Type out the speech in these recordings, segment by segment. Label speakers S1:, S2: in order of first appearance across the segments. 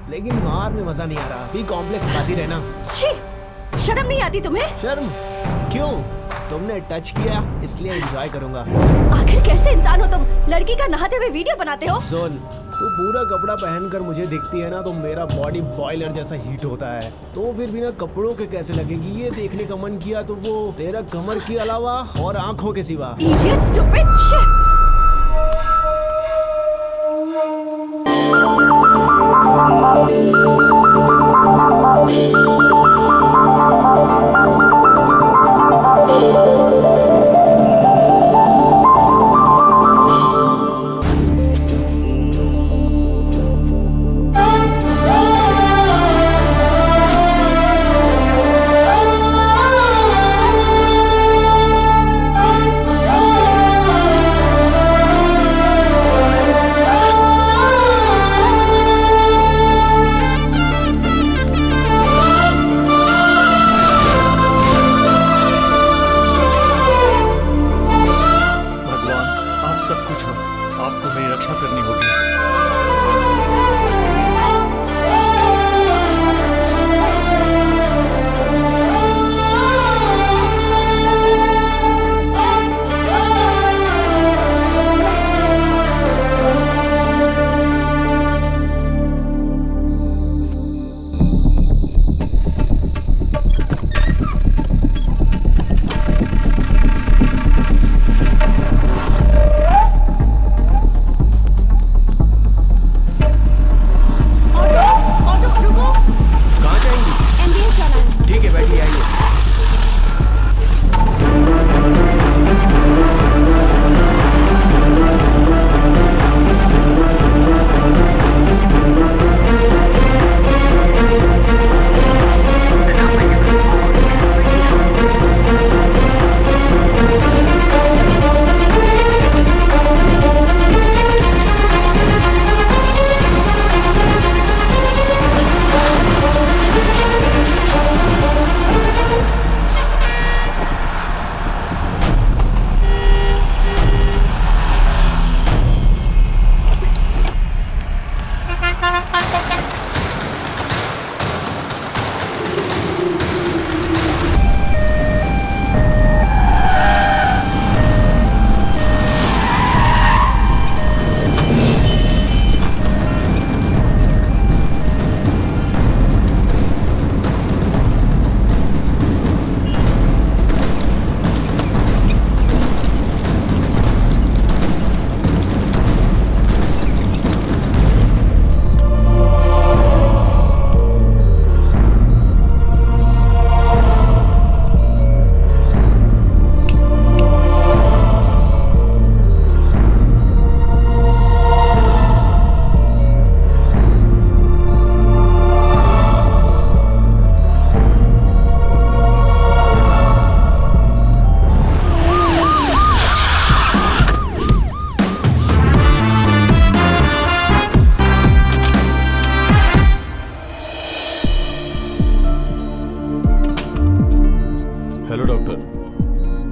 S1: लेकिन मार में मजा नहीं आ रहा। भी कॉम्प्लेक्स खाती रहना।
S2: छी, शर्म नहीं आती तुम्हें?
S1: शर्म क्यों? तुमने टच किया इसलिए एंजॉय करूंगा।
S2: आखिर कैसे इंसान हो तुम? लड़की का नहाते हुए वीडियो बनाते हो?
S1: सुन, तू पूरा कपड़ा पहनकर मुझे दिखती है ना तो मेरा बॉडी बॉयलर जैसा हीट होता है। तो फिर बिना कपड़ों के कैसे लगेगी ये देखने का मन किया, तो वो तेरा कमर के अलावा और आंखों के सिवा।
S2: Idiot, stupid shit!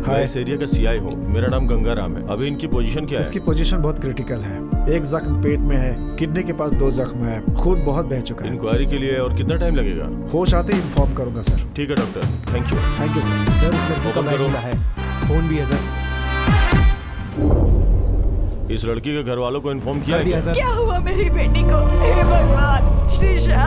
S3: मैं इस एरिया का सीआई हूँ। मेरा नाम गंगाराम है। अभी इनकी पोजीशन क्या है?
S4: इसकी पोजीशन बहुत क्रिटिकल है। एक जख्म पेट में है, किडनी के पास 2 जख्म है, खून बहुत बह चुका है।
S3: इंक्वायरी के लिए और कितना टाइम लगेगा?
S4: होश आते ही इन्फॉर्म करूंगा सर।
S3: ठीक है doctor, thank you.
S4: Thank you sir.
S1: Sir उस लड़की का बैग मिला है, फोन भी है सर।
S3: इस लड़की के घर वालों को इन्फॉर्म किया
S1: दिया
S3: है?
S1: सर।
S2: क्या हुआ मेरी बेटी को? हे भगवान, श्रीशा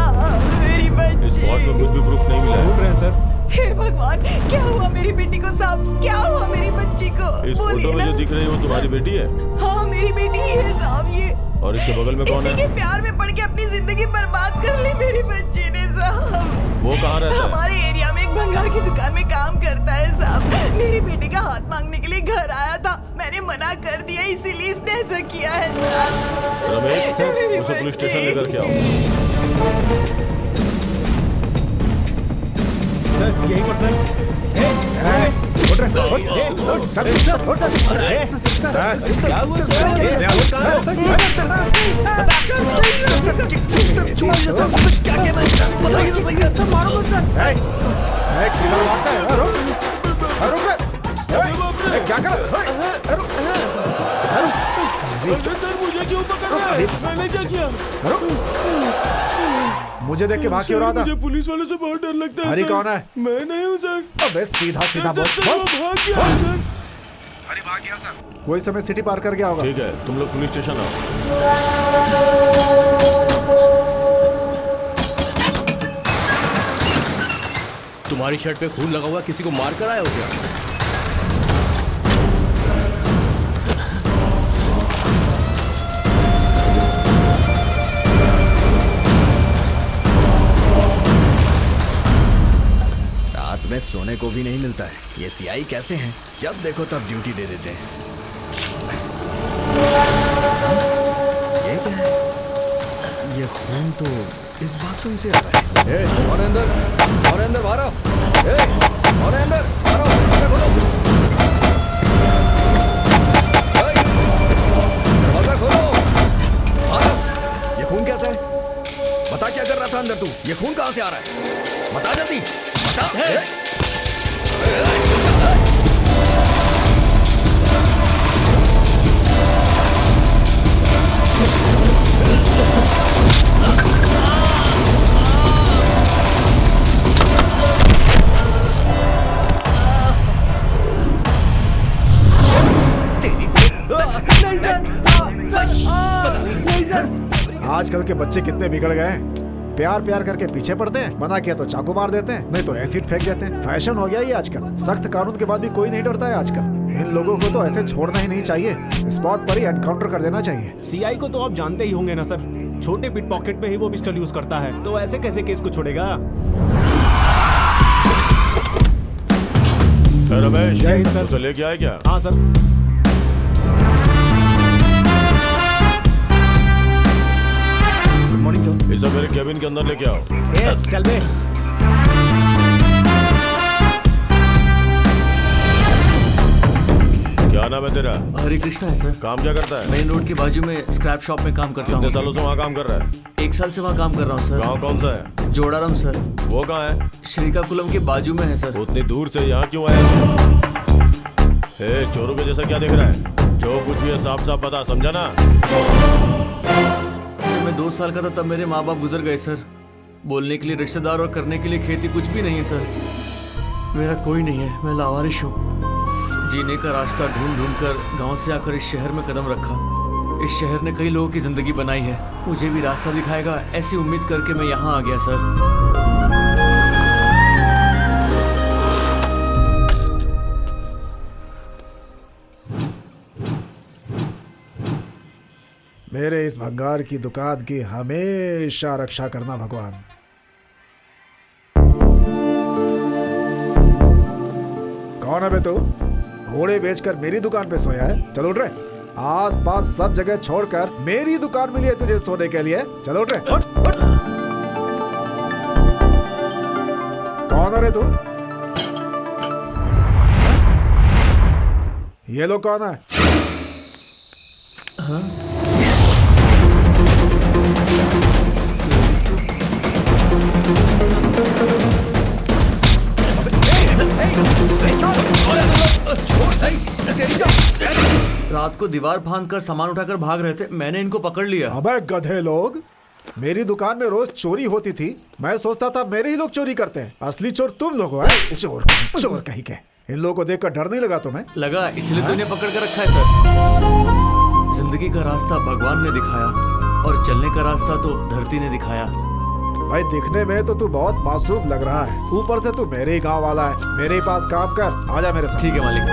S2: मेरी बच्ची।
S3: इस स्पॉट में कुछ भी प्रूफ नहीं मिला
S1: ढूंढ
S3: है।
S1: रहे हैं सर।
S2: हे भगवान, क्या हुआ मेरी बेटी को साहब? क्या हुआ मेरी बच्ची को?
S3: इस फोटो
S2: बोलिए
S3: में
S2: ना।
S3: जो दिख रही है वो तुम्हारी बेटी है?
S2: हाँ मेरी बेटी ही है साहब ये।
S3: और इसके बगल में कौन
S2: इसी के
S3: है?
S2: प्यार में पड़ के अपनी जिंदगी बर्बाद कर ली मेरी बच्ची ने साहब।
S3: वो कहाँ रहता है?
S2: हमारे एरिया में एक भंगार की दुकान में काम करता है साहब। मेरी बेटी का हाथ मांगने के लिए घर आया था, मैंने मना कर दिया, इसीलिए इसने ऐसा किया है साहब।
S3: रमेश
S2: मेरी
S3: उसे पुलिस
S2: बच्ची।
S3: स्टेशन लेकर के आओ।
S1: सर यही पर सर।
S4: क्या कर?
S3: सर मुझे क्यों पकड़ रहे हैं? मैंने क्या किया?
S4: मुझे देख के भाग क्यों रहा था?
S3: मुझे पुलिस वालों से बहुत डर लगता है
S4: हरी
S3: सर।
S4: कौन है?
S3: मैं नहीं हूँ सर।
S4: अबे सीधा सीधा बोल।
S3: सर, वो भाग गया सर।
S4: हरी भाग गया सर। वो इस समय सिटी पार कर गया होगा।
S3: ठीक है, तुम लोग पुलिस स्टेशन आओ।
S5: तुम्हारी शर्ट पे खून लगा हुआ, किसी को मार कर आए हो क्या?
S6: रात में सोने को भी नहीं मिलता है। ये सीआई कैसे हैं? जब देखो तब ड्यूटी दे देते हैं। ये क्या है? ये खून तो इस बाथरूम से आ रहा है। और अंदर बाहर आओ। और अंदर बाहर आओ। दरवाजा खोलो। दरवाजा खोलो। बाहर आओ। ये खून कैसा है? बता क्या कर रहा था अंदर तू? ये खून कहाँ से आ रहा है? बता जल्दी बता।
S4: आजकल के बच्चे कितने बिगड़ गए हैं। प्यार प्यार करके पीछे पड़ते हैं, मना किया तो चाकू मार देते हैं, नहीं तो एसिड फेंक देते हैं। फैशन हो गया ये आजकल। सख्त कानून के बाद भी कोई नहीं डरता है आजकल। इन लोगों को तो ऐसे छोड़ना ही नहीं चाहिए, स्पॉट पर ही एनकाउंटर कर देना चाहिए।
S1: सीआई को तो आप जानते ही होंगे ना सर, छोटे पिट पॉकेट में ही वो पिस्टल यूज करता है, तो ऐसे कैसे केस को छोड़ेगा?
S3: रमेश,
S4: जय हिंद सर।
S3: उसे लेके आए क्या?
S1: हाँ सर।
S6: Good morning sir.
S3: इसे मेरे केबिन के अंदर लेके आओ।
S1: ए, चल बे।
S3: क्या नाम है तेरा?
S5: हरे कृष्णा है सर।
S3: काम क्या करता है?
S5: मेन रोड के बाजू में स्क्रैप शॉप में काम करता
S3: कितने
S5: हूँ।
S3: सालों से वहाँ काम कर रहा है?
S5: 1 साल से वहाँ काम कर रहा हूँ सर।
S3: गाँव कौन सा है?
S5: जोड़ाराम सर।
S3: वो कहाँ है?
S5: श्रीकाकुलम के बाजू में है सर।
S3: उतनी दूर से यहाँ क्यों आया? ए, चोरों के जैसा क्या देख रहा है? जो कुछ भी है साफ साफ बता, समझा ना?
S5: जब मैं 2 साल का था तब मेरे माँ बाप गुजर गए सर। बोलने के लिए रिश्तेदार और करने के लिए खेती कुछ भी नहीं है सर। मेरा कोई नहीं है, मैं लावारिश हूँ। जीने का रास्ता ढूंढ ढूंढ कर गाँव से आकर इस शहर में कदम रखा। इस शहर ने कई लोगों की जिंदगी बनाई है, मुझे भी रास्ता दिखाएगा ऐसी उम्मीद करके मैं यहाँ आ गया सर।
S4: मेरे इस भंगार की दुकान की हमेशा रक्षा करना भगवान। कौन है बे तू? घोड़े बेचकर मेरी दुकान पे सोया है? चल उठ रहे। आस पास सब जगह छोड़कर मेरी दुकान मिली है तुझे सोने के लिए। चल उठ रहे। उठ, उठ। कौन है रे तू? ये लोग कौन है?
S5: रात को दीवार फांद कर सामान उठाकर भाग रहे थे, मैंने इनको पकड़ लिया।
S4: अबे गधे लोग, मेरी दुकान में रोज चोरी होती थी। मैं सोचता था मेरे ही लोग चोरी करते हैं। असली चोर तुम लोग हो। चोर चोर कहीं के। इन लोगों को देखकर डर नहीं लगा तुम्हें?
S5: लगा, इसलिए तो इन्हें पकड़ कर रखा है सर। जिंदगी का रास्ता भगवान ने दिखाया और चलने का रास्ता तो धरती ने दिखाया।
S4: भाई दिखने में तो तू बहुत मासूम लग रहा है, ऊपर से तू मेरे ही गांव वाला है। मेरे ही पास काम कर, आजा मेरे साथ।
S5: ठीक है मालिक।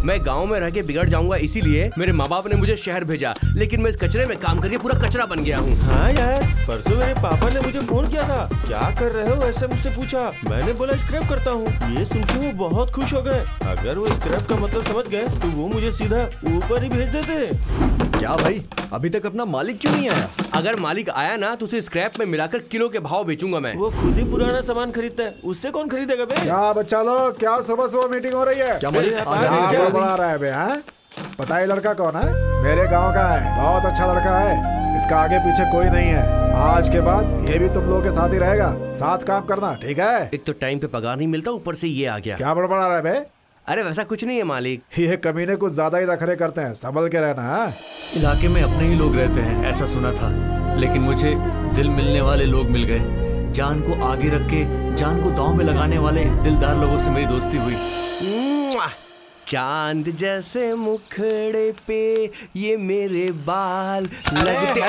S7: मैं गांव में रह के बिगड़ जाऊंगा, इसीलिए मेरे माँ बाप ने मुझे शहर भेजा, लेकिन मैं इस कचरे में काम करके पूरा कचरा बन गया हूँ।
S3: हाँ यार, परसों मेरे पापा ने मुझे फोन किया था, क्या कर रहे हो ऐसे मुझसे पूछा। मैंने बोला स्क्रैप करता हूँ। ये सुन के वो बहुत खुश हो गए। अगर वो स्क्रैप का मतलब समझ गए तो वो मुझे सीधा ऊपर ही भेज देते।
S6: क्या भाई, अभी तक अपना मालिक क्यों नहीं आया?
S7: अगर मालिक आया ना तो उसे स्क्रैप में मिलाकर किलो के भाव बेचूंगा मैं।
S3: वो खुद ही पुराना सामान खरीदता है, उससे कौन खरीदेगा बे?
S4: क्या बच्चा लोग, क्या सुबह सुबह मीटिंग हो रही है?
S6: क्या मालिक?
S4: क्या बड़ा रहा है बे? हाँ? पता है लड़का कौन है? मेरे गांव का है, बहुत अच्छा लड़का है। इसका आगे पीछे कोई नहीं है। आज के बाद ये भी तुम लोगों के साथ ही रहेगा। साथ काम करना, ठीक है?
S7: एक तो टाइम पे पगार नहीं मिलता, ऊपर से ये आ गया।
S4: क्या बड़बड़ा रहा है बे?
S7: अरे वैसा कुछ नहीं है मालिक।
S4: ये कमीने कुछ ज्यादा ही नखरे करते हैं, संभल के रहना। हाँ?
S5: इलाके में अपने ही लोग रहते हैं ऐसा सुना था, लेकिन मुझे दिल मिलने वाले लोग मिल गए। जान को आगे रख के जान को दांव में लगाने वाले दिलदार लोगों से मेरी दोस्ती हुई।
S7: चांद जैसे मुखड़े पे ये मेरे बाल लगते।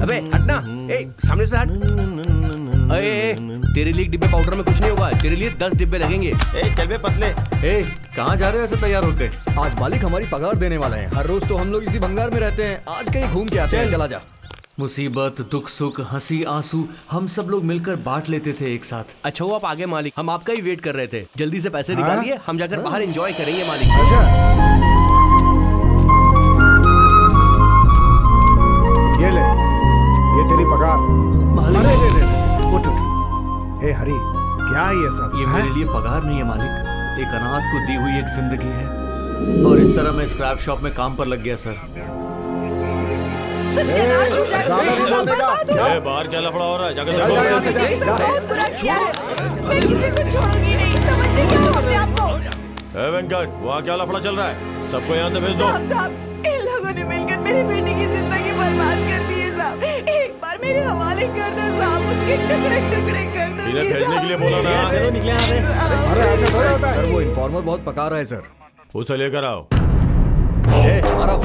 S7: अबे हटना, सामने से हट। तेरे लिए एक डिब्बे पाउडर में कुछ नहीं होगा, तेरे लिए 10 डिब्बे लगेंगे।
S3: चल बे पतले।
S5: कहाँ जा रहे हो ऐसे तैयार होके?
S6: आज मालिक हमारी पगार देने वाले हैं। हर रोज तो हम लोग इसी भंगार में रहते हैं, आज कहीं घूम के आते हैं। चला जा।
S5: मुसीबत, दुख, सुख, हंसी, आंसू हम सब लोग मिलकर बांट लेते थे एक साथ।
S7: अच्छा वो आप आगे मालिक, हम आपका ही वेट कर रहे थे। जल्दी से पैसे निकालिए, हम जाकर बाहर एंजॉय करेंगे मालिक।
S4: अच्छा, ये ले, ये तेरी पगार।
S5: मालिक, उठ।
S4: हे हरी, क्या है ये सब?
S5: ये मेरे लिए पगार नहीं है मालिक, एक अनाथ को दी हुई एक जिंदगी है। और इस तरह मैं स्क्रैप शॉप में काम पर लग गया सर।
S3: बाहर क्या लफड़ा हो रहा है? जाकर
S2: बहुत बुरा किया है, मैं किसी को छोड़ूंगी नहीं, समझते क्या हो अपने आप को?
S3: वेंकट, वहाँ क्या लफड़ा चल रहा है? सबको यहाँ से भेज दो।
S2: साहब, इन लोगों ने मिलकर मेरी बेटी की जिंदगी बर्बाद कर दी है साहब। एक बार मेरे हवाले कर दो साहब, उसके टुकड़े टुकड़े कर दो।
S3: इन्हें भेजने के लिए बोला ना।
S1: चलो निकले यहाँ से।
S4: अरे ऐसा थोड़ा होता है।
S6: सर वो इन्फॉर्मर बहुत पका रहा है सर।
S3: उसे लेकर आओ।
S6: मारा।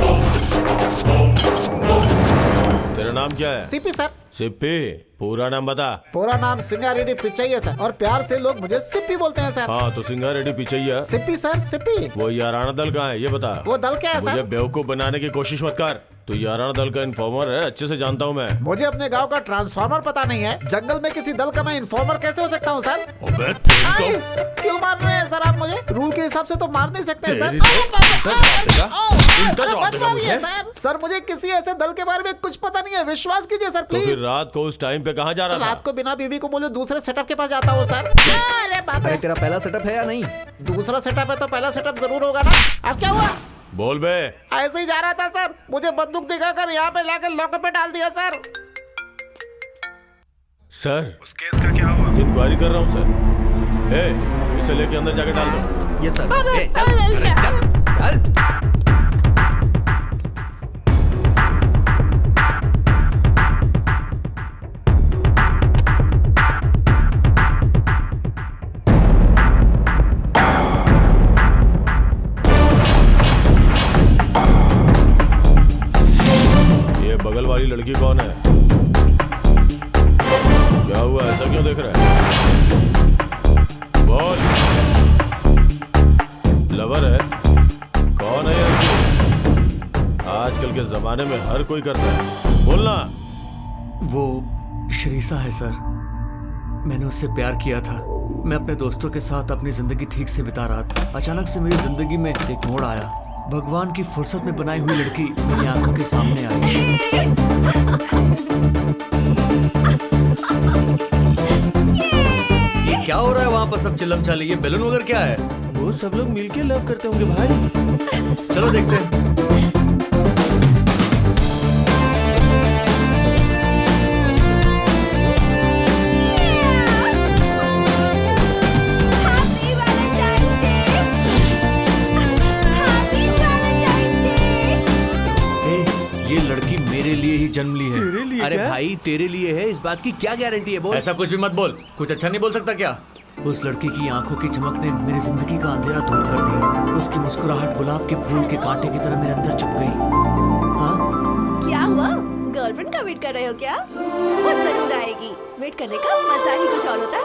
S3: तेरा नाम क्या है?
S4: CP sir.
S3: सिप्पी, पूरा नाम बता।
S4: पूरा नाम सिंगारेड्डी पिचैया सर, और प्यार से लोग मुझे सिप्पी बोलते हैं सर।
S3: हाँ तो सिंगारेड्डी पिचैया।
S4: सिप्पी सर, सिप्पी।
S3: वो याराना दल कहाँ है ये बता।
S4: वो दल क्या है
S3: मुझे
S4: सर?
S3: बेवकूफ बनाने की कोशिश मत कर। तू याराना दल का इन्फॉर्मर है, अच्छे से जानता हूँ मैं।
S4: मुझे अपने गांव का ट्रांसफार्मर पता नहीं है, जंगल में किसी दल का मैं इन्फॉर्मर कैसे हो सकता हूँ सर?
S3: अबे
S4: आई, क्यों मार रहे हैं सर आप मुझे? रूल के हिसाब से तो मार नहीं सकते हैं
S3: तेरी
S4: सर। मत मारिए सर। सर मुझे किसी ऐसे दल के बारे में कुछ पता नहीं है, विश्वास कीजिए सर
S3: तो फिर
S4: प्लीज।
S3: रात को उस टाइम पे कहाँ जा रहा
S4: रात
S3: था?
S4: को बिना बीबी को बोले दूसरे सेटअप के पास जाता हूँ सर। अरे बाप
S6: अरे
S4: रे,
S6: तेरा पहला सेटअप है या नहीं?
S4: दूसरा सेटअप है तो पहला सेटअप जरूर होगा ना। अब क्या हुआ?
S3: बोल बे।
S4: ऐसे ही जा रहा था सर, मुझे बंदूक दिखाकर यहाँ पे लाकर लॉकअप पे डाल दिया सर।
S3: सर
S4: उस केस का क्या हुआ?
S3: इंक्वायरी कर रहा हूँ सर। इसे लेके अंदर जाके डाल दो।
S6: ये सर।
S4: अरे,
S6: चल,
S4: अरे,
S6: चल, चल।
S3: ये बगल वाली लड़की कौन है? क्या हुआ, ऐसा क्यों देख रहा है? बोल। लवर है? कौन है ये? आजकल के जमाने में हर कोई करता है, बोलना।
S5: वो श्रीसा है सर, मैंने उससे प्यार किया था। मैं अपने दोस्तों के साथ अपनी जिंदगी ठीक से बिता रहा था। अचानक से मेरी जिंदगी में एक मोड़ आया। भगवान की फुर्सत में बनाई हुई लड़की मेरी आंखों के सामने आई। ये क्या हो रहा है वहाँ पर? सब चिल्लम चाली, ये बैलून वगैरह क्या है?
S3: वो सब लोग मिलके लव करते होंगे भाई।
S5: चलो देखते हैं।
S8: Happy Valentine's Day! Happy Valentine's Day!
S5: ये लड़की मेरे लिए ही जन्म ली है।
S3: तेरे लिए
S7: अरे
S3: क्या?
S7: भाई तेरे लिए है, इस बात की क्या गारंटी है? बोल।
S5: ऐसा कुछ भी मत बोल। कुछ अच्छा नहीं बोल सकता क्या? उस लड़की की आंखों की चमक ने मेरी जिंदगी का अंधेरा दूर कर दिया। उसकी मुस्कुराहट गुलाब के फूल के कांटे की तरह मेरे अंदर चुप गई। हाँ,
S8: क्या हुआ? गर्लफ्रेंड का वेट कर रहे हो क्या? वो जरूर आएगी। वेट करने का मजा ही कुछ और होता है।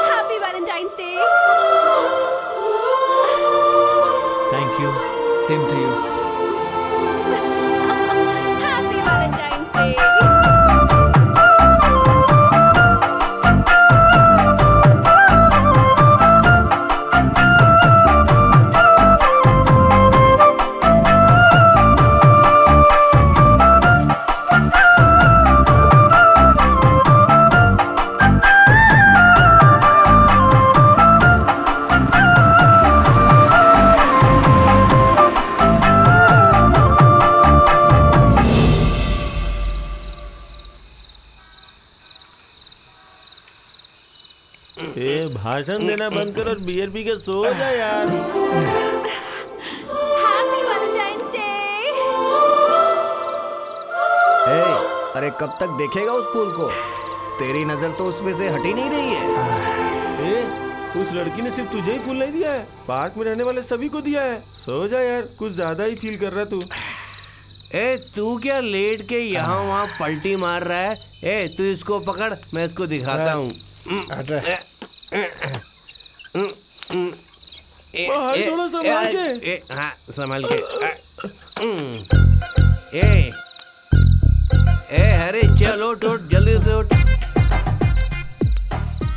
S8: Happy Valentine's day!
S5: Thank you. Same to you.
S8: Happy Valentine's day!
S3: भाषण देना बंद कर और बियर पी के सो जा यार।
S8: Happy Valentine's day.
S6: अरे कब तक देखेगा उस फूल को? तेरी नजर तो उसमें से हट ही नहीं रही है।
S3: उस लड़की ने सिर्फ तुझे ही फूल नहीं दिया है, पार्क में रहने वाले सभी को दिया है। सो जा यार, कुछ ज्यादा ही फील कर रहा तू।
S7: तू क्या लेट के यहाँ वहाँ पलटी मार रहा है? तू इसको पकड़, मैं इसको दिखाता हूँ।
S3: थोड़ा संभाल के।
S7: हाँ संभाल के। अरे चलो उठ, जल्दी से उठ।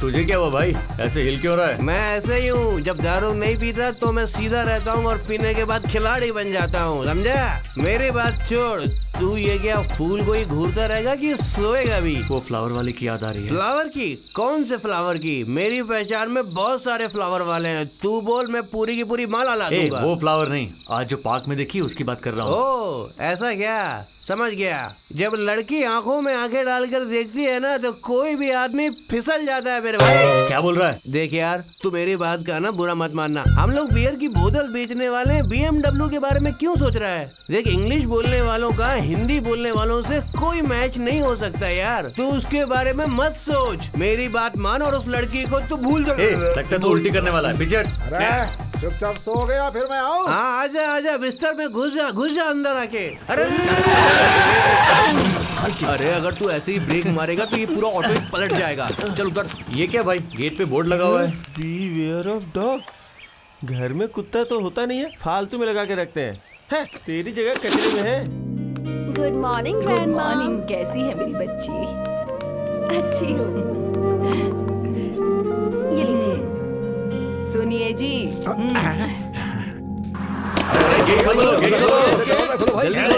S5: तुझे क्या हुआ भाई, ऐसे हिल क्यों रहा है?
S7: मैं ऐसे ही हूँ, जब दारू नहीं पीता तो मैं सीधा रहता हूँ और पीने के बाद खिलाड़ी बन जाता हूँ, समझा? मेरी बात छोड़, तू ये क्या फूल को ही घूरता रहेगा कि सोएगा भी?
S5: वो फ्लावर वाले की याद आ रही है।
S7: फ्लावर की? कौन से फ्लावर की? मेरी पहचान में बहुत सारे फ्लावर वाले हैं, तू बोल, मैं पूरी की पूरी माला ला दूंगा।
S5: वो फ्लावर नहीं, आज जो पार्क में देखी उसकी बात कर रहा हूँ।
S7: ओ ऐसा क्या? समझ गया। जब लड़की आंखों में आंखें डालकर देखती है ना तो कोई भी आदमी फिसल जाता है मेरे भाई।
S5: क्या बोल रहा है?
S7: देख यार, तू मेरी बात का ना बुरा मत मानना, हम लोग बियर की बोतल बेचने वाले हैं, BMW के बारे में क्यों सोच रहा है? देख, इंग्लिश बोलने वालों का हिंदी बोलने वालों से कोई मैच नहीं हो सकता यार, तू उसके बारे में मत सोच, मेरी बात मान और उस लड़की को तू भूल जा।
S5: लगता है तू उल्टी करने वाला है, पीछे।
S4: अरे चुपचाप सो गया, फिर मैं आऊँ?
S7: हाँ आजा, बिस्तर में घुस जा अंदर आके। अरे अगर तू ऐसे ही ब्रेक मारेगा तो ये पूरा ऑटो ही पलट जाएगा। चल उतर।
S5: ये क्या भाई, गेट पे बोर्ड लगा हुआ है।
S3: Beware of dog. घर में कुत्ता तो होता नहीं है, फालतू में लगा के रखते हैं। तेरी जगह कचरे में है।
S8: Good morning
S2: good
S8: grandma.
S2: Morning, कैसी है मेरी बच्ची?
S8: अच्छी हूँ। ये लीजिए।
S2: सुनिए जी,
S5: गेट खोलो, गेट खोलो, जल्दी खोलो।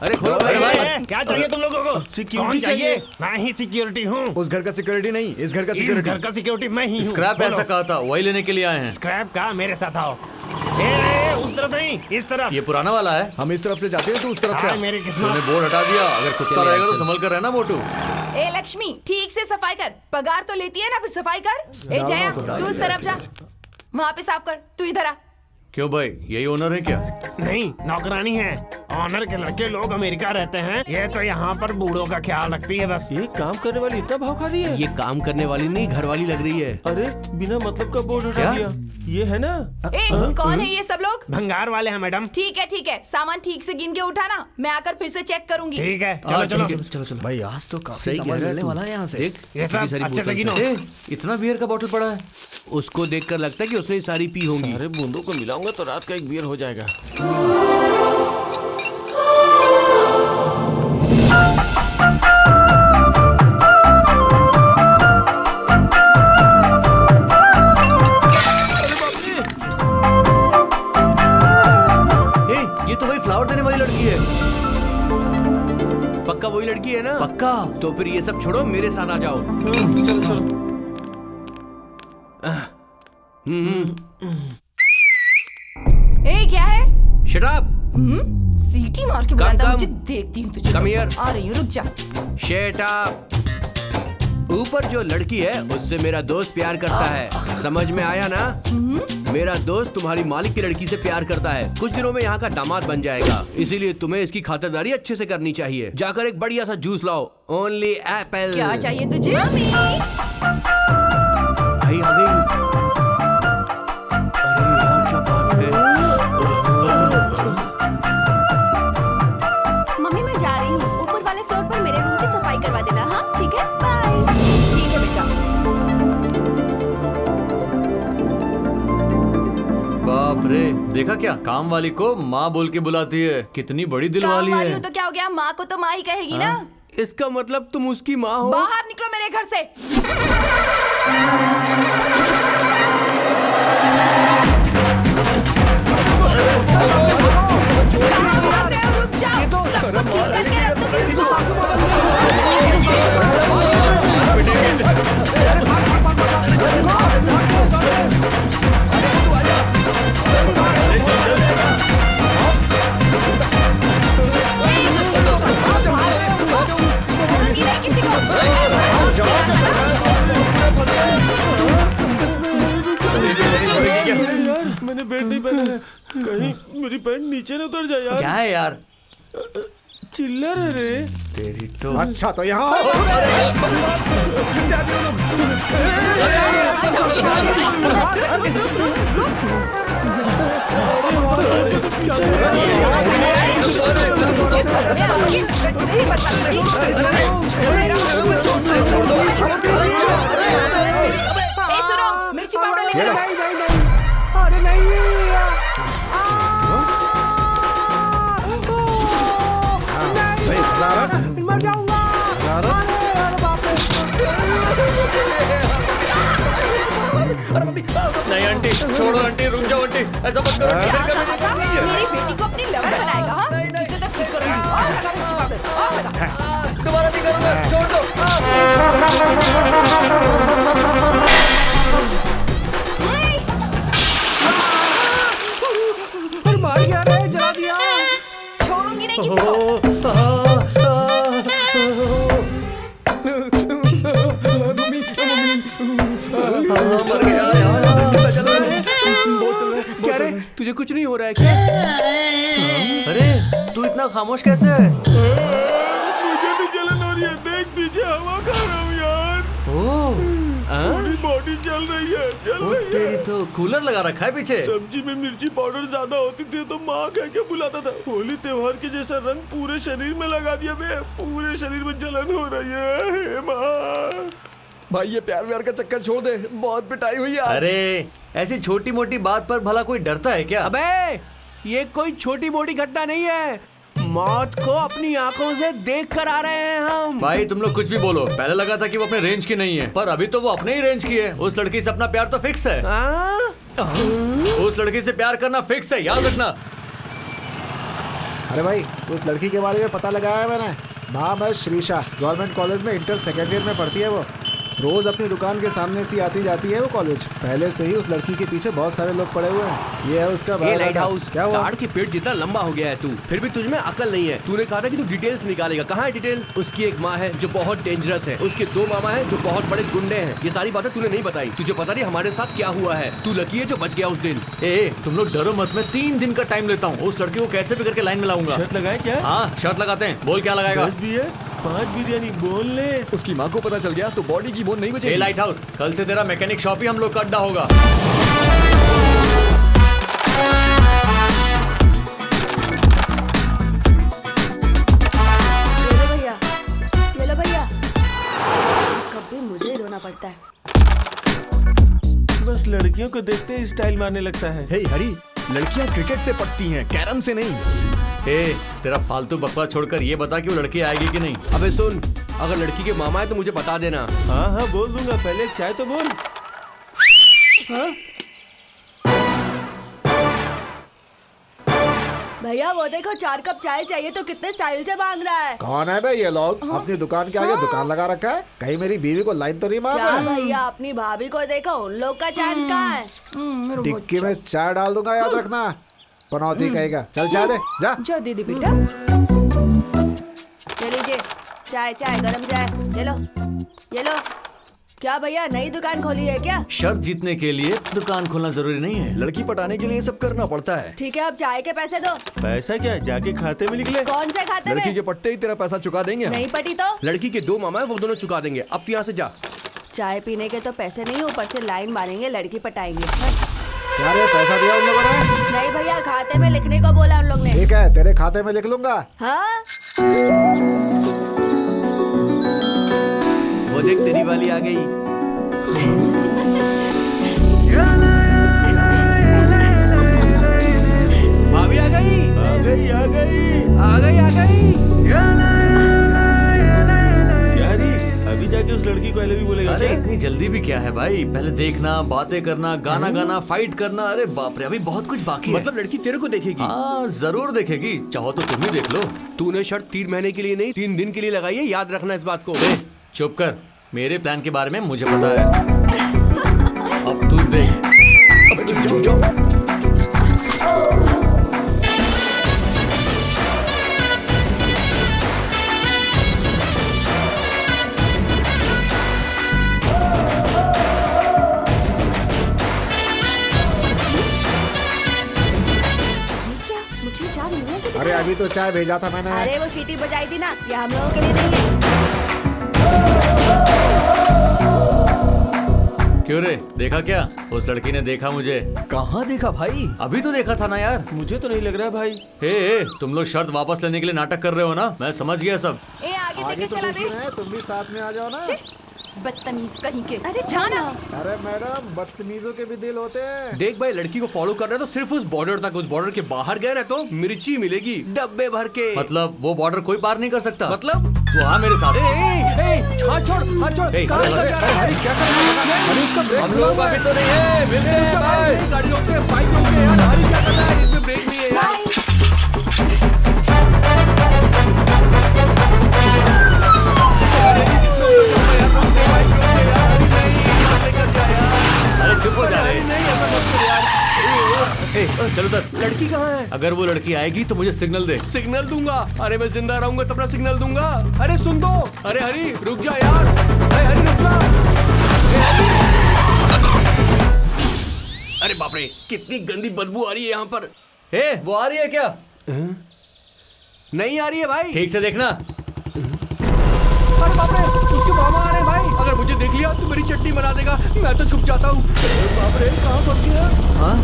S7: अरे खोलो भाई।
S1: क्या चाहिए तुम लोगों को? कौन चाहिए? मैं ही सिक्योरिटी हूँ।
S6: उस घर का सिक्योरिटी नहीं, इस घर का
S1: इस
S6: सिक्योरिटी।
S1: घर का सिक्योरिटी मैं ही हूँ।
S5: स्क्रैप ऐसा कहा था, वही लेने के लिए आए हैं।
S1: स्क्रैप का? मेरे साथ आओ। उस तरफ नहीं, इस तरफ।
S5: ये पुराना वाला है।
S6: हम इस तरफ से जाते हैं, तू उस तरफ से
S1: हाँ,
S6: आ।
S1: मेरी किस्मत।
S5: तूने बोर्ड हटा दिया, अगर कुत्ता रहेगा तो संभल कर रहना मोटू।
S2: ए लक्ष्मी, ठीक से सफाई कर, पगार तो लेती है ना, फिर सफाई कर। ए जया, तू उस तरफ जा, वहाँ पे साफ कर, तू इधर आ।
S5: क्यों भाई, यही ओनर है क्या?
S1: नहीं, नौकरानी है। ऑनर के लड़के लोग अमेरिका रहते हैं, ये तो यहाँ पर बूढ़ों का ख्याल रखती है बस।
S3: ये काम करने वाली इतना भाव खा रही है।
S7: ये काम करने वाली नहीं, घर वाली लग रही है।
S3: अरे बिना मतलब का बोर्ड हटा
S5: क्या?
S3: दिया। ये है ना?
S2: ए कौन है ये सब लोग?
S1: भंगार वाले हैं मैडम।
S2: ठीक है, सामान ठीक से गिन के उठाना, मैं आकर फिर से चेक करूंगी।
S1: ठीक है, चलो चलो।
S5: चलो।
S6: भाई आज तो काफी
S7: सही
S6: सामान
S7: कह रहा है
S6: मिलने
S7: तू।
S6: वाला है यहाँ से।
S7: देख,
S1: ये सब
S7: इतनी सारी
S1: अच्छे से
S7: बोतल
S1: गिनो।
S7: है।
S5: इतना बियर का बॉटल पड़ा है।
S7: उसको देखकर लगता है कि उसने सारी पी होंगी।
S3: अरे बूंदों को मिलाऊंगा तो रात का एक बियर हो जाएगा।
S5: ये तो वही फ्लावर देने वाली लड़की है।
S7: पक्का वही लड़की है ना?
S5: पक्का।
S7: तो फिर ये सब छोड़ो, मेरे साथ आ जाओ।
S3: चलो।
S2: ए क्या है?
S7: Shut up.
S2: सीटी मार के बुलाता,
S7: कम।
S2: मुझे देखती हूँ तुझे।
S7: Come here.
S2: आ रही हूँ, रुक जा।
S7: Shut up. ऊपर जो लड़की है उससे मेरा दोस्त प्यार करता है, समझ में आया ना? मेरा दोस्त तुम्हारी मालिक की लड़की से प्यार करता है, कुछ दिनों में यहाँ का दामाद बन जाएगा, इसीलिए तुम्हें इसकी खातिरदारी अच्छे से करनी चाहिए। जाकर एक बढ़िया सा जूस लाओ, ओनली एप्पल।
S2: क्या चाहिए तुझे?
S7: आई आ गई। अरे यार क्या बात है।
S8: मम्मी मैं जा रही हूँ, ऊपर वाले फ्लोर पर मेरे रूम की सफाई करवा देना। हाँ ठीक है, बाय।
S2: ठीक है बेटा।
S5: बाप रे, देखा क्या, काम वाली को माँ बोल के बुलाती है। कितनी बड़ी दिल
S2: काम
S5: वाली
S2: वाली
S5: है।
S2: हो तो क्या हो गया, माँ को तो माँ ही कहेगी ना।
S7: इसका मतलब तुम उसकी माँ हो?
S2: बाहर निकलो मेरे घर से। रुक जाओ, सब कुछ ठीक करके रखो। किसी को
S3: कहीं मेरी पैंट नीचे न उतर जाए यार।
S5: क्या है यार?
S3: चिल्लर है रे।
S5: तेरी तो
S4: अच्छा तो यहाँ
S2: सुनो, मिर्ची पाउडर लेकर आओ।
S7: अरे नहीं
S4: सही
S7: मर जाऊंगा।
S5: नहीं आंटी, छोड़ो आंटी, रुक जाओ आंटी, ऐसा मत करो।
S2: मेरी बेटी को अपनी लवर बनाएगा, हाँ? इसे तो ठीक करूंगी। और लगा मिर्ची पाउडर, और लगा।
S5: दोबारा नहीं करूंगा, छोड़ दो।
S7: मार गया रे, जला दिया।
S2: छोड़ूंगी नहीं किसी को।
S5: मर गया यार।
S7: क्या रे, तुझे कुछ नहीं हो रहा है क्या?
S5: अरे तू इतना खामोश कैसे है?
S3: मुझे भी जलन हो रही है, देख पीछे हवा खा रहा हूँ यार। पूरी बॉडी जल रही है, जल
S5: ओ
S3: रही है।
S5: तेरी तो कूलर लगा रखा है पीछे।
S3: सब्जी में मिर्ची पाउडर ज्यादा होती थी तो माँ कह के बुलाता था। होली त्योहार के जैसा रंग पूरे शरीर में लगा दिया बे। पूरे शरीर में जलन हो रही है। हे माँ।
S6: भाई ये प्यार व्यार का चक्कर छोड़ दे, बहुत पिटाई हुई है आज।
S5: अरे ऐसी छोटी मोटी बात पर भला कोई डरता है क्या?
S7: अबे ये कोई छोटी मोटी घटना नहीं है। मौत को अपनी आंखों से देख कर आ रहे हैं हम।
S5: भाई तुम लोग कुछ भी बोलो, पहले लगा था कि वो अपने रेंज की नहीं है, पर अभी तो वो अपने ही रेंज की है। उस लड़की से अपना प्यार तो फिक्स है।
S7: हाँ?
S5: उस लड़की से प्यार करना फिक्स है, याद रखना।
S4: अरे भाई उस लड़की के बारे में पता लगाया है मैंने। नाम है श्रीषा, गवर्नमेंट कॉलेज में इंटर सेकेंड ईयर में पढ़ती है वो। रोज अपनी दुकान के सामने से आती जाती है वो कॉलेज। पहले से ही उस लड़की के पीछे बहुत सारे लोग पड़े हुए हैं। ये है उसका
S7: ये
S4: बायोडाटा।
S7: लाइट हाउस
S4: क्या हुआ?
S7: गार्ड के पेट जितना लंबा हो गया है तू, फिर भी तुझमें अकल नहीं है। तूने कहा था कि तू डिटेल्स निकालेगा, कहाँ है डिटेल? उसकी एक माँ है जो बहुत डेंजरस है, उसके 2 मामा हैं जो बहुत बड़े गुंडे हैं। ये सारी बातें तूने नहीं बताई। तुझे पता नहीं हमारे साथ क्या हुआ है। तू लकी है जो बच गया उस दिन।
S5: ए तुम लोग डरो मत, मैं 3 दिन का टाइम लेता हूँ। उस लड़की को कैसे भी करके लाइन में लाऊंगा।
S3: शर्त लगाए क्या?
S5: हाँ शर्त लगाते हैं, बोल क्या लगाएगा?
S3: 10 भी है, 5 बिरयानी बोल ले।
S6: उसकी माँ को पता चल गया तो बॉडी की बोन नहीं
S5: ए
S6: बचेगी।
S5: लाइट हाउस, कल से तेरा मैकेनिक शॉप ही हम लोग का अड्डा होगा।
S8: ये लो भैया, कभी मुझे ही रोना पड़ता है।
S3: बस लड़कियों को देखते ही स्टाइल मारने लगता है।
S6: हे हरी, लड़कियां क्रिकेट से पटती हैं, कैरम से नहीं।
S5: ए तेरा फालतू बकवास छोड़कर ये बता कि वो लड़की आएगी कि नहीं।
S7: अबे सुन, अगर लड़की के मामा है तो मुझे बता देना।
S3: हाँ हाँ बोल दूंगा, पहले एक चाय तो बोल।
S8: भैया वो देखो 4 कप चाय चाहिए तो कितने स्टाइल से मांग रहा है।
S4: कौन है भाई ये लोग? अपनी दुकान के आगे दुकान लगा रखा है। कहीं मेरी बीवी को लाइन तो नहीं मार
S8: क्या
S4: रहा है?
S8: भैया अपनी भाभी को देखो, उन लोग का चांस कहाँ है?
S4: डिक्की में चाय डाल दूंगा, याद रखना। पनौती कहेगा। चल चाय दे जा।
S2: जा दीदी बेटा।
S8: ले लीजिए चाय, चाय गरम चाय। ये लो, ये लो। क्या भैया नई दुकान खोली है क्या?
S5: शर्त जीतने के लिए दुकान खोलना जरूरी नहीं है।
S6: लड़की पटाने के लिए ये सब करना पड़ता है।
S8: ठीक है अब चाय के पैसे दो।
S3: पैसा क्या, जाके खाते में निकले।
S8: कौन से खाते
S6: लड़की के
S8: में?
S6: पट्टे ही तेरा पैसा चुका देंगे हम।
S8: नहीं पटी तो?
S7: लड़की के 2 मामा है, वो दोनों चुका देंगे। अब तू यहाँ से जा।
S8: चाय पीने के तो पैसे नहीं, ऊपर से लाइन मारेंगे, लड़की पटाएंगे।
S4: क्या रे, पैसा दिया उन लोगों ने?
S8: नहीं भैया, खाते में लिखने को बोला उन लोग ने।
S4: ठीक है, तेरे खाते में लिख लूंगा।
S8: हाँ
S7: वो देख तेरी वाली आ गई। भाभी आ गई,
S3: आ गई आ गई
S7: आ गई, आ गई।
S3: क्या री, अभी जाके उस लड़की को भी बोलेगा
S5: अरे
S3: क्या?
S5: इतनी जल्दी भी क्या है भाई, पहले देखना, बातें करना, गाना गाना, फाइट करना। अरे बाप रे, अभी बहुत कुछ बाकी है।
S7: मतलब लड़की तेरे को देखेगी?
S5: हाँ जरूर देखेगी, चाहो तो तुम ही देख लो।
S7: तूने शर्त 3 महीने के लिए नहीं 3 दिन के लिए लगाई है, याद रखना इस बात को।
S5: ए, चुप कर, मेरे प्लान के बारे में मुझे पता है। अब तू देख।
S4: अभी तो चाय भेजा था मैंने।
S8: अरे वो सीटी बजाई थी ना, ये हम लोगों के लिए नहीं है।
S5: क्यों रे, देखा क्या? उस लड़की ने देखा मुझे।
S6: कहाँ देखा भाई?
S5: अभी तो देखा था ना यार।
S3: मुझे तो नहीं लग रहा है भाई।
S5: हे, तुम लोग शर्त वापस लेने के लिए नाटक कर रहे हो ना? मैं समझ गया सब।
S8: ए आगे
S4: आगे
S8: देखे
S4: तो
S8: चला
S4: रुकना
S8: बे।
S4: है, तुम भी साथ में आ जाओ ना।
S2: बदतमीज कहीं के।
S8: अरे जाना।
S4: अरे मैडम, बदतमीजों के भी दिल होते हैं।
S7: देख भाई, लड़की को फॉलो कर रहे हैं तो सिर्फ उस बॉर्डर तक, उस बॉर्डर के बाहर गए ना तो मिर्ची मिलेगी डब्बे भर के।
S5: मतलब वो बॉर्डर कोई पार नहीं कर सकता?
S7: मतलब
S5: तो हाँ मेरे साथ।
S7: हाथ छोड़, हाथ छोड़।
S5: ए,
S7: कहाँ
S5: अरे,
S7: लेकर जा रहा है?
S6: भाई क्या कर रहा है? अरे उसका ब्रेक
S5: हम लोगों का भी तो नहीं है। मिलते हैं भाई।
S7: गाड़ी रोकते हैं, बाइक रोकते हैं यार। हरी क्या कर रहा है? इसमें ब्रेक नहीं है यार।
S5: अरे चुप हो जा रहे। ए, चलो तर।
S7: लड़की कहाँ है?
S5: अगर वो लड़की आएगी तो मुझे सिग्नल दे।
S7: सिग्नल दूंगा? अरे मैं जिंदा रहूंगा तब ना सिग्नल दूंगा। अरे सुन दो। अरे हरी रुक जा यार। अरे हरी रुक जा। अरे बाप रे, कितनी गंदी बदबू आ रही है यहाँ पर।
S5: हे, वो आ रही है क्या?
S7: नहीं आ रही है भाई।
S5: ठीक से देखना।
S7: अरे बाप रे, उसके मामा आ रहे हैं भाई। अगर मुझे देख लिया तो मेरी चटनी बना देगा। मैं तो छुप जाता हूँ। अरे बाप रे, कहाँ फंस गया?
S5: हाँ?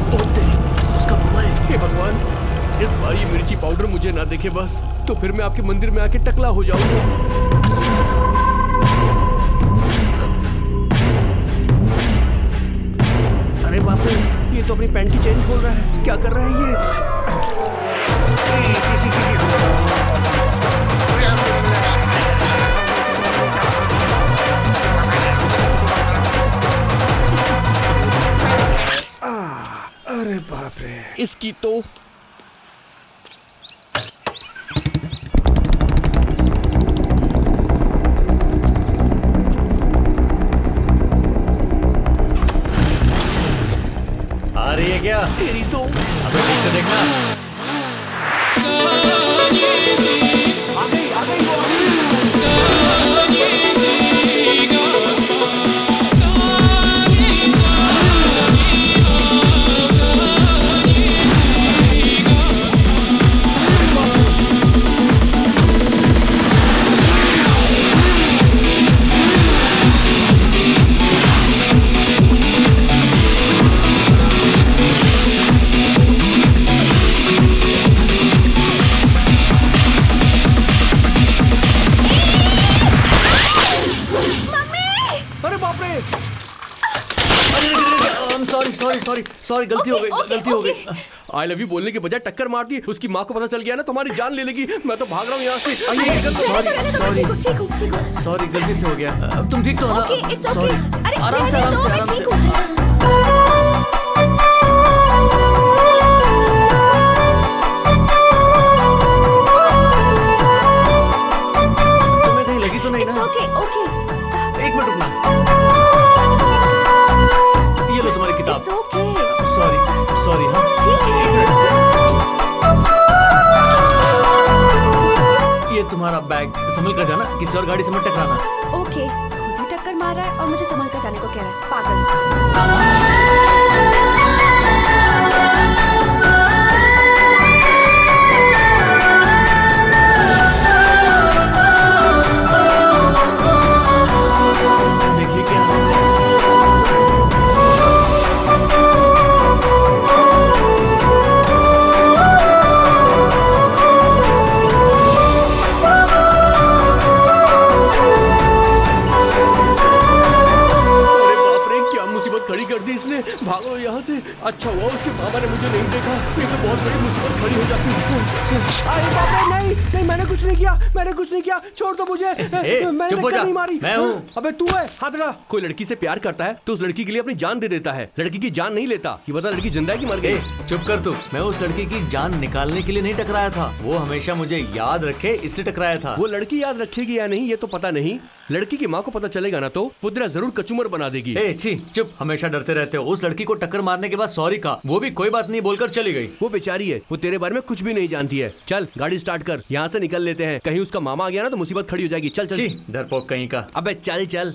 S5: उसका मामा है।
S7: हे भगवान, इस बार ये मिर्ची पाउडर मुझे ना देखे बस, तो फिर मैं आपके मंदिर में आके टकला हो जाऊंगा। अरे बाप रे, ये तो अपनी पैंट की चेन खोल रहा है। क्या कर रहा है ये?
S4: अरे बाप रे।
S7: इसकी तो
S5: आ रही है क्या?
S7: तेरी तो
S5: अबे ठीक से देखना।
S7: आ गई वो आ गई। अरे बाप रे,
S5: सॉरी गलती हो गई।
S7: आई लव यू बोलने के बजाय टक्कर मार दी। उसकी माँ को पता चल गया ना, तुम्हारी जान ले लेगी। मैं तो भाग रहा हूँ यहाँ से।
S5: सॉरी गलती से हो गया। अब तुम ठीक तो हो ना?
S8: Okay, it's okay.
S5: सॉरी।
S8: अरे,
S5: आराम से
S8: रहने दो, मैं
S5: आराम
S8: ठीक
S5: से।
S8: हूँ।
S5: तुम्हें कहीं लगी तो नहीं
S8: It's
S5: ना?
S8: okay, okay.
S5: एक मिनट रुकना। ये लो तुम्हारी किताब।
S8: It's okay.
S5: सॉरी हाँ।
S8: ठीक है।
S5: एक मिनट। ये तुम्हारा बैग, संभल कर जाना, किसी और गाड़ी से मत टकराना।
S8: ओके, खुद ही टक्कर मार रहा है और मुझे संभल कर जाने को कह रहा है, पागल।
S5: देखिए क्या।
S7: अरे बाप रे, क्या मुसीबत खड़ी कर दी इसने। भागो यहाँ से। अच्छा हुआ उसके मामा ने मुझे नहीं देखा, ये तो बहुत बड़ी मुसीबत खड़ी हो जाती। अरे बाप रे, नहीं, मैंने कुछ नहीं किया। छोड़ दो मुझे। मैंने
S5: चुप हो
S7: टक्कर
S5: जा।
S7: नहीं मारी।
S5: मैं हूँ।
S7: अबे तू है, हाथ हटा। कोई लड़की से प्यार करता है तो उस लड़की के लिए अपनी जान दे देता है, लड़की की जान नहीं लेता। ये बता, लड़की जिंदा है कि मर गई?
S5: चुप कर तू। मैं उस लड़की की जान निकालने के लिए नहीं टकराया था। वो हमेशा मुझे याद रखे इसलिए टकराया था।
S7: वो लड़की याद रखेगी या नहीं ये तो पता नहीं। लड़की की माँ को पता चलेगा ना तो वो तेरा जरूर कचूमर बना देगी।
S5: ए छी, चुप। हमेशा डरते रहते हो। उस लड़की को टक्कर मारने के बाद सॉरी कहा, वो भी कोई बात नहीं बोलकर चली गई।
S7: वो बेचारी है, वो तेरे बारे में कुछ भी नहीं जानती है। चल गाड़ी स्टार्ट कर, यहाँ से निकल लेते हैं। कहीं उसका मामा आ गया ना तो मुसीबत खड़ी हो जाएगी। चल
S5: छी, डरपोक कहीं का।
S7: अबे चल चल।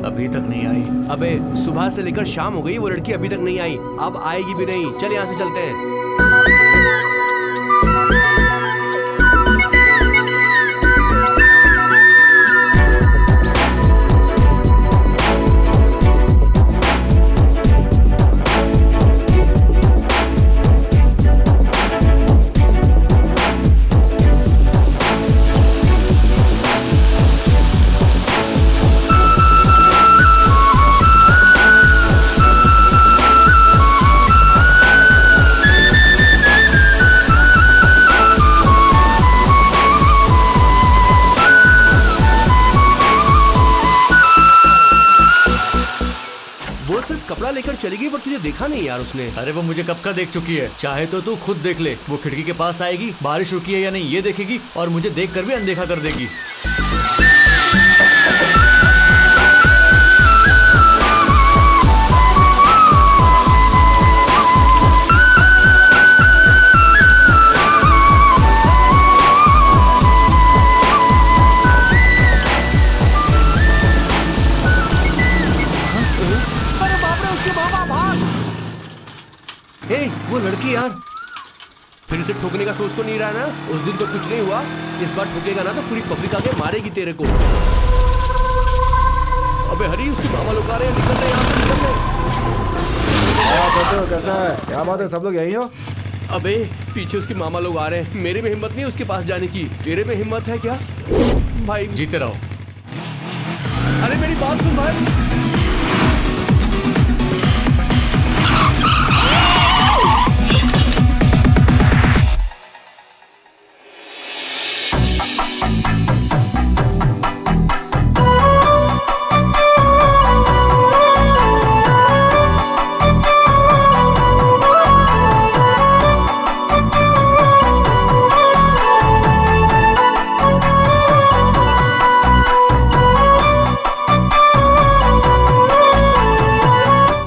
S5: अभी तक नहीं आई।
S7: अबे सुबह से लेकर शाम हो गई, वो लड़की अभी तक नहीं आई, अब आएगी भी नहीं। चल यहाँ से चलते हैं। कपड़ा लेकर चली गई, पर तुझे देखा नहीं यार उसने।
S5: अरे वो मुझे कब का देख चुकी है, चाहे तो तू खुद देख ले। वो खिड़की के पास आएगी, बारिश रुकी है या नहीं ये देखेगी, और मुझे देख कर भी अनदेखा कर देगी। वो लड़की यार,
S7: फिर से ठोकने का सोच तो नहीं रहा ना? उस दिन तो कुछ नहीं हुआ, इस बार ठोकेगा ना तो पूरी पब्लिक आके मारेगी तेरे को। अबे हरी, उसके मामा लोग आ रहे हैं, निकल रहे यहाँ से, निकल रहे।
S4: क्या करते हो, कैसा है, क्या बात है, सब लोग यहीं हो?
S7: अबे पीछे उसके मामा लोग आ रहे हैं, मेरे में हिम्मत नहीं उसके पास जाने की। तेरे में हिम्मत है क्या भाई?
S5: जीते रहो।
S7: अरे मेरी बात सुन भाई।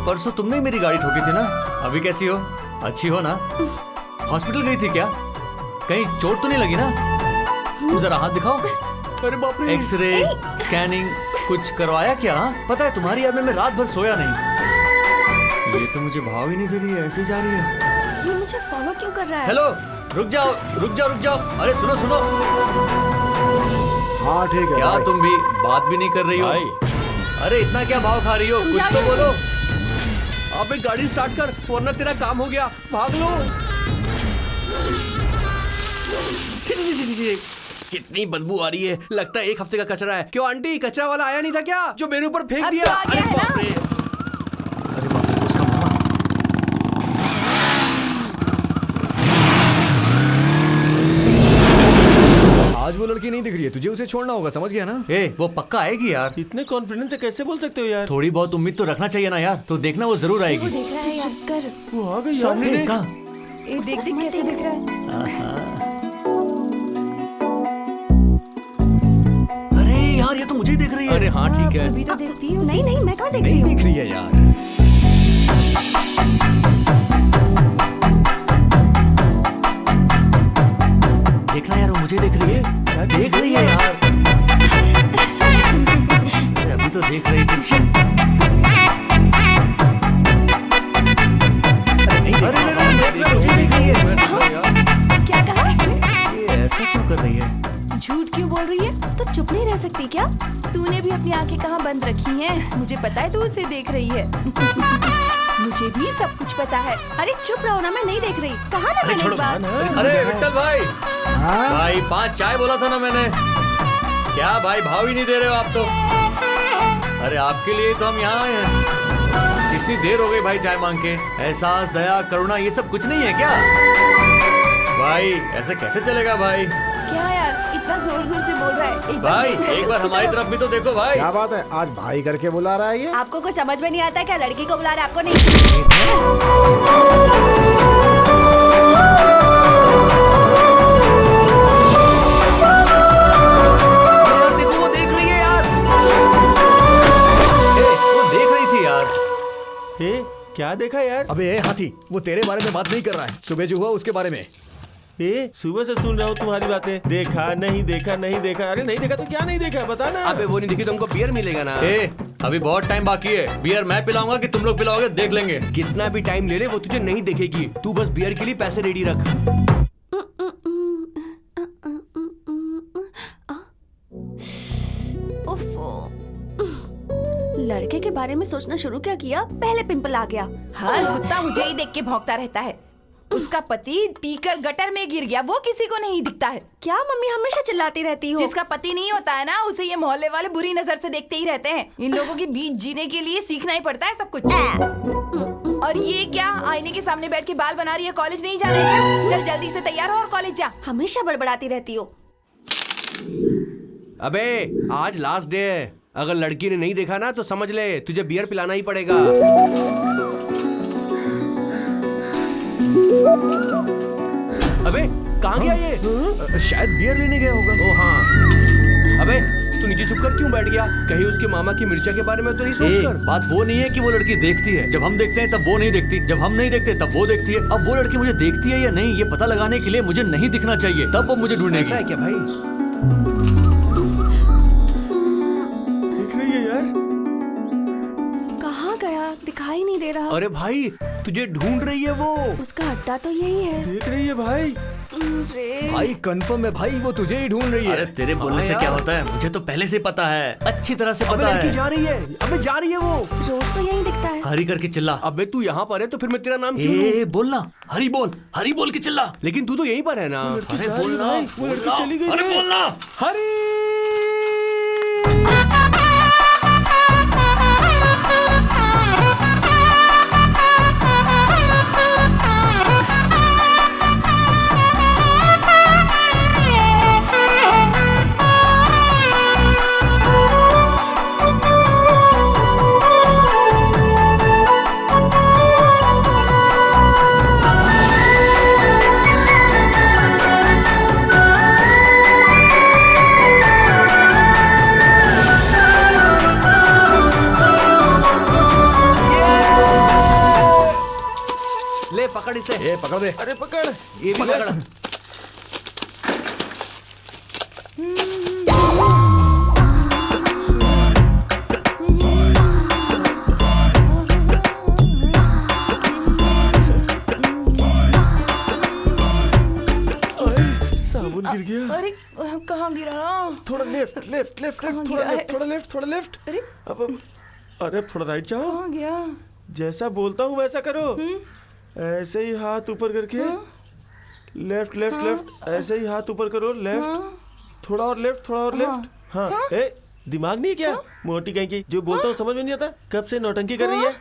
S5: परसों तुमने ही मेरी गाड़ी ठोकी थी ना? अभी कैसी हो? अच्छी हो ना? हॉस्पिटल गई थी क्या? कहीं चोट तो नहीं लगी ना? जरा हाथ दिखाओ।
S7: अरे बाप रे।
S5: एक्सरे, स्कैनिंग कुछ करवाया क्या? पता है तुम्हारी याद में मैं रात भर सोया नहीं। ये तो मुझे भाव ही नहीं दे रही है, ऐसे जा रही है।
S8: ये मुझे फॉलो क्यों कर रहा है?
S5: हेलो, रुक जाओ रुक जाओ रुक जाओ। अरे सुनो सुनो।
S4: हाँ ठीक है
S5: क्या
S4: भाई।
S5: तुम भी बात भी नहीं कर रही हो? अरे इतना क्या भाव खा रही हो? कुछ तो बोलो।
S7: अबे गाड़ी स्टार्ट कर, वरना तेरा काम हो गया। भाग लो। कितनी बदबू आ रही है, लगता है एक हफ्ते का कचरा है। क्यों आंटी, कचरा वाला आया नहीं था क्या जो मेरे ऊपर फेंक
S8: अब
S7: दिया?
S8: तो आ गया
S7: अरे
S8: है
S7: बाप
S8: ना?
S7: रे।
S5: अरे बाप रे, उसका मामा।
S6: आज वो लड़की नहीं दिख रही है, तुझे उसे छोड़ना होगा, समझ गया ना?
S5: ए, वो पक्का आएगी यार।
S3: इतने कॉन्फिडेंस से कैसे बोल सकते हो यार?
S5: थोड़ी बहुत उम्मीद तो रखना चाहिए ना यार। तो देखना वो जरूर
S8: वो
S5: आएगी।
S8: देख रहा है यार। कर।
S3: वो आ गई यार।
S5: सामने देख।
S8: देख देख कैसे दिख रहा है।
S5: अरे यार, ये तो मुझे ही देख रही है।
S7: अरे हाँ ठीक है।
S8: अभी तो देखती है। नहीं नहीं, मैं कहाँ देख रही
S6: नहीं
S8: हूँ?
S6: दिख रही है यार।
S5: देखना यार, वो मुझे देख रही है। देख रही है यार। अरे अभी तो देख रही थी। अरे मुझे देख रही है।
S8: क्या कहा?
S5: ये ऐसा क्यों कर रही है?
S8: झूठ क्यों बोल रही है? तो चुप नहीं रह सकती क्या? तूने भी अपनी आंखें कहाँ बंद रखी हैं? मुझे पता है तू उसे देख रही है। मुझे भी सब कुछ पता है। अरे चुप रहो ना, मैं नहीं देख रही। कहा ना मैंने एक बार।
S5: अरे विट्ठल भाई,
S4: हाँ?
S5: भाई 5 चाय बोला था ना मैंने। क्या भाई, भाव ही नहीं दे रहे हो आप तो। अरे आपके लिए तो हम यहाँ आए हैं। कितनी देर हो गई भाई चाय मांग के। एहसास, दया, करुणा ये सब कुछ नहीं है क्या? भाई ऐसे कैसे चलेगा भाई?
S8: क्या यार, इतना जोर जोर से बोल रहा है?
S5: भाई
S8: देखो,
S5: एक बार
S8: उसकी
S5: हमारी
S8: तरफ।
S5: तरफ भी तो देखो भाई।
S4: क्या बात है, आज भाई करके बुला रहा है ये?
S8: आपको कुछ समझ में नहीं आता क्या? लड़की को बुला रहा है, आपको नहीं?
S5: यार देखो, वो देख रही है यार। वो देख रही थी यार।
S3: ए, क्या देखा यार?
S6: अबे ए हाथी, वो तेरे बारे में बात नहीं कर रहा है, सुबह जो हुआ उसके बारे में।
S3: ए, सुबह से सुन रहा हूँ तुम्हारी बातें। देखा नहीं देखा नहीं देखा। अरे नहीं देखा तो क्या नहीं देखा, बता ना।
S7: अबे वो नहीं दिखी तो हमको बियर मिलेगा ना।
S5: ए, अभी बहुत टाइम बाकी है। बियर मैं पिलाऊंगा कि तुम लोग पिलाओगे देख लेंगे।
S7: कितना भी टाइम ले ले वो तुझे नहीं देखेगी। तू बस बियर के लिए पैसे रेडी रख।
S8: लड़के के बारे में सोचना शुरू क्या किया, पहले पिंपल आ गया। हर कुत्ता मुझे ही देख के भौंकता रहता है। उसका पति पीकर गटर में गिर गया, वो किसी को नहीं दिखता है। क्या मम्मी हमेशा चिल्लाती रहती हो? जिसका पति नहीं होता है ना, उसे ये मोहल्ले वाले बुरी नजर से देखते ही रहते हैं। इन लोगों के बीच जीने के लिए सीखना ही पड़ता है सब कुछ। और ये क्या आईने के सामने बैठ के बाल बना रही है? कॉलेज नहीं जा रही है? चल जल्दी से तैयार हो और कॉलेज जा। हमेशा बड़बड़ाती रहती हो।
S7: अबे आज लास्ट डे है। अगर लड़की ने नहीं देखा ना तो समझ ले तुझे बियर पिलाना ही पड़ेगा। अबे कहाँ गया ये?
S6: शायद बियर लेने गया होगा।
S7: ओ हाँ। अबे तू नीचे छुप कर क्यों बैठ गया? कहीं उसके मामा की मिर्चा के बारे में तो नहीं सोच कर?
S5: बात वो नहीं है कि वो लड़की देखती है। जब हम देखते हैं तब वो नहीं देखती, जब हम नहीं देखते तब वो देखती है। अब वो लड़की मुझे देखती है या नहीं ये पता लगाने के लिए मुझे नहीं दिखना चाहिए, तब वो मुझे ढूंढेगी।
S7: ऐसा है क्या भाई?
S3: देख रही है यार?
S8: कहाँ गया? दिखाई नहीं दे रहा।
S7: अरे भाई तुझे ढूंढ रही है वो।
S8: उसका अड्डा तो यही है।
S3: देख रही है भाई?
S6: भाई कंफर्म है भाई, वो तुझे ही ढूंढ रही है।
S5: अरे तेरे बोलने से क्या होता है, मुझे तो पहले से पता है, अच्छी तरह से
S7: अबे
S5: पता
S7: लड़की
S5: है।
S7: जा रही है। अबे जा रही है वो।
S8: रोज तो यही दिखता है।
S5: हरी करके चिल्ला।
S7: अबे तू यहाँ पर है तो फिर मैं तेरा नाम क्यों लूं?
S5: ए बोलना, हरी बोल के चिल्ला।
S7: लेकिन तू तो यहीं पर है ना।
S5: अरे बोलना,
S3: वो लड़की चली गई
S5: अरे
S3: है।
S5: बोलना।
S7: हरी ले पकड़ इसे।
S6: ए पकड़ दे।
S3: अरे पकड़।
S7: ये भी पकड़।
S3: साबुन गिर गया।
S8: अरे कहाँ गिरा?
S3: थोड़ा लेफ्ट लेफ्ट लेफ्ट
S8: कहाँ
S3: थोड़ा
S8: गिरा है?
S3: लेफ्ट थोड़ा लेफ्ट थोड़ा लेफ्ट।
S8: अरे
S3: अब अरे थोड़ा राइट जाओ।
S8: कहाँ गया?
S3: जैसा बोलता हूँ वैसा करो। ऐसे ही हाथ ऊपर करके लेफ्ट लेफ्ट लेफ्ट। ऐसे ही हाथ ऊपर करो लेफ्ट। थोड़ा और लेफ्ट थोड़ा और लेफ्ट। हाँ ए दिमाग नहीं है क्या? मोटी कहीं की जो बोलता हूँ समझ में नहीं आता। कब से नौटंकी कर रही है?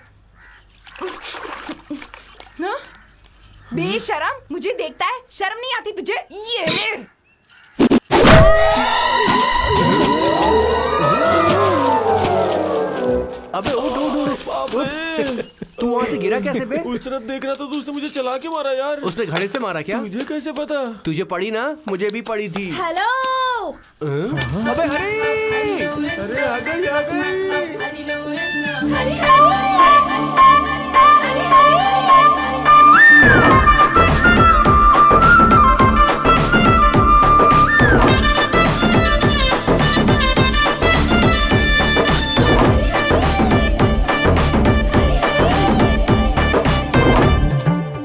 S8: बेशरम, मुझे देखता है, शर्म नहीं आती तुझे? ये
S7: अबे उठ। तू वहाँ से गिरा कैसे बे?
S3: उस तरफ देख रहा था तो उसने मुझे चला के मारा यार।
S7: उसने घड़े से मारा क्या?
S3: मुझे कैसे पता?
S7: तुझे पड़ी ना? मुझे भी पड़ी थी।
S8: हेलो।
S7: अबे हरी!
S3: अरे आ गई आ गई।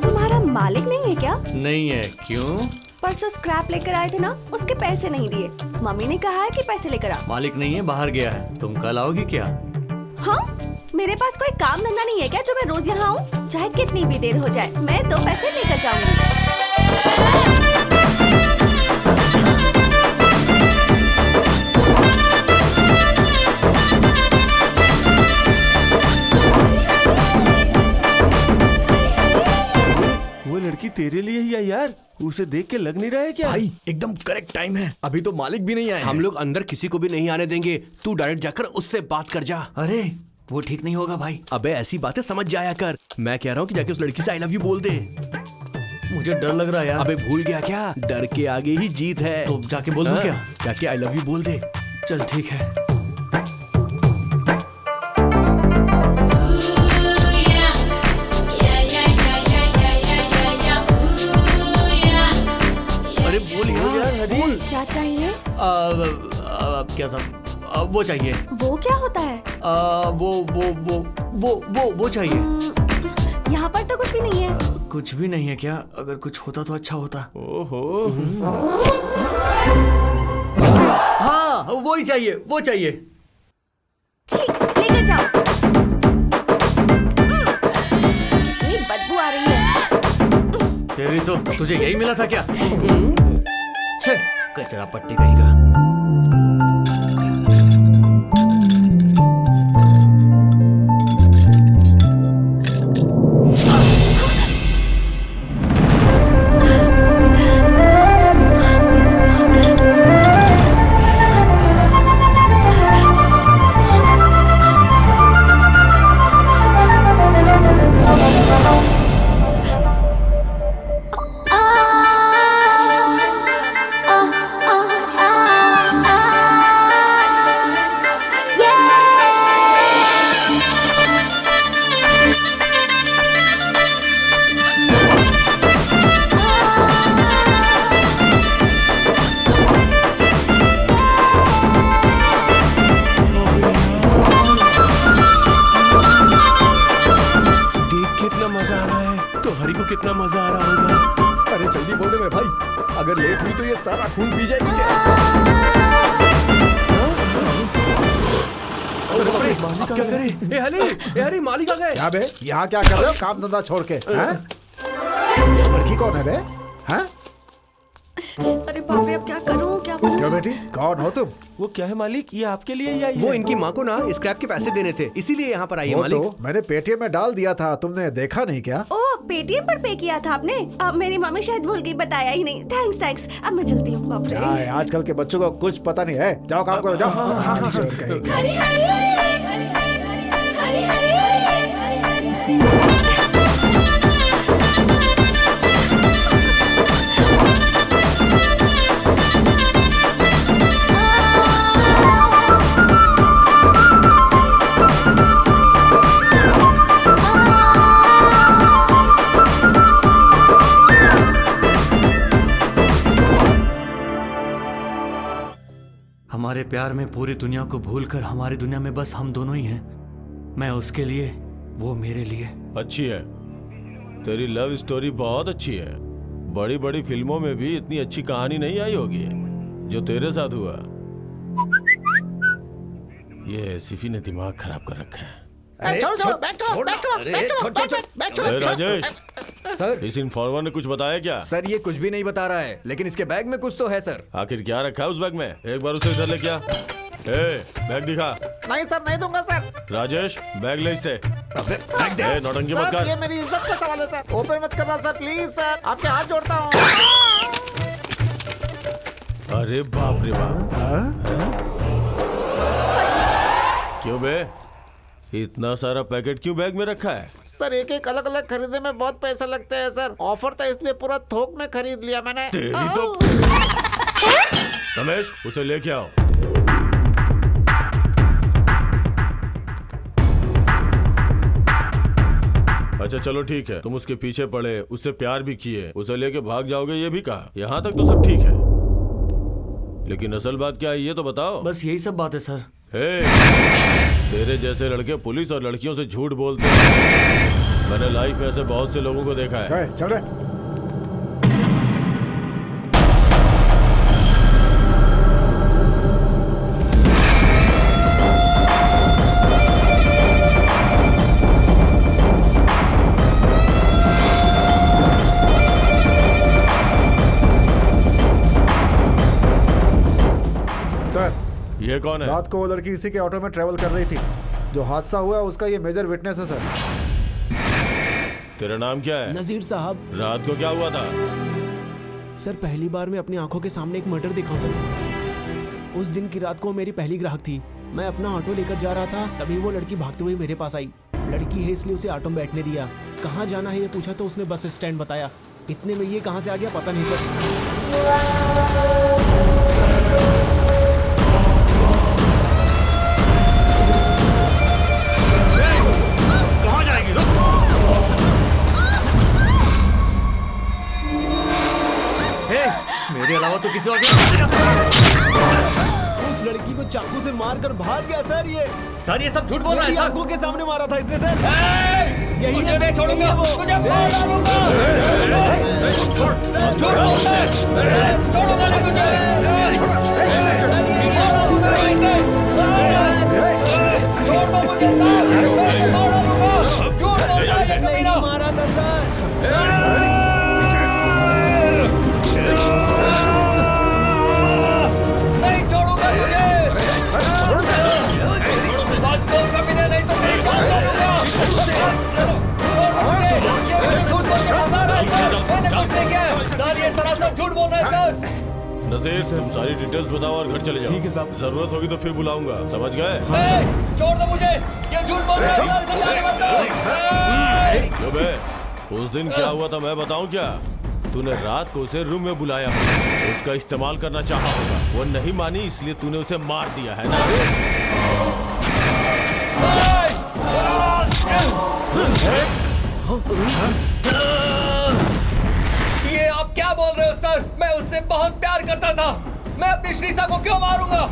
S8: तुम्हारा मालिक नहीं है क्या?
S5: नहीं है। क्यों?
S8: परसों स्क्रैप लेकर आए थे ना, उसके पैसे नहीं दिए। मम्मी ने कहा है कि पैसे लेकर आओ।
S5: मालिक नहीं है, बाहर गया है। तुम कल आओगी क्या?
S8: हाँ, मेरे पास कोई काम धंधा नहीं है क्या जो मैं रोज यहाँ आऊँ? चाहे कितनी भी देर हो जाए, मैं 2 पैसे लेकर जाऊंगी।
S3: वो लड़की तेरे लिए ही है यार। उसे देख के लग नहीं रहा है क्या?
S6: भाई एकदम करेक्ट टाइम है, अभी तो मालिक भी नहीं आए।
S7: हम लोग अंदर किसी को भी नहीं आने देंगे। तू डायरेक्ट जाकर उससे बात कर जा।
S5: अरे वो ठीक नहीं होगा भाई।
S7: अबे ऐसी बातें समझ जाया कर। मैं कह रहा हूँ कि जाके उस लड़की से आई लव यू बोल दे।
S5: मुझे डर लग रहा है यार।
S7: अबे भूल गया क्या? डर के आगे ही जीत है।
S5: तो जाके बोल दूं
S7: हाँ,
S5: क्या?
S7: जाके आई लव यू बोल दे।
S5: चल ठीक है।
S7: अरे बोल यार, बोल।
S8: क्या चाहिए?
S5: अब क्या था? वो चाहिए।
S8: वो क्या होता है?
S5: वो चाहिए।
S8: यहाँ पर तो कुछ भी नहीं है।
S5: कुछ भी नहीं है क्या? अगर कुछ होता तो अच्छा होता।
S3: ओहो।
S5: हाँ वो ही चाहिए, वो चाहिए।
S8: छी, लेकर जाओ। कितनी बदबू आ रही है।
S5: तेरी तो तुझे यही मिला था क्या? चल कचरा पट्टी कहीं का।
S3: कितना मजा आ रहा होगा।
S6: अरे जल्दी बोल दे मेरे भाई, अगर लेट हुई तो ये सारा खून पी जाएगी क्या?
S3: अब क्या करें? ए हरी मालिक आ गए।
S4: क्या बे, यहाँ क्या कर रहे हो काम धंधा छोड़ के? हैं? लड़की कौन है बे? हैं?
S8: अरे बाप रे, अब क्या करूं, क्या बोलूं?
S4: क्यों बेटी, कौन हो तुम?
S3: वो क्या है मालिक, ये आपके लिए ही आई
S7: वो
S3: है।
S7: इनकी माँ को ना स्क्रैप के पैसे देने थे, इसीलिए यहाँ पर आई है
S4: वो
S7: मालिक।
S4: तो मैंने पेटीएम में डाल दिया था, तुमने देखा नहीं क्या?
S8: ओ, पेटीएम पर पे किया था आपने? अब मेरी मम्मी शायद भूल गई, बताया ही नहीं। थैंक्स। अब मैं चलती हूँ। बाप रे।
S4: क्या है, आजकल के बच्चों को कुछ पता नहीं है। जाओ काम करो, जाओ। चोर कहीं।
S5: हमारे प्यार में पूरी दुनिया को भूलकर हमारी दुनिया में बस हम दोनों ही हैं। मैं उसके लिए, वो मेरे लिए।
S3: अच्छी है तेरी लव स्टोरी, बहुत अच्छी है। बड़ी बड़ी फिल्मों में भी इतनी अच्छी कहानी नहीं आई होगी जो तेरे साथ हुआ। ये सिफी ने दिमाग खराब कर रखा है। अरे राजेश,
S6: सर
S3: इस इन्फॉर्मर ने कुछ बताया क्या?
S6: सर ये कुछ भी नहीं बता रहा है, लेकिन इसके बैग में कुछ तो है सर।
S3: आखिर क्या रखा है उस बैग में? एक बार उसे इधर लेके आ। बैग दिखा।
S4: नहीं सर, नहीं दूंगा सर।
S3: राजेश बैग ले इससे।
S6: अबे बैग दे।
S3: नौटंकी मत कर।
S4: ये मेरी इज्जत का सवाल है सर, ओपन मत करना सर, प्लीज सर, आपके हाथ जोड़ता हूँ।
S3: अरे बाप रे बाप, क्यों बे, इतना सारा पैकेट क्यों बैग में रखा है?
S4: सर एक एक अलग अलग खरीदने में बहुत पैसे लगते हैं सर, ऑफर था इसलिए पूरा थोक में खरीद लिया मैंने।
S3: तेरी तो। रमेश उसे लेके आओ। अच्छा चलो ठीक है, तुम उसके पीछे पड़े, उससे प्यार भी किए, उसे लेके भाग जाओगे ये भी कहा। यहाँ तक तो सब ठीक है, लेकिन असल बात क्या है ये तो बताओ।
S5: बस यही सब बात है सर।
S3: तेरे जैसे लड़के पुलिस और लड़कियों से झूठ बोलते हैं। मैंने लाइफ में ऐसे बहुत से लोगों को देखा है।
S4: चल रहे। सर
S3: ये कौन है?
S4: रात को वो लड़की इसी के ऑटो में ट्रेवल कर रही थी, जो हादसा हुआ उसका ये मेजर विटनेस है सर।
S3: तेरा नाम क्या है?
S1: नजीर साहब।
S3: रात को क्या हुआ था?
S1: सर पहली बार मैं अपनी आंखों के सामने एक मर्डर देखा हूं सर। उस दिन की रात को मेरी पहली ग्राहक थी। मैं अपना ऑटो लेकर जा रहा था, तभी वो लड़की भागते हुए मेरे पास आई। लड़की है इसलिए उसे ऑटो में बैठने दिया। कहाँ जाना है ये पूछा तो उसने बस स्टैंड बताया। इतने में ये कहाँ से आ गया पता नहीं सर।
S5: मेरे अलावा तो किसी और के साथ जा सकता है।
S1: उस लड़की को चाकू से मारकर भाग गया सर। ये
S5: सर ये सब झूठ बोल रहा है
S1: मेरी
S5: सर।
S1: आंखों के सामने मारा था इसने सर। यही
S5: तुझे
S1: है
S5: नहीं
S1: सर,
S5: छोड़ूंगा,
S1: यही है वो।
S5: तुझे मार डालूंगा। झूठ बोल रहा है। छोड़ूंगा नहीं तुझे। छोड़ दो मुझे सर, मैं इसे मार डालूंगा। झूठ बोल रहा है
S1: इसने ही
S5: कमीना।
S1: मारा था सर।
S5: नहीं छोड़ूंगा तुझे। सच बोल कमीने, नहीं तो मैं जान डालूंगा। छोड़ दो मुझे। ये मुझे झूठ बोल के फंसा रहा है सर। मैंने कुछ नहीं किया है। सर ये सरासर झूठ बोल रहा है सर।
S3: नजीर, तुम सारी डिटेल्स बताओ और घर चले जाओ।
S1: ठीक है साहब।
S3: जरूरत होगी तो फिर बुलाऊंगा, समझ गए?
S5: छोड़ दो मुझे। ये झूठ बोल रहा है सर। इसे जाने मत दो।
S3: अबे, उस दिन क्या हुआ था मैं बताऊं क्या? तूने रात को उसे रूम में बुलाया, उसका इस्तेमाल करना चाहा होगा, वो नहीं मानी इसलिए तूने उसे मार दिया है ना?
S5: ये आप क्या बोल रहे हो सर? मैं उससे बहुत प्यार करता था। मैं अपनी श्रीषा को क्यों मारूंगा?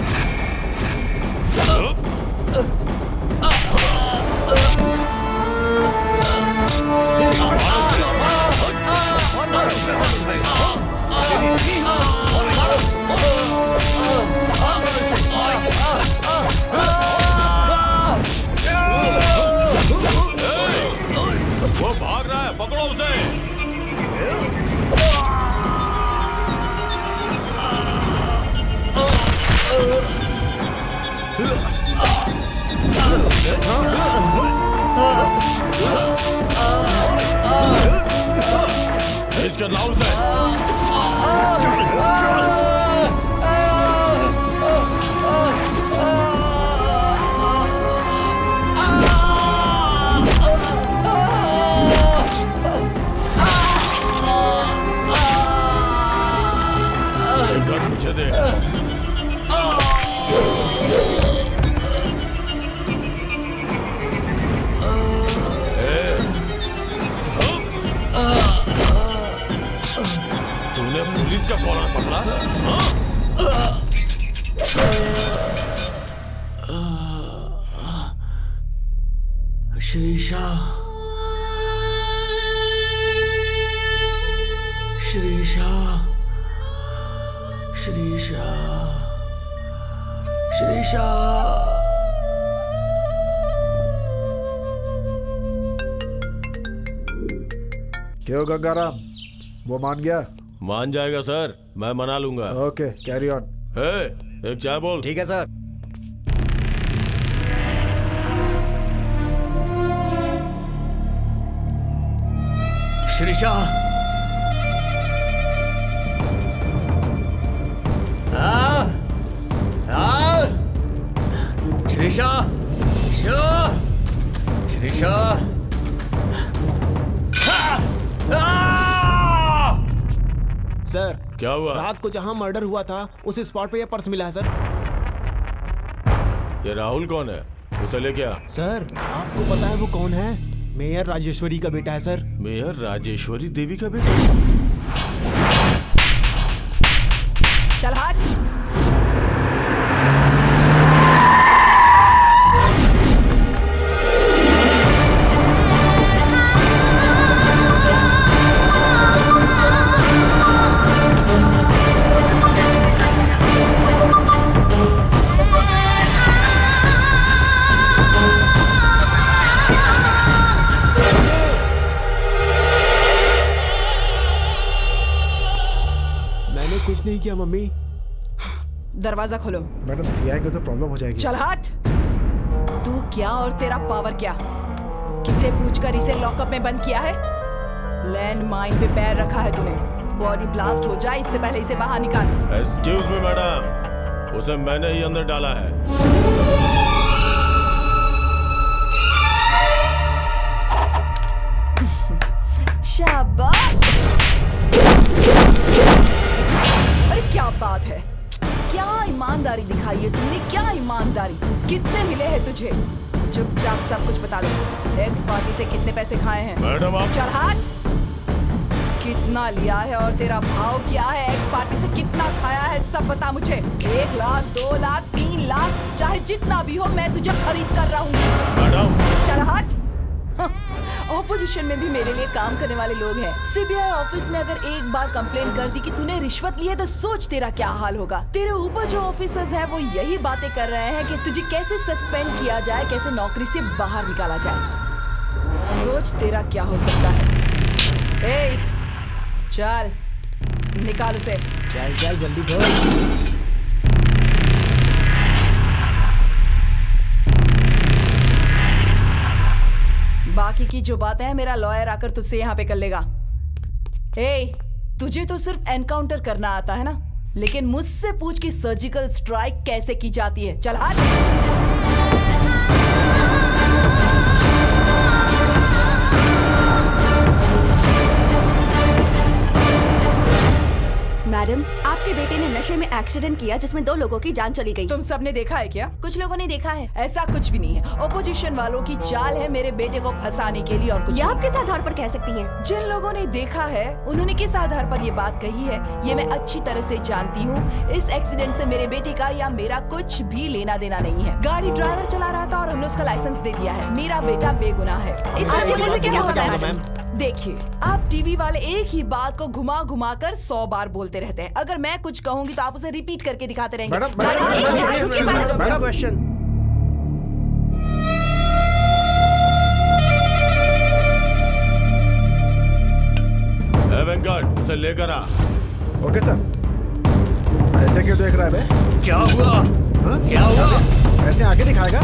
S3: वो भाग रहा है, पकड़ो उसे। खींच कर लाओ उसे। गन मुझे दे। तूने पुलिस का कॉलर पकड़ा? हाँ?
S5: श्रीषा, श्रीषा, श्रीषा, श्रीषा।
S4: क्यों गंगाराम, वो मान गया?
S3: मान जाएगा सर, मैं मना लूंगा।
S4: Okay, carry on.
S3: एक चाय बोल।
S6: ठीक है सर।
S5: श्रीषा, श्रीषा, श्रीषा,
S1: सर
S3: क्या हुआ?
S1: रात को जहाँ मर्डर हुआ था उस स्पॉट पे ये पर्स मिला है सर।
S3: ये राहुल कौन है? उसे ले क्या?
S1: सर आपको पता है वो कौन है? मेयर राजेश्वरी का बेटा है सर।
S3: मेयर राजेश्वरी देवी का बेटा?
S2: चल हट।
S1: कुछ नहीं किया मम्मी।
S2: दरवाजा खोलो।
S4: मैडम सी आएंगे तो प्रॉब्लम हो जाएगी।
S2: चल हट। तू क्या और तेरा पावर क्या? किसे पूछकर इसे लॉकअप में बंद किया है? लैंड माइन पे पैर रखा है तूने। बॉडी ब्लास्ट हो जाए इससे पहले इसे बाहर निकाल।
S3: एक्सक्यूज मी मैडम, उसे मैंने ही अंदर डाला है।
S2: शाबाश। अरे क्या बात है, क्या ईमानदारी दिखाई है तुमने, क्या ईमानदारी। कितने मिले हैं तुझे? चुपचाप सब कुछ बता दो। एक्स पार्टी से कितने पैसे खाए हैं?
S3: मैडम आप
S2: चल हट। कितना लिया है और तेरा भाव क्या है? एक्स पार्टी से कितना खाया है सब बता मुझे। 1 लाख, 2 लाख, 3 लाख, चाहे जितना भी हो मैं तुझे खरीद कर रहूंगी। चल हट। ऑपोजिशन में भी मेरे लिए काम करने वाले लोग हैं। सीबीआई ऑफिस में अगर एक बार कंप्लेन कर दी कि तूने रिश्वत ली है तो सोच तेरा क्या हाल होगा। तेरे ऊपर जो ऑफिसर्स हैं वो यही बातें कर रहे हैं कि तुझे कैसे सस्पेंड किया जाए, कैसे नौकरी से बाहर निकाला जाए। सोच तेरा क्या हो सकता है। ए, चल निकाल उसे।
S1: चल चल जल्दी कर।
S2: बाकी की जो बातें हैं मेरा लॉयर आकर तुझसे यहाँ पे कर लेगा। ए, तुझे तो सिर्फ एनकाउंटर करना आता है ना, लेकिन मुझसे पूछ कि सर्जिकल स्ट्राइक कैसे की जाती है। चल हट।
S8: मैडम, आपके बेटे ने नशे में एक्सीडेंट किया जिसमें 2 लोगों की जान चली गई।
S2: तुम सबने देखा है क्या? कुछ लोगों ने देखा है। ऐसा कुछ भी नहीं है। ऑपोजिशन वालों की चाल है मेरे बेटे को फंसाने के लिए और कुछ
S8: ये
S2: नहीं।
S8: आप किस आधार पर कह सकती हैं?
S2: जिन लोगों ने देखा है उन्होंने किस आधार पर ये बात कही है ये मैं अच्छी तरह से जानती हूँ। इस एक्सीडेंट से मेरे बेटे का या मेरा कुछ भी लेना देना नहीं है। गाड़ी ड्राइवर चला रहा था और हमने उसका लाइसेंस दे दिया है। मेरा बेटा बेगुनाह है। इस
S8: आपके
S2: तरह
S8: वजह से क्या होगा,
S1: मैम?
S2: देखिए, आप टीवी वाले एक ही बात को घुमा घुमा कर 100 बार बोलते रहते हैं। अगर मैं कुछ कहूंगी तो आप उसे रिपीट करके दिखाते रहेंगे।
S7: Madam question.
S3: वेंकट उसे लेकर आ।
S4: Okay sir. ऐसे क्यों देख रहा है बे?
S5: क्या हुआ?
S4: हाँ?
S5: क्या हुआ?
S4: ऐसे आगे दिखाएगा?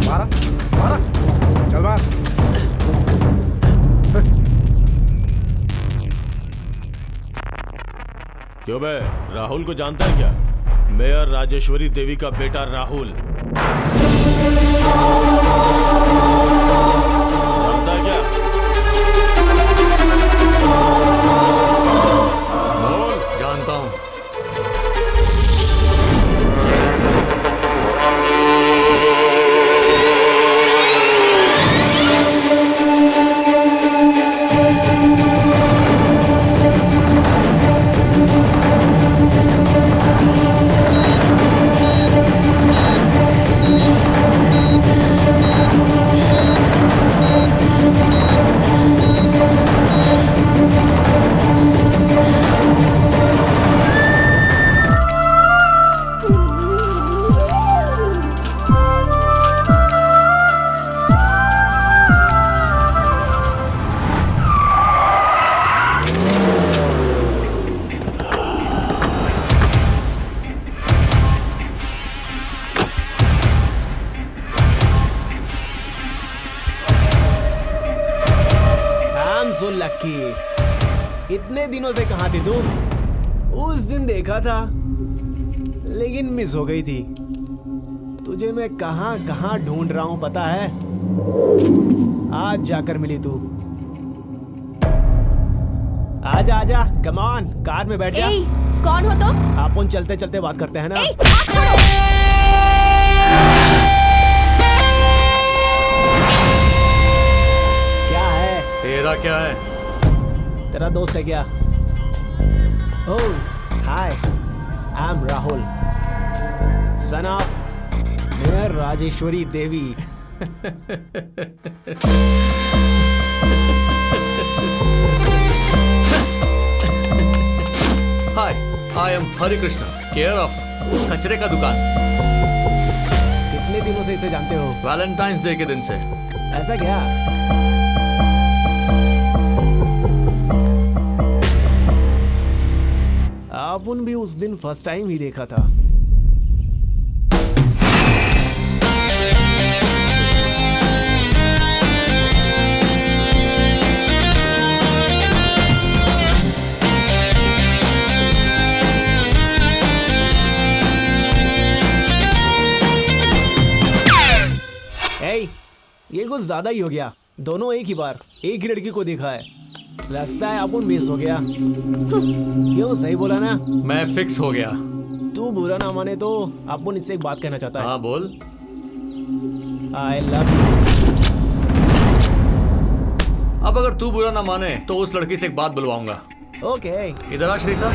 S4: मारा मारा, चल मार।
S3: क्यों बे, राहुल को जानता है क्या? मेयर राजेश्वरी देवी का बेटा राहुल। जानता है क्या? बोल।
S5: जानता हूँ।
S1: So lucky. इतने दिनों से कहाँ थी तुम? उस दिन देखा था लेकिन मिस हो गई थी। तुझे मैं कहाँ कहाँ ढूंढ रहा हूँ पता है? आज जाकर मिली तू। आजा आजा, कम ऑन, कार में बैठ जा।
S8: कौन हो तुम?
S1: अपन चलते चलते बात करते हैं ना। क्या है?
S5: तेरा क्या है?
S1: तेरा दोस्त है क्या? Oh hi, I am Rahul, son of mayor Rajeshwari Devi.
S5: Hi, I am Hari Krishna, care of कचरे का दुकान।
S1: कितने दिनों से इसे जानते हो?
S5: वैलेंटाइंस डे के दिन से।
S1: ऐसा क्या? अपन भी उस दिन फर्स्ट टाइम ही देखा था। ये कुछ ज्यादा ही हो गया। दोनों एक ही बार एक ही लड़की को देखा है। लगता है अपन मिस हो गया। क्यों, सही बोला ना?
S5: मैं फिक्स हो गया।
S1: तू बुरा ना माने तो अपन इससे एक बात कहना चाहता है।
S5: हाँ बोल।
S1: I love you.
S5: अब अगर तू बुरा ना माने तो उस लड़की से एक बात बुलवाऊंगा।
S1: ओके।
S5: इधर आ श्री साहब।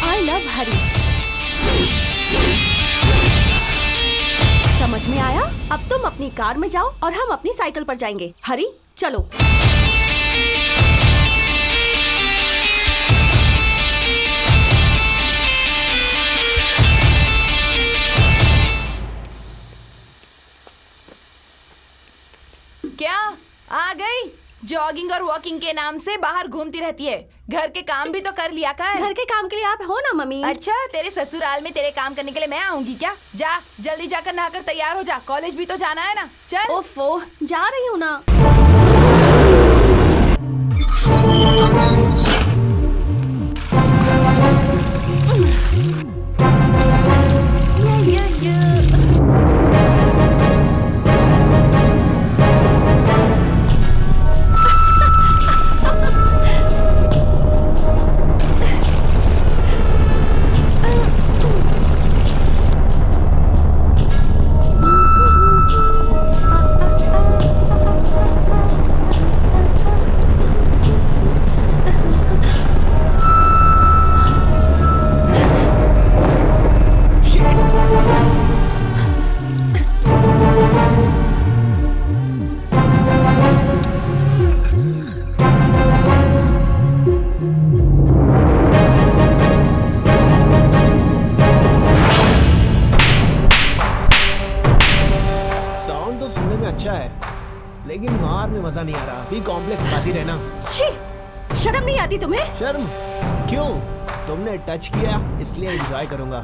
S8: आई लव हरी। समझ में आया? अब तुम अपनी कार में जाओ और हम अपनी साइकिल पर जाएंगे। हरी चलो।
S2: क्या आ गई? जॉगिंग और वॉकिंग के नाम से बाहर घूमती रहती है। घर के काम भी तो कर लिया कर।
S8: घर के काम के लिए आप हो ना मम्मी।
S2: अच्छा, तेरे ससुराल में तेरे काम करने के लिए मैं आऊंगी क्या? जा जल्दी जाकर नहाकर तैयार हो जा, कॉलेज भी तो जाना है ना। चल।
S8: ओफो, जा रही हूँ ना।
S1: अच्छा है, लेकिन मार में मजा नहीं आ रहा। बी कॉम्प्लेक्स खाती रहना।
S8: छी, शर्म नहीं आती तुम्हें?
S1: शर्म क्यों? तुमने टच किया इसलिए एंजॉय करूंगा।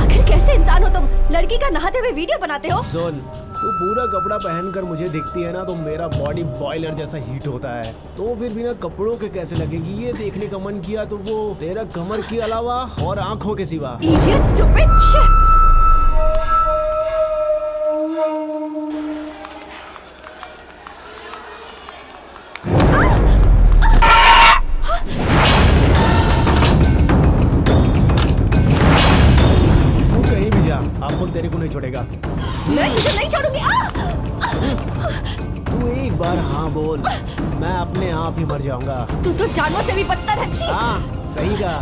S8: आखिर कैसे इंसान हो तुम? लड़की का नहाते हुए वीडियो बनाते हो?
S1: सुन, तू पूरा कपड़ा पहनकर मुझे दिखती है ना तो मेरा बॉडी बॉयलर जैसा हीट होता है। तो फिर बिना कपड़ों के कैसे लगेगी ये देखने का मन किया तो वो तेरा कमर के अलावा और आंखों के सिवा।
S8: Idiot, stupid shit!
S1: तेरे को नहीं छोड़ेगा।
S8: मैं तुझे नहीं छोड़ूंगी।
S1: तू एक बार हाँ बोल, मैं अपने आप ही मर जाऊंगा।
S8: तू तो जानवर से भी बदतर है। छी।
S1: हाँ सही कहा,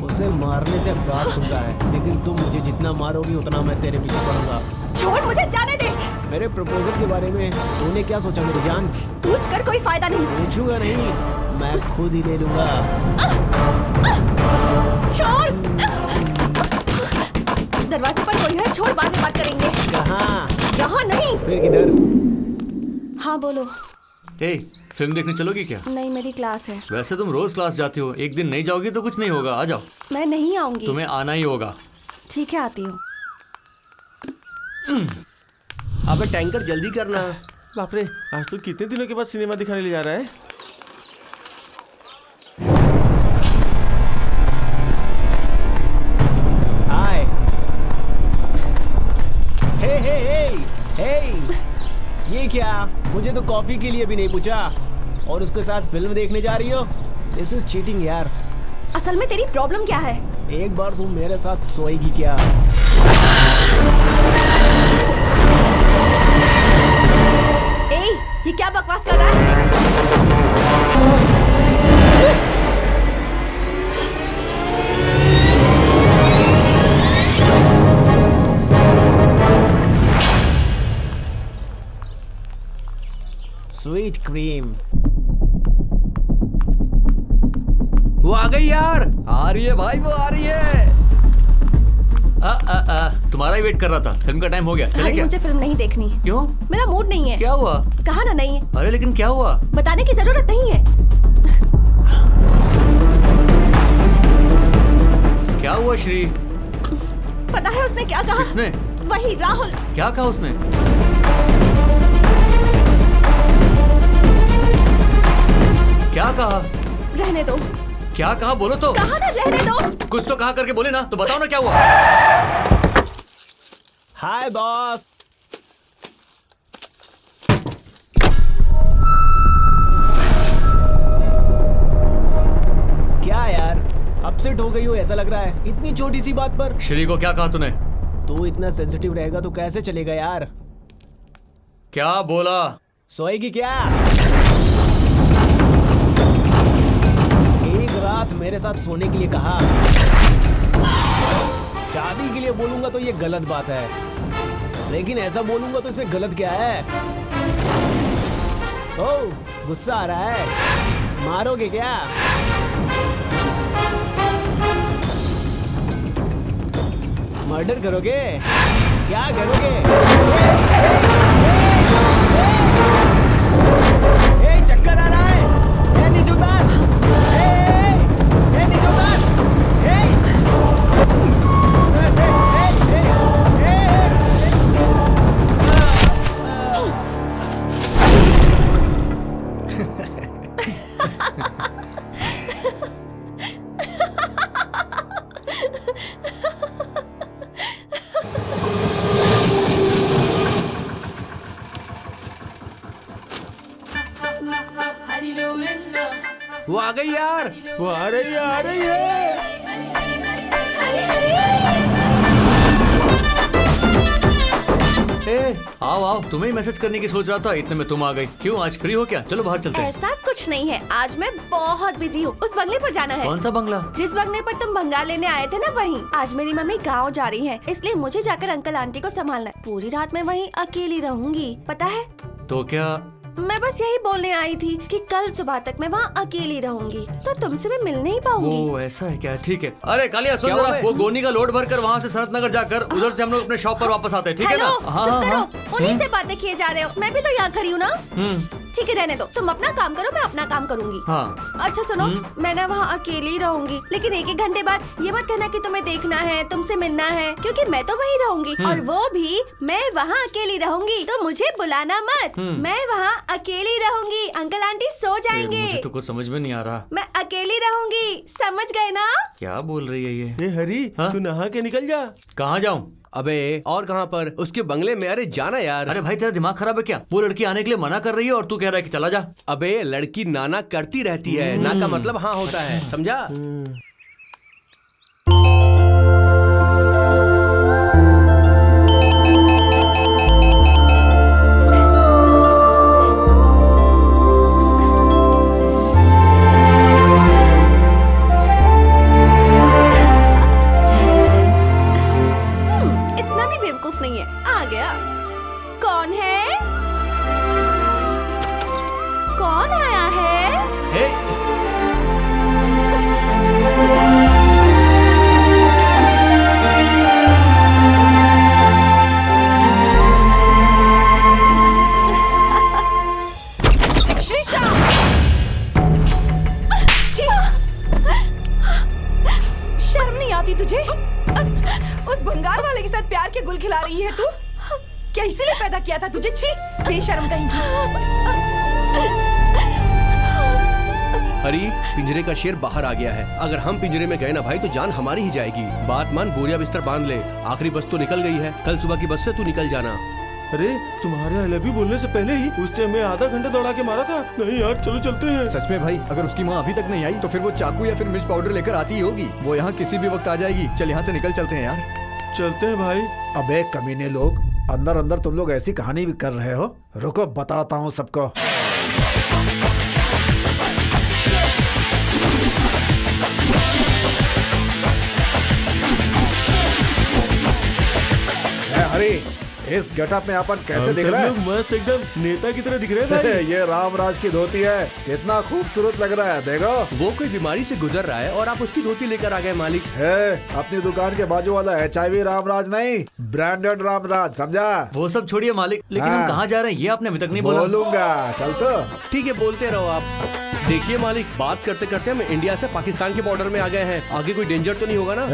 S1: उसे मारने से बात सुनता है, लेकिन तुम मुझे जितना मारोगी उतना मैं तेरे पीछे पड़ूंगा।
S8: छोड़ मुझे जाने दे।
S1: मेरे प्रपोजल के बारे में तूने क्या सोचा मेरी जान?
S8: पूछ कर कोई फायदा नहीं।
S1: पूछूंगा नहीं, मैं खुद ही ले लूंगा।
S8: छोड़। दरवाजे पर कोई है, छोड़ बाद में बात करेंगे।
S1: कहाँ?
S8: यहाँ नहीं।
S1: फिर किधर?
S8: हाँ बोलो।
S5: ए, फिल्म देखने चलोगी क्या?
S8: नहीं, मेरी क्लास है।
S5: वैसे तुम रोज क्लास जाती हो, एक दिन नहीं जाओगी तो कुछ नहीं होगा। आ जाओ।
S8: मैं नहीं आऊंगी।
S5: तुम्हें आना ही होगा।
S8: ठीक है, आती हूँ।
S7: अबे टैंकर जल्दी करना।
S3: बाप रे, आज तो कितने दिनों के बाद सिनेमा दिखाने ले जा रहा है।
S1: हाय। हे, ये क्या? मुझे तो कॉफी के लिए भी नहीं पूछा और उसके साथ फिल्म देखने जा रही हो? दिस इज चीटिंग यार।
S8: असल में तेरी प्रॉब्लम क्या है?
S1: एक बार तुम मेरे साथ सोएगी क्या?
S8: ए, ये क्या बकवास कर रहा है?
S1: Sweet cream.
S7: वो आ गई यार।
S6: आ रही है भाई, वो आ रही है।
S5: तुम्हारा ही वेट कर रहा था। फिल्म का टाइम हो गया, चले क्या?
S8: मुझे फिल्म नहीं देखनी।
S5: क्यों?
S8: मेरा मूड नहीं है।
S5: क्या हुआ?
S8: कहा ना नहीं है।
S5: अरे लेकिन क्या हुआ?
S8: बताने की जरूरत नहीं है।
S5: क्या हुआ श्री?
S8: पता है उसने क्या कहा?
S5: किसने?
S8: वही राहुल।
S5: क्या कहा उसने? क्या कहा?
S8: रहने दो।
S5: क्या कहा? बोलो तो।
S8: कहा ना रहने दो।
S5: कुछ तो कहा करके बोले ना, तो बताओ ना क्या हुआ।
S1: हाय बॉस। क्या यार, अपसेट हो गई हो ऐसा लग रहा है, इतनी छोटी सी बात पर।
S5: श्री को क्या कहा तूने?
S1: तू इतना सेंसिटिव रहेगा तो कैसे चलेगा यार?
S5: क्या बोला?
S1: सोएगी क्या? एक रात मेरे साथ सोने के लिए कहा। शादी के लिए बोलूंगा तो ये गलत बात है, लेकिन ऐसा बोलूंगा तो इसमें गलत क्या है? ओह, गुस्सा आ रहा है? मारोगे क्या? मर्डर करोगे? क्या करोगे? ए, चक्कर आ रहा है। ए, नीचे उतार। ए, नीचे उतार। ए,
S7: वो आ गई यार।
S3: वो आ रही है।
S5: ए, आओ आओ, तुम्हें ही मैसेज करने की सोच रहा था, इतने में तुम आ गई। क्यों, आज फ्री हो क्या? चलो बाहर चलते हैं।
S8: ऐसा कुछ नहीं है, आज मैं बहुत बिजी हूँ। उस बंगले पर जाना है।
S5: कौन सा बंगला?
S8: जिस बंगले पर तुम भंगार लेने आए थे ना, वहीं। आज मेरी मम्मी गांव जा रही है, इसलिए मुझे जाकर अंकल आंटी को संभालना है। पूरी रात मैं वहीं अकेली रहूंगी, पता है?
S5: तो क्या?
S8: मैं बस यही बोलने आई थी कि कल सुबह तक मैं वहाँ अकेली रहूंगी, तो तुमसे मैं मिल नहीं पाऊंगी।
S5: वो ऐसा है क्या? ठीक है। अरे कालिया सुन
S7: क्या
S5: जरा,
S7: हुआ है?
S5: वो गोनी का लोड भरकर वहाँ से सनत नगर जाकर उधर से हम लोग अपने शॉप पर वापस आते हैं, ठीक है ना?
S8: हेलो, चुप करो। उन्हीं से बातें किए जा रहे हो, मैं भी तो यहाँ खड़ी हूँ ना। ठीक है, रहने दो। तुम अपना काम करो, मैं अपना काम करूंगी।
S5: हाँ।
S8: अच्छा सुनो, मैं ना वहाँ अकेली रहूंगी, लेकिन एक घंटे बाद ये मत कहना कि तुम्हें देखना है, तुमसे मिलना है, क्योंकि मैं तो वहीं रहूंगी और वो भी मैं वहाँ अकेली रहूंगी, तो मुझे बुलाना मत। मैं वहाँ अकेली रहूंगी, अंकल आंटी सो जाएंगे।
S5: मुझे तो कुछ समझ में नहीं आ रहा।
S8: मैं अकेली रहूंगी, समझ गए ना?
S5: क्या बोल रही है ये?
S3: ए हरी,
S5: हाँ?
S3: तू नहा के निकल जा।
S5: कहाँ जाऊँ?
S7: अबे और कहाँ पर? उसके बंगले में। अरे जाना यार।
S5: अरे भाई, तेरा दिमाग खराब है क्या? वो लड़की आने के लिए मना कर रही है और तू कह रहा है कि चला जा।
S7: अबे लड़की नाना करती रहती है, ना का मतलब हाँ होता है, समझा?
S8: इतना भी बेवकूफ नहीं है। आ गया। कौन है? कौन आया है?
S5: हे,
S8: श्रीशा! छी! शर्म नहीं आती तुझे?
S2: उस भंगार वाले के साथ प्यार के गुल खिला रही है तू? क्या इसीलिए पैदा किया था तुझे? छी, बेशर्म कहीं।
S7: हरी, पिंजरे का शेर बाहर आ गया है। अगर हम पिंजरे में गए ना भाई तो जान हमारी ही जाएगी। बात मान, बोरिया बिस्तर बांध ले। आखिरी बस तो निकल गई है, कल सुबह की बस से तू निकल जाना।
S3: अरे तुम्हारे आई लव यू बोलने से पहले ही उसने हमें आधा घंटा दौड़ा के मारा था। नहीं यार, चलो चलते हैं।
S6: सच में भाई, अगर उसकी माँ अभी तक नहीं आई तो फिर वो चाकू या फिर मिर्च पाउडर लेकर आती ही होगी। वो यहाँ किसी भी वक्त आ जाएगी। चल यहाँ से निकल चलते हैं यार।
S3: चलते हैं भाई।
S4: अबे कमीने लोग, अंदर अंदर तुम लोग ऐसी कहानी भी कर रहे हो। रुको बताता हूँ सबको। हरी, इस गेटअप में अपन कैसे
S3: हम
S4: दिख
S3: सब
S4: रहा
S3: लोग
S4: है?
S3: मस्त एकदम नेता की तरह दिख रहे हैं भाई।
S4: ये रामराज की धोती है, कितना खूबसूरत लग रहा है, देखो।
S7: वो कोई बीमारी से गुजर रहा है और आप उसकी धोती लेकर आ गए मालिक।
S4: अपनी दुकान के बाजू वाला HIV रामराज नहीं, ब्रांडेड रामराज, समझा?
S5: वो सब छोड़िए मालिक, लेकिन
S4: हाँ।
S5: हम कहाँ जा रहे हैं ये आपने अभी तक नहीं बोला।
S4: बोलूंगा, चल तो।
S7: ठीक है, बोलते रहो आप। देखिए मालिक, बात करते करते हम इंडिया से पाकिस्तान के बॉर्डर में आ गए हैं। आगे कोई डेंजर तो नहीं होगा ना?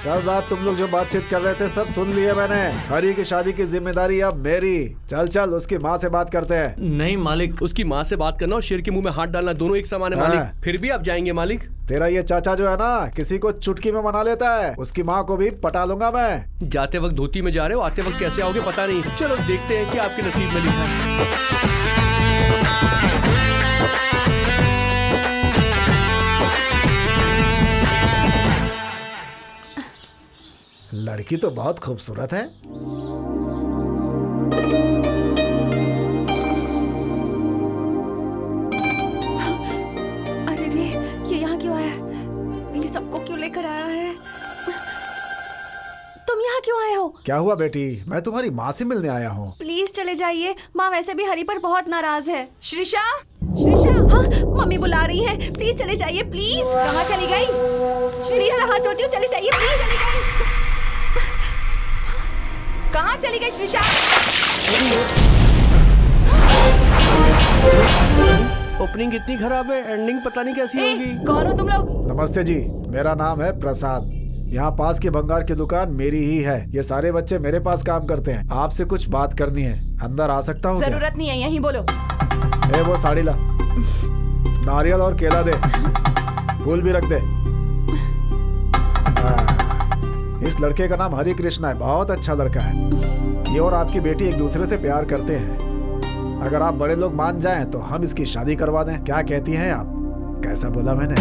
S4: कल रात तुम लोग जो बातचीत कर रहे थे सब सुन लिया मैंने। हरी की शादी की जिम्मेदारी अब मेरी। चल चल, उसकी माँ से बात करते हैं।
S5: नहीं मालिक,
S7: उसकी माँ से बात करना और शेर के मुंह में हाथ डालना दोनों एक समान है
S4: हाँ।
S7: मालिक। फिर भी आप जाएंगे मालिक?
S4: तेरा ये चाचा जो है ना, किसी को चुटकी में मना लेता है। उसकी माँ को भी पटा लूंगा मैं।
S7: जाते वक्त धोती में जा रहे हो, आते वक्त कैसे आओगे पता नहीं। चलो देखते हैं कि आपके नसीब में लिखा है।
S4: लड़की तो बहुत खूबसूरत है।
S8: अरे रे, ये यहाँ क्यों आया? ये सबको क्यों लेकर आया है? तुम यहाँ क्यों आए हो?
S4: क्या हुआ बेटी? मैं तुम्हारी माँ से मिलने आया हूँ।
S8: प्लीज चले जाइए, माँ वैसे भी हरी पर बहुत नाराज है। श्रीषा, श्रीषा, हाँ मम्मी बुला रही है, प्लीज चले जाइए प्लीज। कहाँ चली गई? प्लीज हाथ जोड़ती हूँ, चली जाइए प्लीज।
S2: कहाँ चली गई श्रीषा?
S7: ओपनिंग इतनी खराब है, एंडिंग पता नहीं कैसी होगी।
S2: कौन हो तुम लोग?
S4: नमस्ते जी, मेरा नाम है प्रसाद। यहाँ पास की भंगार की दुकान मेरी ही है। ये सारे बच्चे मेरे पास काम करते हैं। आपसे कुछ बात करनी है, अंदर आ सकता हूँ?
S2: जरूरत नहीं है, यहीं बोलो।
S4: ए, वो साड़ी ला, नारियल और केला दे, फूल भी रख दे। इस लड़के का नाम हरि कृष्णा है, बहुत अच्छा लड़का है। ये और आपकी बेटी एक दूसरे से प्यार करते हैं। अगर आप बड़े लोग मान जाएं तो हम इसकी शादी करवा दें। क्या कहती हैं आप? कैसा बोला मैंने?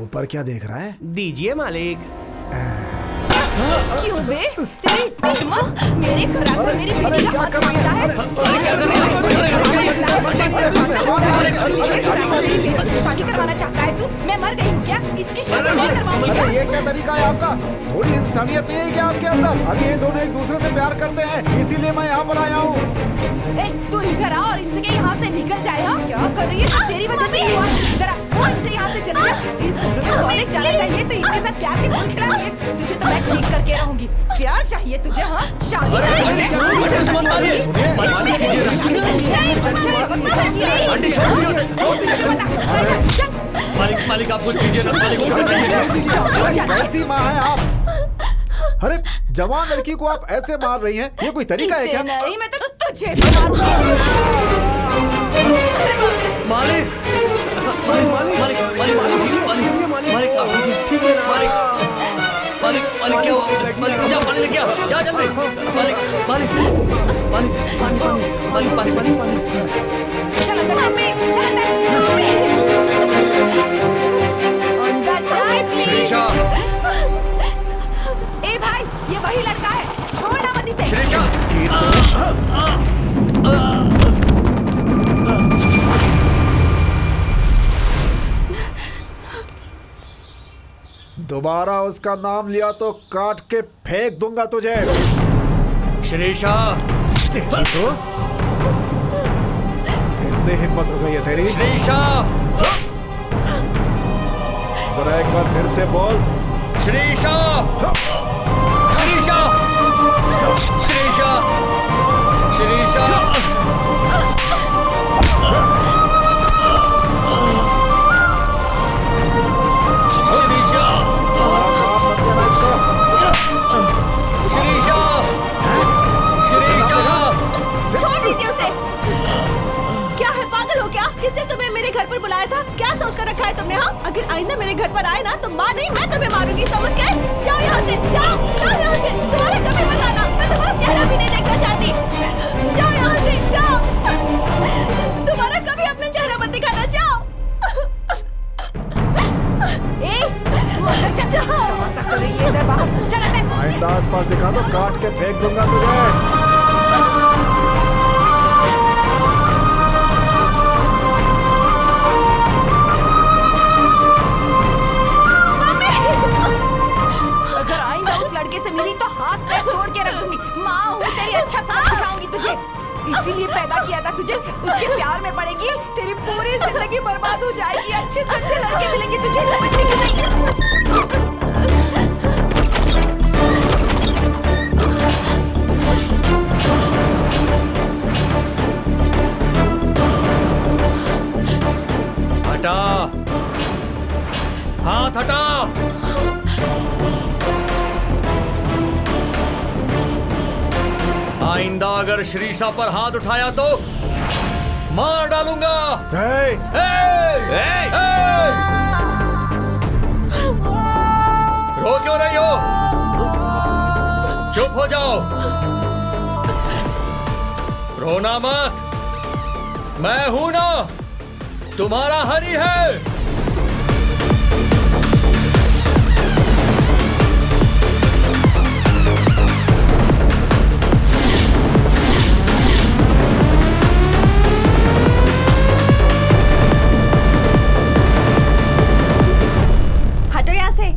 S4: ऊपर क्या देख रहा है?
S7: दीजिए मालिक।
S2: क्यों बे? तेरी माँ मेरे खुराक में मेरी बेटी का हाथ मांगता है। शादी करवाना चाहता है तू? मैं मर गई हूँ क्या? इसकी शादी मैं करवाऊंगी क्या?
S4: ये क्या तरीका है आपका? थोड़ी इंसानियत नहीं है क्या आपके अंदर? अभी ये दोनों एक दूसरे से प्यार करते हैं, इसीलिए मैं यहाँ पर आया हूँ।
S2: तू इधर आ और इनसे के यहाँ से निकल जाए। हाँ क्या कर रही है? तेरी वजह से हुआ। इधर आ और इनसे यहाँ से चले जा। इस उम्र में कॉलेज जाना चाहिए तो इसके साथ प्यार के फूल खिला रही है। तुझे तो मैं ठीक करके रहूंगी। प्यार चाहिए तुझे? हाँ शादी
S5: मालिक मालिक आप कुछ कीजिए ना, मालिक।
S4: कैसी माँ है आप? अरे जवान लड़की को आप ऐसे मार रही हैं, ये कोई तरीका है क्या?
S2: नहीं मैं तो तुझे मारूंगी।
S5: मालिक मालिक मालिक मालिक मालिक आप मालिक मालिक मालिक क्या हुआ? मालिक जा पानी लेके आओ, जा जल्दी। मालिक मालिक मालिक मालिक पानी पानी।
S2: चलो मम्मी, चलो अंदर जाए प्लीज।
S5: श्रीषा,
S2: ए भाई ये वही लड़का है, छोड़ना मत इसे।
S5: श्रीषा
S4: दोबारा उसका नाम लिया तो काट के फेंक दूंगा तुझे।
S5: श्रीषा
S4: तो इतनी हिम्मत हो गई है तेरी?
S5: श्रीषा
S4: जरा एक बार फिर से बोल।
S5: श्रीषा श्रीषा श्रीषा श्रीषा
S8: छोड़ दीजिए उसे। क्या है, पागल हो क्या? किसने तुम्हें मेरे घर पर बुलाया था? क्या सोच कर रखा है तुमने? हाँ अगर आइंदा मेरे घर पर आए ना तो माँ नहीं मैं तुम्हें मारूंगी, समझ गए? जाओ यहाँ से, जाओ जाओ यहाँ से। तुम्हारा कभी मत आना, मैं तुम्हारा चेहरा भी नहीं देखना चाहती। जाओ यहाँ से, जाओ। तुम्हारा कभी अपना चेहरा मत दिखाना, जाओ।
S2: तू अंदर चल जा। तमाशा कर रही है इधर बाहर। चल अंदर।
S4: आइंदा आसपास दिखा तो काट के फेंक दूंगा तुझे।
S2: अगर आइंदा उस लड़के से मिली तो हाथ पैर तोड़ के रख दूंगी। माँ हूँ तेरी, अच्छा सब सिखाऊंगी तुझे। इसीलिए पैदा किया था तुझे। उसके प्यार में पड़ेगी, तेरी पूरी जिंदगी बर्बाद हो जाएगी। अच्छे से अच्छे लड़के मिलेंगे तुझे, समझने की नहीं।
S5: हटा हाथ, हटा। आइंदा अगर श्रीषा पर हाथ उठाया तो मार डालूंगा। रो क्यों रही हो? चुप हो जाओ। रोना मत, मैं हूं ना, तुम्हारा हरि है।
S8: हटो यहाँ से।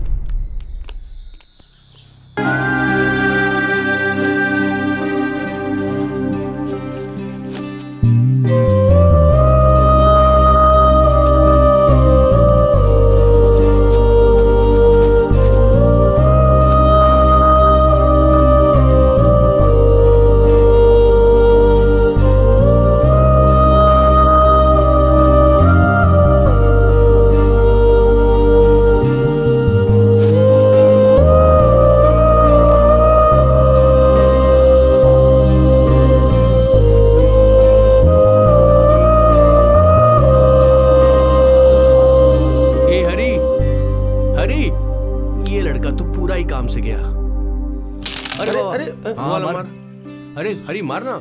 S7: अरे हरी मारना,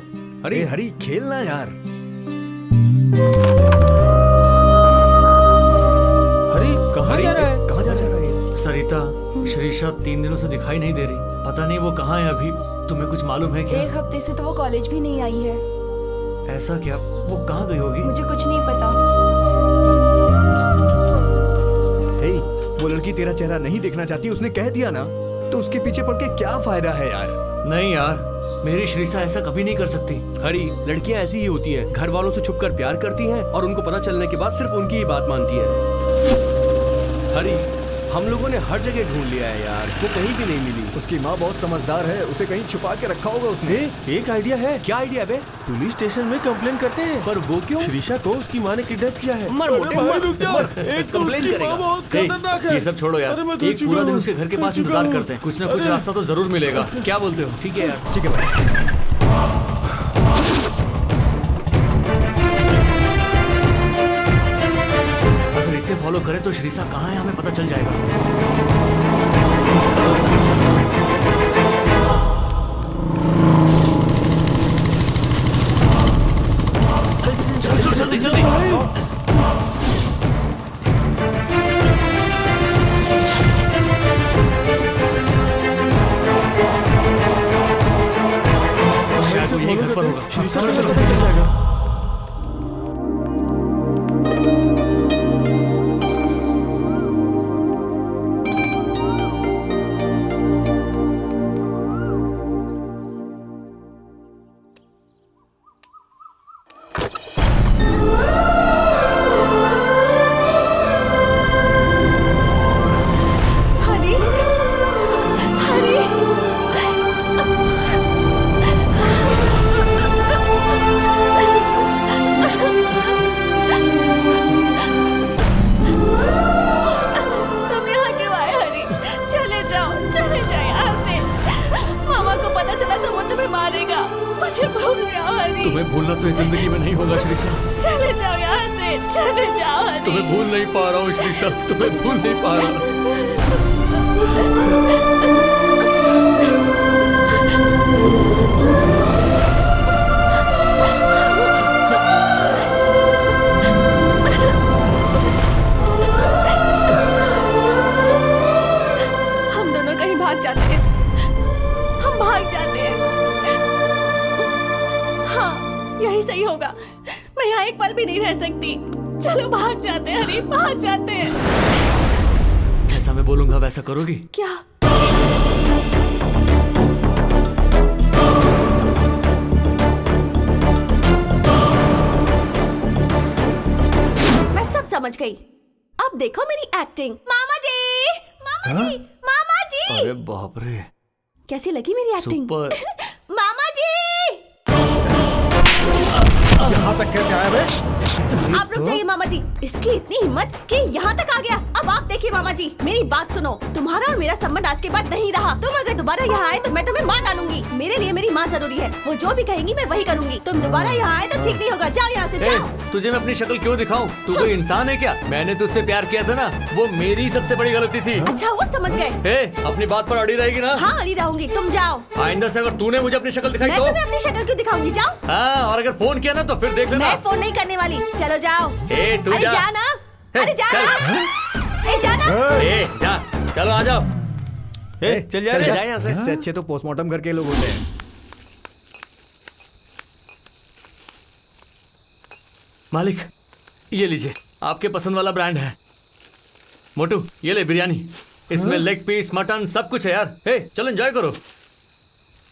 S6: अरे हरी खेलना यार।
S3: हरी कहाँ जा रहा है?
S6: कहाँ जा रहा है?
S5: सरिता, श्रीषा 3 दिनों से दिखाई नहीं दे रही। पता नहीं वो कहाँ है अभी। तुम्हें कुछ मालूम है क्या?
S8: 1 हफ्ते से तो वो कॉलेज भी नहीं आई है।
S5: ऐसा क्या? वो कहाँ गई होगी?
S8: मुझे कुछ नहीं पता।
S6: हे, वो लड़की तेरा चेहरा नहीं देखना चाहती, उसने कह दिया ना, तो उसके पीछे पड़ के क्या फायदा है यार।
S5: नहीं यार, मेरी श्रीषा ऐसा कभी नहीं कर सकती।
S7: हरी, लड़कियां ऐसी ही होती हैं, घर वालों से छुपकर प्यार करती हैं और उनको पता चलने के बाद सिर्फ उनकी ही बात मानती हैं। हरी, हम लोगों ने हर जगह ढूंढ लिया है यार, वो कहीं भी नहीं मिली।
S6: उसकी माँ बहुत समझदार है, उसे कहीं छुपा के रखा होगा उसने।
S3: एक आइडिया है।
S7: क्या आइडिया बे?
S3: पुलिस स्टेशन में कंप्लेन करते हैं।
S7: पर वो क्यों?
S3: श्रीषा को उसकी माँ ने किडनैप किया है।
S7: मर मोटे,
S3: अरे भाई,
S7: मर,
S3: रुक जा।
S7: मर।
S3: एक तो
S7: कंप्लेन
S3: उसकी
S7: करेगा।
S3: माँ बहुत
S5: हे,
S3: खतरनाक है।
S5: ये सब छोड़ो यार,
S3: अरे मैं थक
S5: एक
S3: चुका
S5: पूरा दिन
S3: हूँ,
S5: उसके घर के
S3: थक
S5: पास
S3: चुका
S5: इंतजार
S3: हूँ।
S5: करते हैं। कुछ ना कुछ
S3: अरे।
S5: रास्ता तो जरूर मिलेगा। क्या बोलते हो?
S7: ठीक है यार।
S6: ठीक है भाई।
S5: अगर इसे फॉलो करें तो श्रीषा कहाँ है हमें पता चल जाएगा। जल्दी जल्दी। शायद वो यही घर पर होगा।
S3: श्रीषा
S5: चलो
S3: को
S5: चलो
S3: पता चल जाएगा।
S8: हरी, हरी, तुम यहाँ क्यों आए हरी? चले जाओ यहाँ से। मामा को पता चला तो वो तुम्हें मारेगा। मुझे भूल जाओ हरी।
S5: तुम्हें भूलना तो इस जिंदगी में नहीं होगा श्रीषा।
S8: चले जाओ यहाँ से, चले जाओ हरी।
S5: तुम्हें भूल नहीं पा रहा हूँ श्रीषा, तुम्हें भूल नहीं पा रहा।
S8: हम दोनों कहीं भाग जाते हैं। हम भाग जाते हैं। हाँ, यही सही होगा। मैं यहाँ एक पल भी नहीं रह सकती। चलो भाग जाते हैं हरी, भाग जाते हैं।
S5: जैसा मैं बोलूंगा वैसा करोगी?
S8: क्या? मैं सब समझ गई। अब देखो मेरी एक्टिंग। मामा जी, मामा जी, मामा जी।
S5: अरे बाप रे,
S8: कैसी लगी मेरी एक्टिंग?
S5: सुपर।
S8: मामा जी।
S4: यहाँ तक कैसे आया बे?
S8: आप रुक जाइए मामा जी, इसकी इतनी हिम्मत कि यहाँ तक आ गया। अब आप देखिए मामा जी, मेरी बात सुनो, तुम्हारा और मेरा संबंध आज के बाद नहीं रहा। तुम अगर दोबारा यहाँ आए तो मैं तुम्हें मार डालूंगी। मेरे लिए मेरी माँ जरूरी है, वो जो भी कहेंगी मैं वही करूंगी। तुम दोबारा यहाँ आए तो ठीक नहीं होगा, जाओ यहाँ से जाओ।
S5: तुझे मैं अपनी शक्ल क्यों दिखाऊं? तू कोई इंसान है क्या? मैंने तुझसे प्यार किया था ना, वो मेरी सबसे बड़ी गलती थी।
S8: अच्छा वो समझ गए।
S5: अपनी बात पर अड़ी रहेगी ना?
S8: हाँ अड़ी रहूंगी, तुम जाओ।
S5: आइंदा से अगर तूने मुझे अपनी शक्ल दिखाई
S8: मैं
S5: तो
S8: तुम्हें अपनी शक्ल क्यों दिखाऊंगी, जाओ।
S5: हाँ, और अगर फोन किया ना तो फिर देख लेना।
S8: मैं फोन नहीं करने वाली, चलो जाओ।
S5: तू
S8: अरे
S5: जा।
S8: जा ना, अरे जा ना, जा ना।
S5: जा, चलो आ जाओ।
S3: चल जा यहाँ से।
S6: इससे अच्छे तो पोस्टमार्टम करके लोग होते हैं।
S5: मालिक, ये लीजिए, आपके पसंद वाला ब्रांड है। मोटू, ये ले बिरयानी, इसमें लेग पीस, मटन सब कुछ है यार। चलो एंजॉय करो।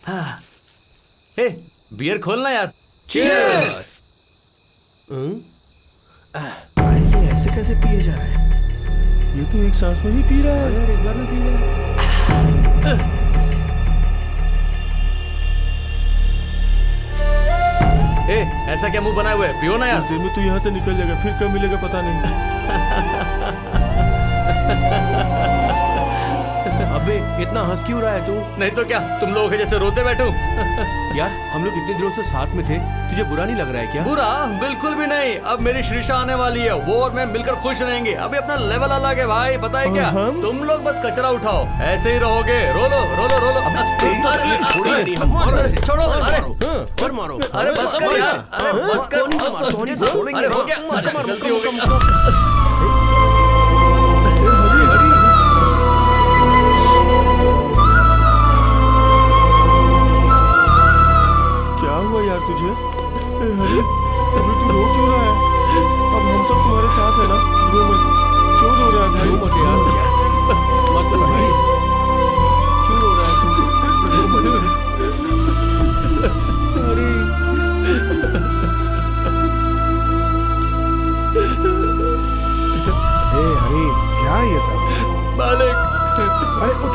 S5: हाँ, बियर खोलना यार। चीयर्स।
S3: ये ऐसे कैसे पिए जा रहा है? ये तो एक सांस में ही पी रहा है। यार एक बार में पी रहा है।
S5: ऐसा क्या मुंह बनाए हुए है? पियो ना यार।
S3: उस देर में तू यहाँ से निकल जाएगा, फिर कब मिलेगा पता नहीं। अबे इतना हंस क्यों रहा है तू?
S5: नहीं तो क्या, तुम लोगों के जैसे रोते बैठूं?
S3: यार हम लोग इतने दिनों से साथ में थे, तुझे बुरा नहीं लग रहा है क्या?
S5: बुरा बिल्कुल भी नहीं। अब मेरी श्रीषा आने वाली है, वो और मैं मिलकर खुश रहेंगे। अभी अपना लेवल अलग है भाई, पता है क्या? तुम लोग बस कचरा उठाओ, ऐसे ही रहोगे। रोलो रोलो रोलो। छोड़ो, अरे
S3: मारो।
S5: अरे बस कर यार, अरे बस कर। अरे हो गया, गलती हो गई।
S3: क्या हुआ यार तुझे? अरे अभी तू रो क्यों रहा है? अब हम सब तुम्हारे साथ है ना, रो मत। क्यों रो रहा है भाई? मत यार, मत रो भाई। क्यों रो रहा है तू? रो मत।
S4: हरी, क्या है ये सब?
S5: मालिक,
S4: अरे उठ।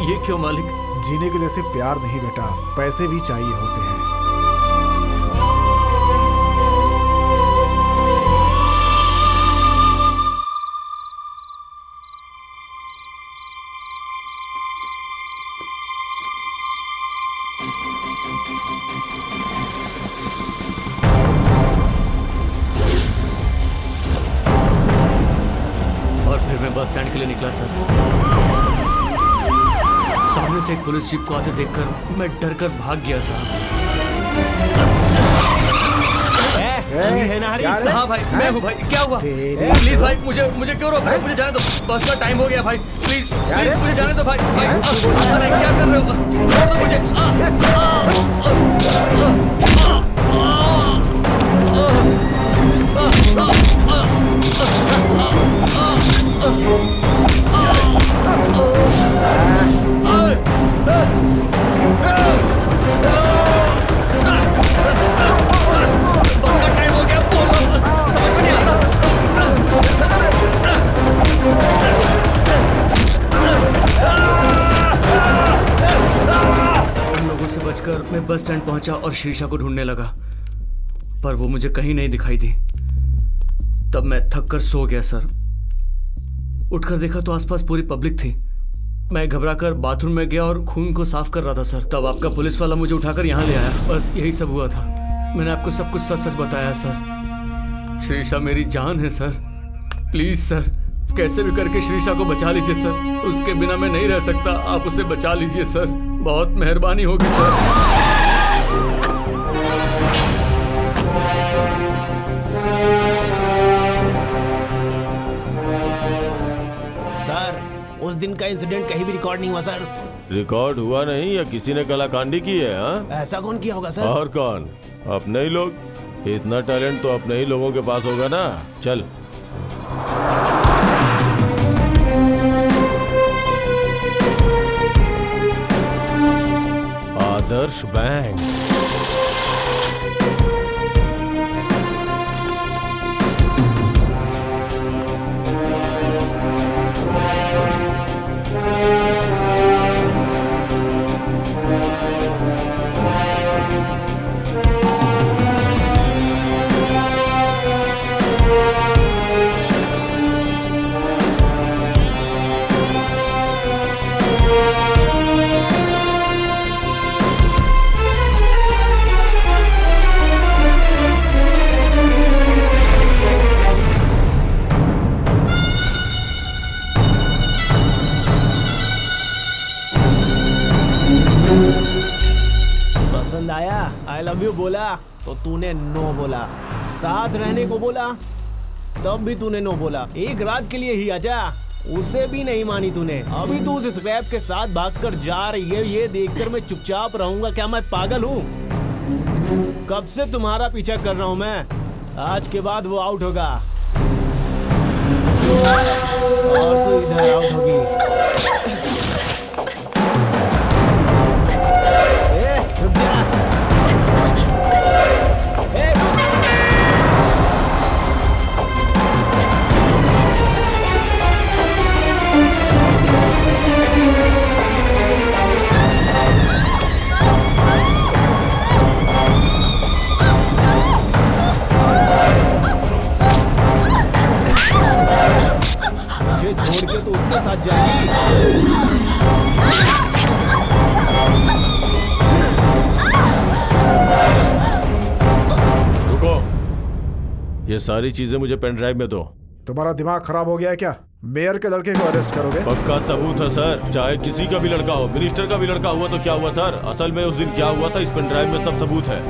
S5: ये क्यों मालिक?
S4: जीने के लिए सिर्फ प्यार नहीं बेटा, पैसे भी चाहिए होते हैं।
S5: और फिर मैं बस स्टैंड के लिए निकला सर। सामने से एक पुलिस जीप को आते देखकर मैं डर कर भाग गया साहब।
S1: है ना हरी?
S5: हाँ भाई, मैं हूँ भाई। क्या हुआ? प्लीज भाई, मुझे क्यों रोक रहे हो? मुझे जाने दो, बस का टाइम हो गया भाई। प्लीज मुझे जाने दो भाई। अरे क्या कर रहे हो? छोड़ दो मुझे। बस का टाइम हो गया, बोलो। समझ में नहीं आ रहा। उन लोगों से बचकर मैं बस स्टैंड पहुंचा और शीशा को ढूंढने लगा, पर वो मुझे कहीं नहीं दिखाई दी। तब मैं थक कर सो गया सर। उठकर देखा तो आसपास पूरी पब्लिक थी। मैं घबराकर बाथरूम में गया और खून को साफ कर रहा था सर। तब आपका पुलिस वाला मुझे उठाकर यहाँ ले आया। बस यही सब हुआ था। मैंने आपको सब कुछ सच सच बताया सर। श्रीषा मेरी जान है सर। प्लीज सर, कैसे भी करके श्रीषा को बचा लीजिए सर। उसके बिना मैं नहीं रह सकता। आप उसे बचा लीजिए सर, बहुत मेहरबानी होगी सर।
S1: उस दिन का इंसिडेंट कहीं भी रिकॉर्ड नहीं हुआ सर।
S3: रिकॉर्ड हुआ नहीं या किसी ने कलाकांडी की है? हाँ,
S1: ऐसा कौन किया होगा सर?
S3: और कौन? अपने ही लोग। इतना टैलेंट तो अपने ही लोगों के पास होगा ना। चल। आदर्श बैंक।
S1: लाया, आई लव यू बोला तो तूने नो बोला, साथ रहने को बोला तब भी तूने नो बोला, एक रात के लिए ही आजा, उसे भी नहीं मानी तूने। अभी तू उस स्क्रैप के साथ भागकर जा रही है, ये देखकर मैं चुपचाप रहूंगा क्या? मैं पागल हूँ? कब से तुम्हारा पीछा कर रहा हूँ मैं, आज के बाद वो आउट होगा और तू इधर आउट होगी। रुक जा। मुझे छोड़ के तो उसके साथ जाएगी।
S3: रुको, ये सारी चीजें मुझे पेन ड्राइव में दो।
S4: तुम्हारा दिमाग खराब हो गया है क्या? मेयर के लड़के को अरेस्ट करोगे?
S3: पक्का सबूत है सर, चाहे किसी का भी लड़का हो, मिनिस्टर का भी लड़का हुआ तो क्या हुआ सर? असल में उस दिन क्या हुआ था, इस पेन ड्राइव में सब सबूत है।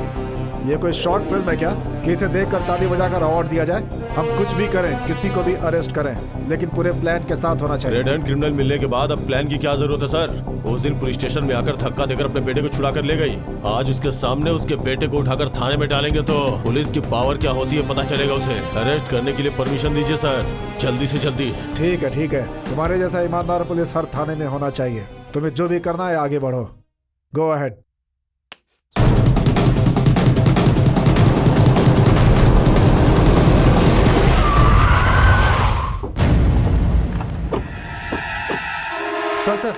S4: ये कोई शॉर्ट फिल्म है क्या कि इसे देखकर ताली बजाकर अवार्ड दिया जाए? हम कुछ भी करें, किसी को भी अरेस्ट करें, लेकिन पूरे प्लान के साथ होना चाहिए।
S3: रेड हैंड क्रिमिनल मिलने के बाद अब प्लान की क्या जरूरत है सर? उस दिन पुलिस स्टेशन में आकर धक्का देकर अपने बेटे को छुड़ा कर ले गई, आज उसके सामने उसके बेटे को उठाकर थाने में डालेंगे तो पुलिस की पावर क्या होती है पता चलेगा उसे। अरेस्ट करने के लिए परमिशन दीजिए सर, जल्दी से जल्दी।
S4: ठीक है ठीक है, तुम्हारे जैसा ईमानदार पुलिस हर थाने में होना चाहिए। तुम्हें जो भी करना है आगे बढ़ो, गो अहेड। सर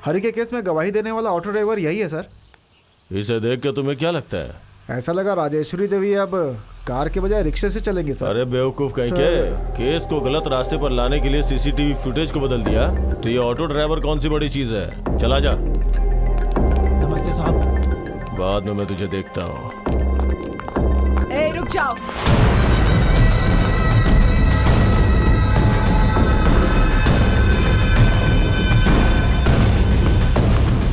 S4: हरी के केस में गवाही देने वाला ऑटो ड्राइवर यही है सर।
S3: इसे देख के तुम्हें क्या लगता है?
S4: ऐसा लगा राजेश्वरी देवी अब कार के बजाय रिक्शे से चलेंगे सर।
S3: अरे बेवकूफ कहीं के, केस को गलत रास्ते पर लाने के लिए सीसीटीवी फुटेज को बदल दिया तो ये ऑटो ड्राइवर कौन सी बड़ी चीज है? चला जा।
S1: नमस्ते साहब।
S3: बाद में मैं तुझे देखता हूँ।
S2: ए, रुक जाओ।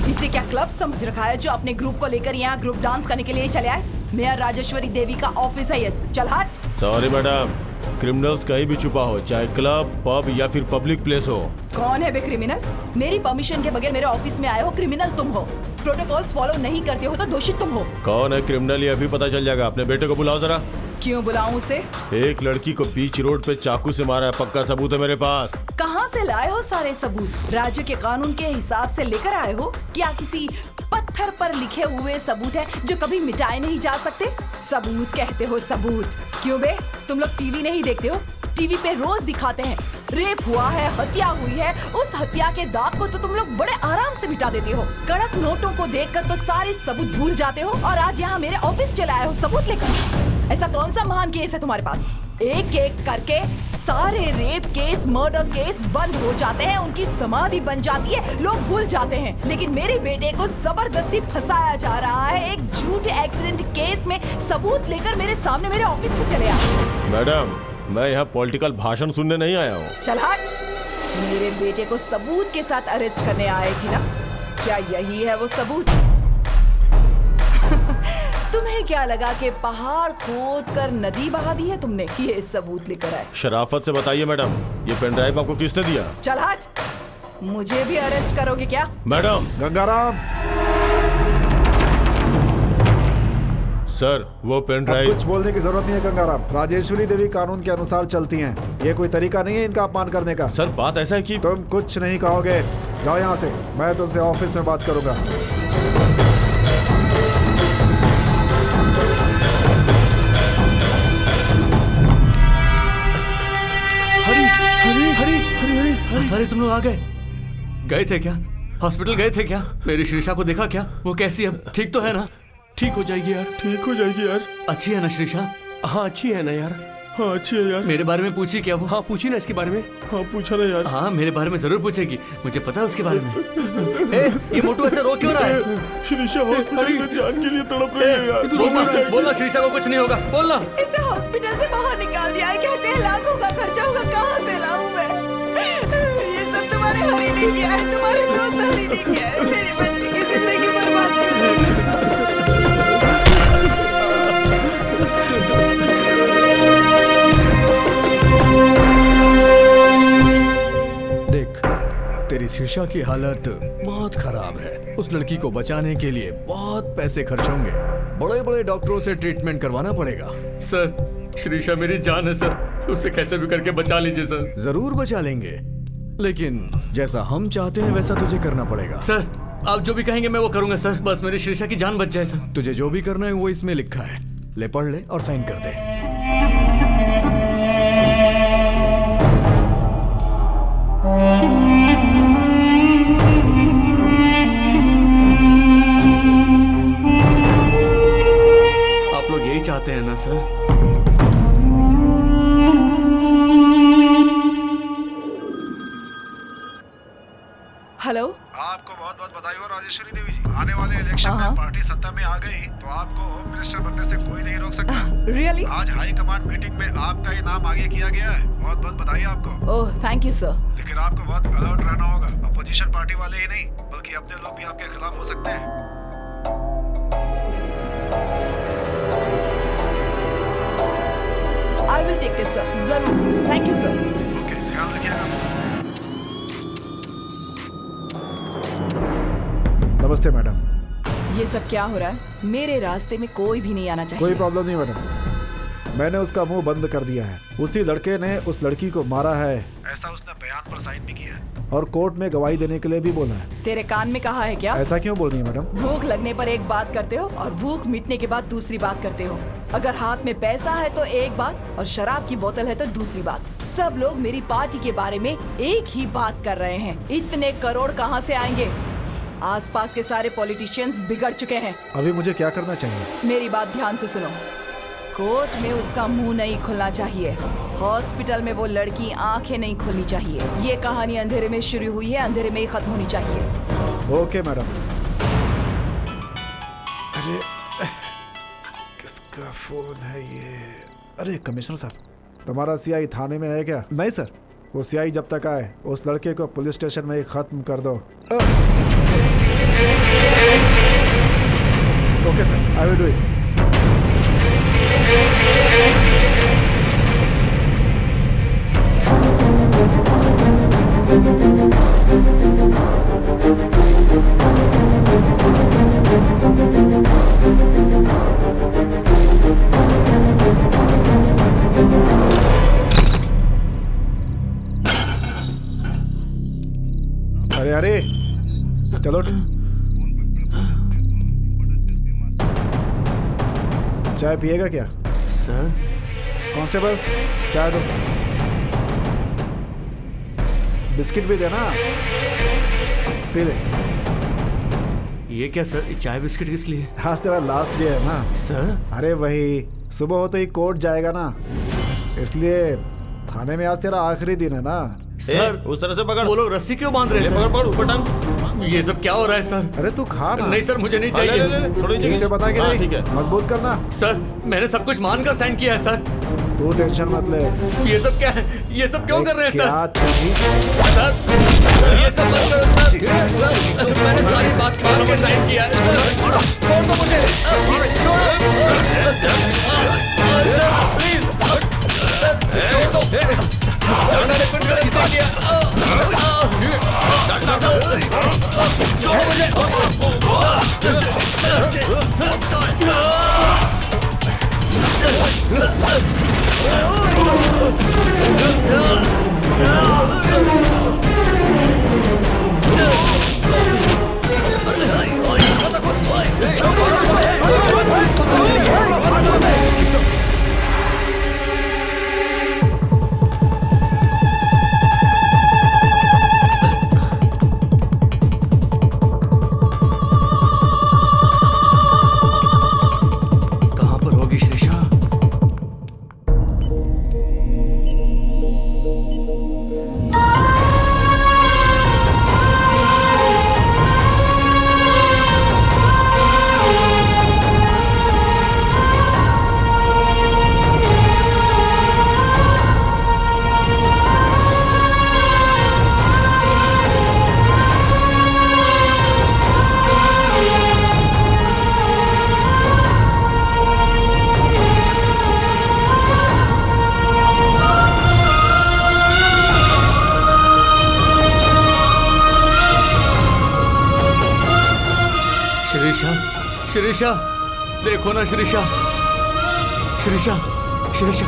S2: इसे क्या क्लब समझ रखा है जो अपने ग्रुप को लेकर यहाँ ग्रुप डांस करने के लिए चले आए? मेयर राजेश्वरी देवी का ऑफिस है ये, चल हट।
S3: सॉरी मैडम, क्रिमिनल्स कहीं भी छुपा हो, चाहे क्लब, पब या फिर पब्लिक प्लेस हो।
S2: कौन है बे क्रिमिनल? मेरी परमिशन के बगैर मेरे ऑफिस में आए हो, क्रिमिनल तुम हो। प्रोटोकॉल्स फॉलो नहीं करते हो तो दोषी तुम हो।
S3: कौन है क्रिमिनल ये अभी पता चल जाएगा। अपने बेटे को बुलाओ जरा।
S2: क्यों बुलाऊं उसे?
S3: एक लड़की को बीच रोड पे चाकू से मारा है, पक्का सबूत है मेरे पास।
S2: कहाँ से लाए हो सारे सबूत? राज्य के कानून के हिसाब से लेकर आए हो? क्या किसी पत्थर पर लिखे हुए सबूत है जो कभी मिटाए नहीं जा सकते? सबूत कहते हो सबूत? क्यों बे, तुम लोग टीवी नहीं देखते हो? टीवी पे रोज दिखाते हैं रेप हुआ है, हत्या हुई है, उस हत्या के दाग को तो तुम लोग बड़े आराम से मिटा देते हो। कड़क नोटों को देखकर तो सारे सबूत भूल जाते हो और आज यहाँ मेरे ऑफिस चले आए हो सबूत लेकर। ऐसा कौन सा महान केस है तुम्हारे पास? एक एक करके सारे रेप केस, मर्डर केस बंद हो जाते हैं, उनकी समाधि बन जाती है, लोग भूल जाते हैं। लेकिन मेरे बेटे को जबरदस्ती फंसाया जा रहा है एक झूठे एक्सीडेंट केस में। सबूत लेकर मेरे सामने मेरे ऑफिस में चले आए।
S3: मैडम, मैं यहाँ पॉलिटिकल भाषण सुनने नहीं आया हूँ।
S2: चल हट। मेरे बेटे को सबूत के साथ अरेस्ट करने आए थी ना? क्या यही है वो सबूत? तुम्हें क्या लगा कि पहाड़ खोद कर नदी बहा दी है तुमने? ये सबूत लेकर आए।
S3: शराफत से बताइए मैडम, ये पेन ड्राइव आपको किसने दिया?
S2: चल हट। मुझे भी अरेस्ट करोगे क्या?
S3: मैडम।
S4: गंगाराम
S3: सर, वो पेन ड्राइव।
S4: कुछ बोलने की जरूरत नहीं है गंगाराम, राजेश्वरी देवी कानून के अनुसार चलती हैं। ये कोई तरीका नहीं है इनका अपमान करने का।
S3: सर, बात ऐसा है कि
S4: तुम कुछ नहीं कहोगे, जाओ यहाँ से, मैं तुमसे ऑफिस में बात करूंगा।
S5: अरे तुम लोग आ गए? गए थे क्या? हॉस्पिटल गए थे क्या? मेरी श्रीषा को देखा क्या? वो कैसी है? ठीक तो है ना?
S3: ठीक हो जाएगी यार, ठीक हो जाएगी यार।
S5: अच्छी है ना श्रीषा?
S3: हाँ अच्छी है ना यार। हाँ अच्छी है यार।
S5: मेरे बारे में पूछी क्या वो?
S3: हाँ पूछी ना इसके बारे में। हाँ पूछा ना यार।
S5: हाँ मेरे बारे में जरूर पूछेगी, मुझे पता है उसके बारे में। ए, ये मोटू ऐसे रो क्यों रहा है?
S3: श्रीषा हॉस्पिटल में जान के लिए तड़प रही है यार।
S5: बोलना श्रीषा को कुछ नहीं होगा, बोलना।
S2: इसे हॉस्पिटल से बाहर निकाल दिया है, कहते हैं लाखों का खर्चा होगा, कहाँ से लाऊं मैं? ये सब तुम्हारे हरी ने किया है, तुम्हारे दोस्त हरी ने किया है। मेरी बच्ची की जिंदगी बर्बाद कर दी।
S6: शीशा की हालत बहुत खराब है। उस लड़की को बचाने के लिए बहुत पैसे खर्च होंगे। बड़े बड़े डॉक्टरों से ट्रीटमेंट करवाना पड़ेगा।
S5: सर श्रीषा मेरी जान है सर, उसे कैसे भी करके बचा लीजिए सर।
S6: जरूर बचा लेंगे, लेकिन जैसा हम चाहते हैं वैसा तुझे करना पड़ेगा।
S5: सर आप जो भी कहेंगे मैं वो करूंगा सर, बस मेरी श्रीषा की जान बच जाए सर।
S6: तुझे जो भी करना है वो इसमें लिखा है, ले पढ़ ले और साइन कर दे।
S5: आप लोग यही चाहते हैं ना सर?
S2: हेलो।
S4: आपको बहुत बहुत बधाई हो राजेश्वरी देवी जी। आने वाले इलेक्शन में पार्टी सत्ता में आ गई तो आपको होम मिनिस्टर बनने से कोई नहीं रोक सकता।
S2: रियली?
S4: आज हाई कमांड मीटिंग में आपका ही नाम आगे किया गया है। बहुत बहुत बधाई आपको।
S2: Oh thank you sir.
S4: लेकिन आपको बहुत अलर्ट रहना होगा। अपोजिशन पार्टी वाले ही नहीं बल्कि अपने लोग भी आपके खिलाफ हो सकते हैं।
S2: I will take this sir, जरूर। Thank you sir.
S4: ओके, ख्याल रखिएगा। नमस्ते मैडम।
S2: ये सब क्या हो रहा है? मेरे रास्ते में कोई भी नहीं आना चाहिए।
S4: कोई प्रॉब्लम नहीं मैडम, मैंने उसका मुंह बंद कर दिया है। उसी लड़के ने उस लड़की को मारा है, ऐसा उसने बयान पर साइन भी किया है और कोर्ट में गवाही देने के लिए भी बोला है।
S2: तेरे कान में कहा है क्या?
S4: ऐसा क्यों बोल रही है मैडम?
S2: भूख लगने पर एक बात करते हो और भूख मिटने के बाद दूसरी बात करते हो। अगर हाथ में पैसा है तो एक बात और शराब की बोतल है तो दूसरी बात। सब लोग मेरी पार्टी के बारे में एक ही बात कर रहे हैं। इतने करोड़ कहाँ से आएंगे? आसपास के सारे पॉलिटिशियंस बिगड़ चुके हैं।
S4: अभी मुझे क्या करना चाहिए?
S2: मेरी बात ध्यान से सुनो। कोर्ट में उसका मुंह नहीं खुलना चाहिए। हॉस्पिटल में वो लड़की आंखें नहीं खुलनी चाहिए। ये कहानी अंधेरे में शुरू हुई है, अंधेरे में ही खत्म होनी चाहिए।
S4: Okay madam. अरे किसका फोन है ये? अरे कमिश्नर साहब, तुम्हारा सीआई थाने में है क्या? नहीं सर, वो सीआई जब तक आए उस लड़के को पुलिस स्टेशन में ही खत्म कर दो। Okay sir, I will do it. अरे अरे चलो, चाय पिएगा क्या?
S5: सर
S4: कांस्टेबल, चाय दो। बिस्किट भी देना, पी ले।
S5: ये क्या सर, ये चाय बिस्किट किस लिए?
S4: आज तेरा लास्ट डे है ना
S5: सर?
S4: अरे वही, सुबह होते ही कोर्ट जाएगा ना, इसलिए थाने में आज तेरा आखिरी दिन है ना।
S5: सर
S3: उस तरह से पकड़।
S5: वो लोग रस्सी क्यों बांध रहे हैं
S3: पकड़
S5: सर?
S3: पकड़ ऊपर टांग।
S5: ये सब क्या हो रहा है सर?
S4: अरे तू खा ना।
S5: नहीं सर मुझे नहीं
S3: ले, ले, ले,
S5: चाहिए।
S3: थोड़ी
S4: ठीक से बता के
S3: हाँ,
S4: नहीं,
S3: ठीक है।
S4: मजबूत करना।
S5: सर मैंने सब कुछ मानकर साइन किया है सर।
S4: तू टेंशन मत ले।
S5: ये सब क्या है? ये सब क्यों कर रहे हैं
S4: क्या
S5: सर?
S4: तुझी-
S5: सर ये सब मत करो सर। सर मैंने सारी बात मान के साइन किया है सर। छोड़ दो मुझे, छोड़ो सर प्लीज, छोड़ दो। सर मैंने कुछ गलत नहीं किया। छोड़ो मुझे। शिरीषा, शिरीषा, देखो ना शिरीषा, शिरीषा, शिरीषा,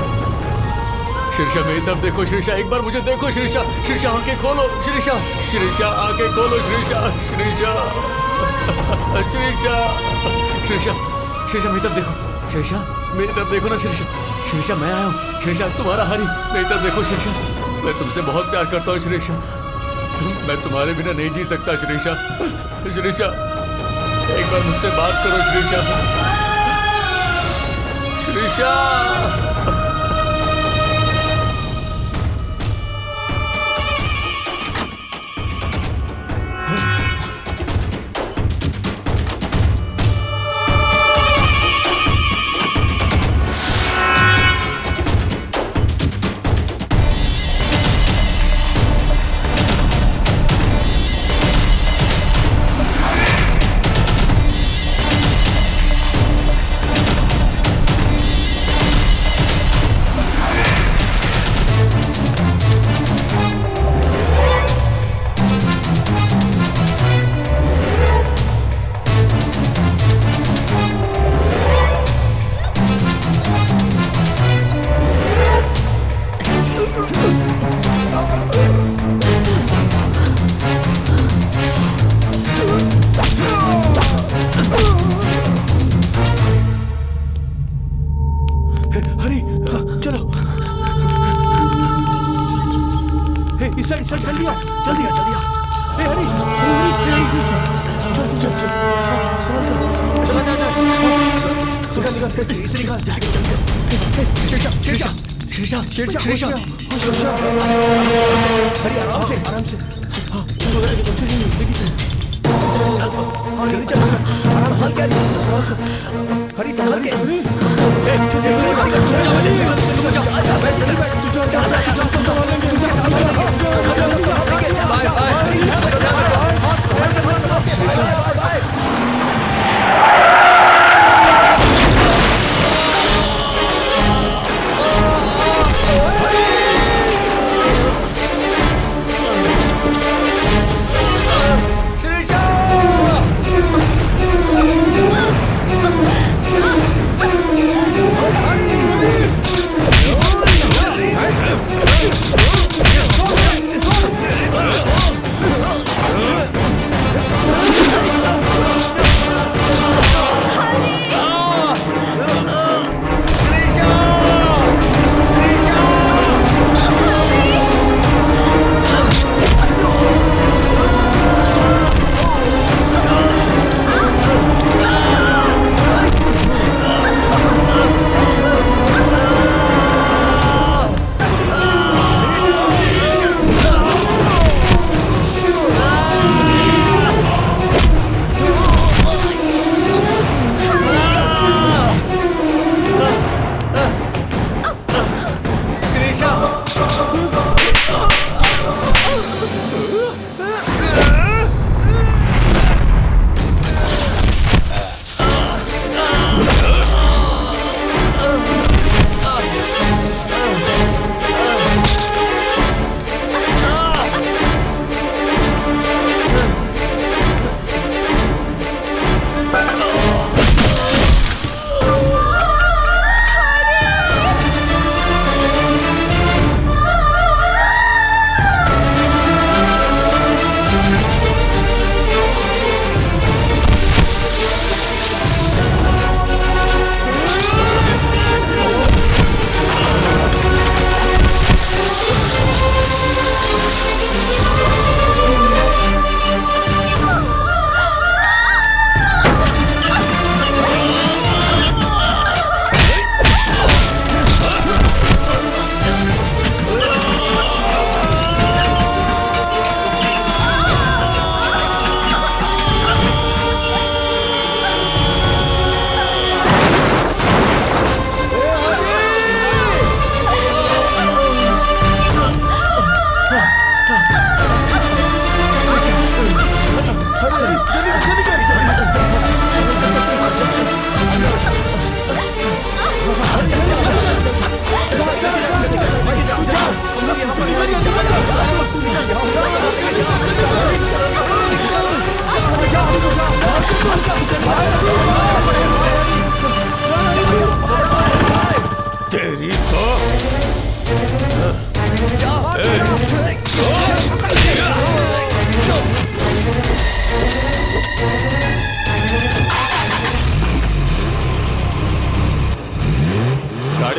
S5: शिरीषा मेरी तरफ देखो शिरीषा, एक बार मुझे देखो शिरीषा, शिरीषा आंखें खोलो शिरीषा, शिरीषा आंखें खोलो शिरीषा, शिरीषा, शिरीषा, शिरीषा, शिरीषा मेरी तरफ देखो शिरीषा, मेरी तरफ देखो ना शिरीषा, शिरीषा मैं आया हूँ शिरीषा, तुम्हारा हरी, मेरी तरफ देखो शिरीषा, मैं तुमसे बहुत प्यार करता हूँ शिरीषा, मैं तुम्हारे बिना नहीं जी सकता शिरीषा, शिरीषा एक बार मुझसे बात करो शिरीषा, शिरीषा।
S3: हरी, चलो। इस साइड जल्दी आ, जल्दी आ, जल्दी आ। हरी, चल, चला जा, निकल, इसे निकाल, शीशा, शीशा, शीशा, शीशा, हरी आराम से, आराम से, हाँ, जल्दी चल, संभाल के, हरी संभाल के,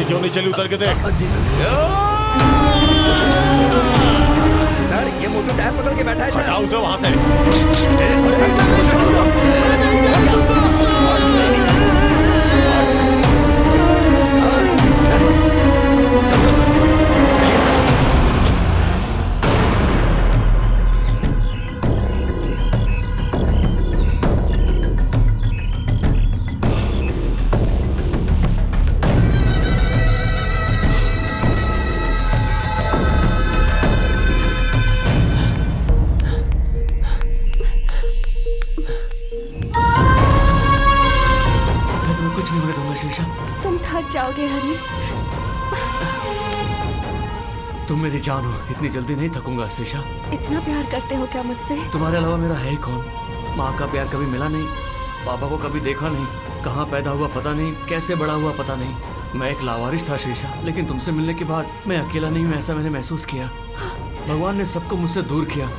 S3: क्यों नहीं चली, उतर के देख।
S6: जी सर, ये मोटू टायर पकड़ के बैठा है सर।
S3: हटाओ उसे वहां से।
S5: कुछ नहीं होने दूंगा शीशा।
S8: तुम थक जाओगे हरी।
S5: तुम मेरी जान हो, इतनी जल्दी नहीं थकूंगा शीशा।
S8: इतना प्यार करते हो क्या मुझसे?
S5: तुम्हारे अलावा मेरा है ही कौन? माँ का प्यार कभी मिला नहीं, पापा को कभी देखा नहीं, कहाँ पैदा हुआ पता नहीं, कैसे बड़ा हुआ पता नहीं। मैं एक लावारिस था शीशा, लेकिन तुमसे मिलने के बाद मैं अकेला नहीं हूँ, ऐसा मैंने महसूस किया। भगवान ने सबको मुझसे दूर किया,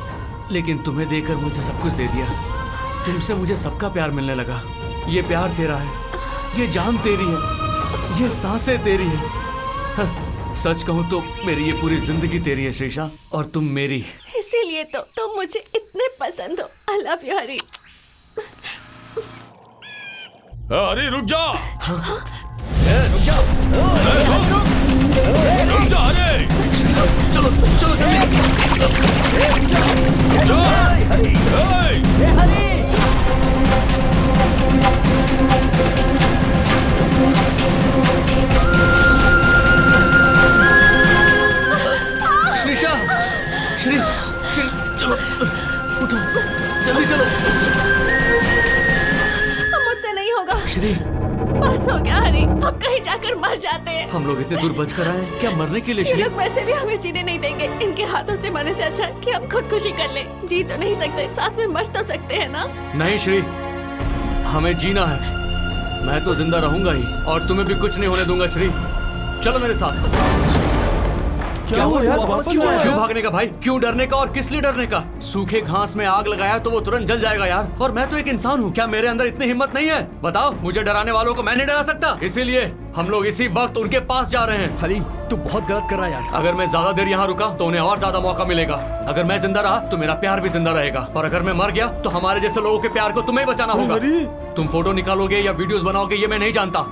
S5: लेकिन तुम्हें देकर मुझे सब कुछ दे दिया। तुमसे मुझे सबका प्यार मिलने लगा। ये प्यार तेरा है, ये जान तेरी है, ये सांसें तेरी है। हाँ, सच कहूँ तो मेरी ये पूरी जिंदगी तेरी है शीशा, और तुम मेरी।
S8: इसीलिए तो तुम मुझे इतने पसंद हो। आई लव यू हरी।
S3: अरे रुक जा।
S6: रुक जा।
S3: रुक जा। अरे
S5: चलो चलो श्रीशा, श्री श्री चलो उठो, जल्दी चलो।
S8: मुझसे नहीं होगा।
S5: श्री,
S8: बस हो गया हरी, अब कहीं जाकर मर जाते हैं।
S5: हम लोग इतने दूर बच कर आए हैं, क्या मरने के लिए?
S8: ये
S5: श्री,
S8: लोग वैसे भी हमें जीने नहीं देंगे। इनके हाथों से मरने से अच्छा है कि हम खुदकुशी कर ले। जी तो नहीं सकते, साथ में मर तो सकते हैं ना।
S5: नहीं श्री, हमें जीना है। मैं तो जिंदा रहूंगा ही, और तुम्हें भी कुछ नहीं होने दूंगा। श्री, चलो मेरे साथ।
S3: क्या हुआ यार, वापस क्यों आया?
S5: क्यों भागने का भाई? क्यों डरने का और किस लिए डरने का? सूखे घास में आग लगाया तो वो तुरंत जल जाएगा यार, और मैं तो एक इंसान हूँ। क्या मेरे अंदर इतनी हिम्मत नहीं है? बताओ, मुझे डराने वालों को मैं नहीं डरा सकता। इसीलिए हम लोग इसी वक्त उनके पास जा रहे हैं।
S6: हरी, तू बहुत गलत कर रहा है यार।
S5: अगर मैं ज्यादा देर यहाँ रुका तो उन्हें और ज्यादा मौका मिलेगा। अगर मैं जिंदा रहा तो मेरा प्यार भी जिंदा रहेगा, और अगर मैं मर गया तो हमारे जैसे लोगों के प्यार को तुम्हें बचाना होगा। तुम फोटो निकालोगे या वीडियोस बनाओगे ये मैं नहीं जानता।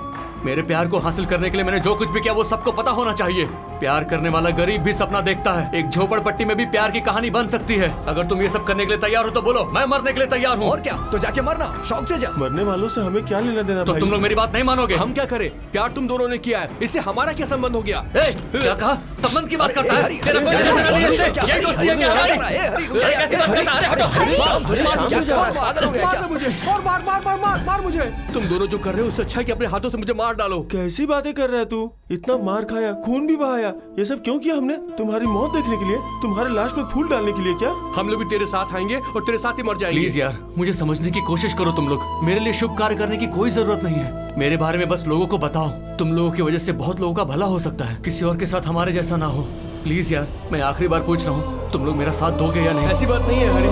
S5: मेरे प्यार को हासिल करने के लिए मैंने जो कुछ भी किया वो सबको पता होना चाहिए। प्यार करने वाला गरीब भी सपना देखता है। एक झोपड़पट्टी में भी प्यार की कहानी बन सकती है। अगर तुम ये सब करने के लिए तैयार हो तो बोलो, मैं मरने के लिए तैयार हूँ।
S6: और क्या, तो जाके मरना, शौक से जा।
S3: मरने वालों से हमें क्या लेना देना
S5: तो
S3: भाई?
S5: तुम लोग मेरी बात नहीं मानोगे?
S7: हम क्या करें? प्यार तुम दोनों ने किया है, इससे हमारा क्या संबंध हो गया?
S5: क्या कहा? संबंध की बात करता है?
S6: हरी,
S5: तेरा कोई लेना देना नहीं है इससे। यही दोस्ती है क्या?
S6: क्या कर रहा है? हरी, रुक जा।
S5: कैसी बात करता है? अरे हटो।
S6: पागल हो गया क्या?
S7: मार मुझे। तुम दोनों जो कर रहे हो उससे अच्छा है कि अपने हाथों से मुझे मार डालो।
S3: कैसी बातें कर रहा है तू? इतना मार खाया, खून भी बहाया, ये सब क्यों किया हमने? तुम्हारी मौत देखने के लिए, तुम्हारे लाश पे फूल डालने के लिए क्या?
S7: हम लोग भी तेरे साथ आएंगे और तेरे साथ ही मर जाएंगे।
S5: प्लीज यार, मुझे समझने की कोशिश करो तुम लोग। मेरे लिए शुभ कार्य करने की कोई जरूरत नहीं है। मेरे बारे में बस लोगों को बताओ। तुम लोगों की वजह से बहुत लोगों का भला हो सकता है, किसी और के साथ हमारे जैसा ना हो। प्लीज यार, मैं आखिरी बार पूछ रहा हूँ, तुम लोग मेरा साथ दोगे या नहीं?
S7: ऐसी बात नहीं है हरी।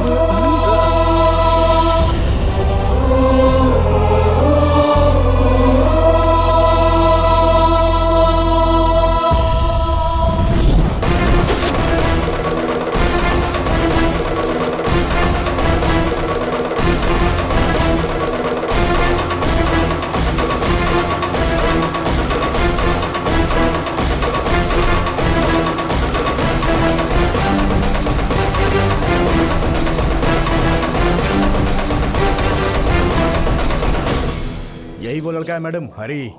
S6: यही वो लड़का है मैडम, हरी।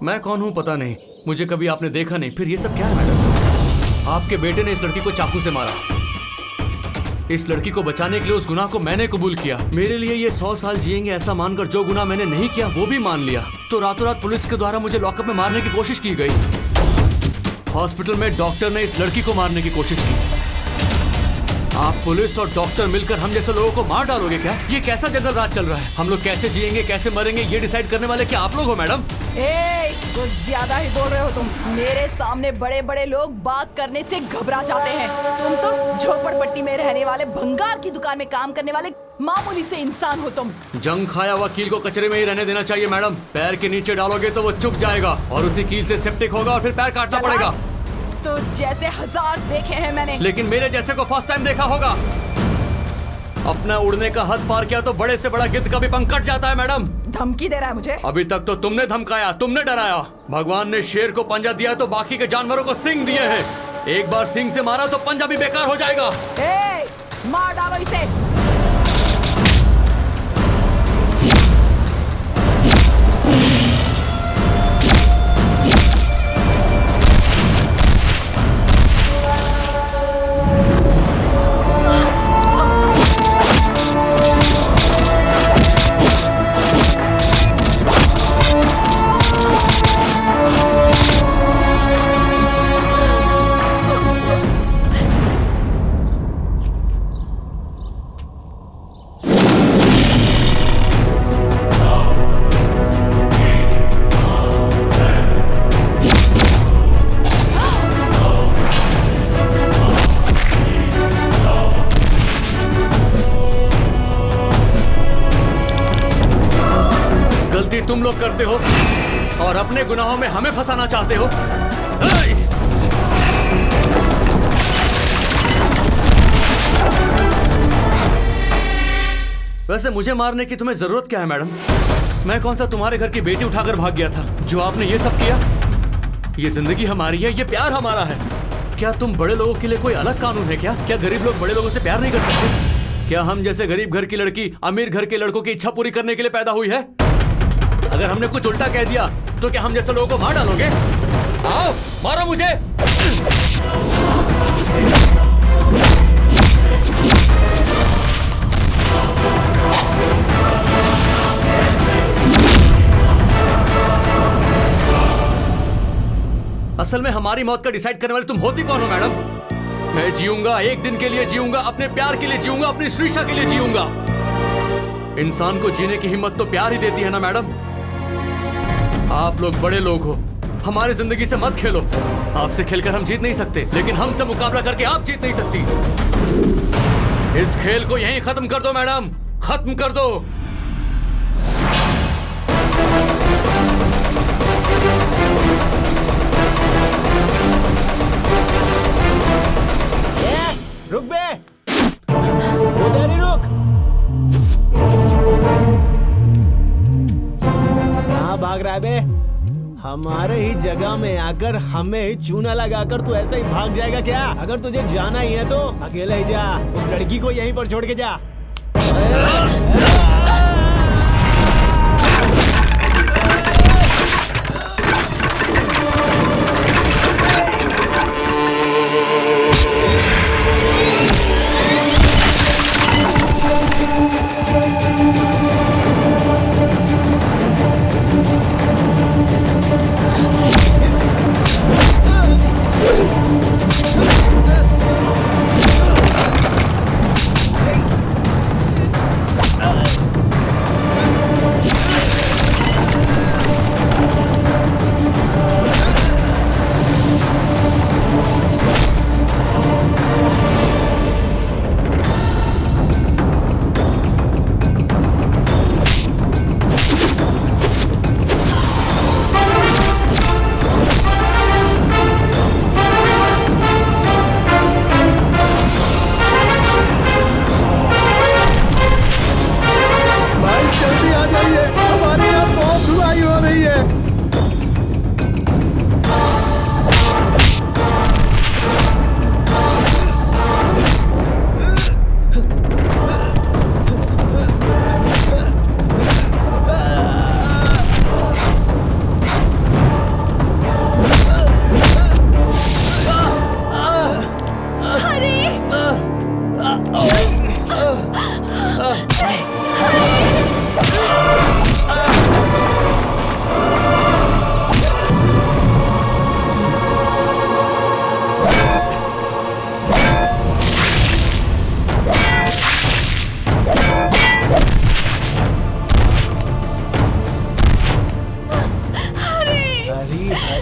S5: मैं कौन हूँ पता नहीं, मुझे कभी आपने देखा नहीं, फिर ये सब क्या है मैडम? आपके बेटे ने इस लड़की को चाकू से मारा। इस लड़की को बचाने के लिए उस गुनाह को मैंने कबूल किया। मेरे लिए ये 100 साल जिएंगे ऐसा मानकर जो गुनाह मैंने नहीं किया वो भी मान लिया। तो रातों रात पुलिस के द्वारा मुझे लॉकअप में मारने की कोशिश की गई। हॉस्पिटल में डॉक्टर ने इस लड़की को मारने की कोशिश की। आप पुलिस और डॉक्टर मिलकर हम जैसे लोगों को मार डालोगे क्या? ये कैसा जंगल राज चल रहा है? हम लोग कैसे जिएंगे, कैसे मरेंगे, ये डिसाइड करने वाले क्या आप लोग हो मैडम?
S2: कुछ ज्यादा ही बोल रहे हो तुम। मेरे सामने बड़े बड़े लोग बात करने से घबरा जाते हैं। तुम तो झोपड़पट्टी में रहने वाले, भंगार की दुकान में काम करने वाले मामूली से इंसान हो तुम।
S5: जंग खाया हुआ कील को कचरे में ही रहने देना चाहिए मैडम। पैर के नीचे डालोगे तो वो चुप जाएगा और उसी कील से सेप्टिक होगा और फिर पैर काटना पड़ेगा।
S2: तो जैसे 1000 देखे हैं मैंने,
S5: लेकिन मेरे जैसे को फर्स्ट टाइम देखा होगा। अपना उड़ने का हद पार किया तो बड़े से बड़ा गिद्ध का भी पंख कट जाता है मैडम।
S2: धमकी दे रहा है मुझे?
S5: अभी तक तो तुमने धमकाया, तुमने डराया। भगवान ने शेर को पंजा दिया तो बाकी के जानवरों को सींग दिए हैं। एक बार सींग से मारा तो पंजा भी बेकार हो जाएगा।
S2: मार डालो इसे।
S5: तुम लोग करते हो और अपने गुनाहों में हमें फंसाना चाहते हो। वैसे मुझे मारने की तुम्हें जरूरत क्या है मैडम? मैं कौन सा तुम्हारे घर की बेटी उठाकर भाग गया था जो आपने ये सब किया? ये जिंदगी हमारी है, ये प्यार हमारा है। क्या तुम बड़े लोगों के लिए कोई अलग कानून है क्या? क्या गरीब लोग बड़े लोगों से प्यार नहीं कर सकते? क्या हम जैसे गरीब घर की लड़की अमीर घर के लड़कों की इच्छा पूरी करने के लिए पैदा हुई है? अगर हमने कुछ उल्टा कह दिया तो क्या हम जैसे लोगों को मार डालोगे? आओ मारो मुझे। असल में हमारी मौत का डिसाइड करने वाली तुम होती कौन हो मैडम? मैं जीऊंगा, एक दिन के लिए जीऊंगा, अपने प्यार के लिए जीऊंगा, अपनी श्रीषा के लिए जीऊंगा। इंसान को जीने की हिम्मत तो प्यार ही देती है ना मैडम। आप लोग बड़े लोग हो, हमारी जिंदगी से मत खेलो। आपसे खेलकर हम जीत नहीं सकते, लेकिन हमसे मुकाबला करके आप जीत नहीं सकती। इस खेल को यहीं खत्म कर दो मैडम, खत्म कर दो।
S1: रुक बे, उधर ही रुक। कहाँ भाग रहा है बे? हमारे ही जगह में आकर हमें ही चूना लगाकर तू ऐसा ही भाग जाएगा क्या? अगर तुझे जाना ही है तो अकेले ही जा, उस लड़की को यहीं पर छोड़ के जा।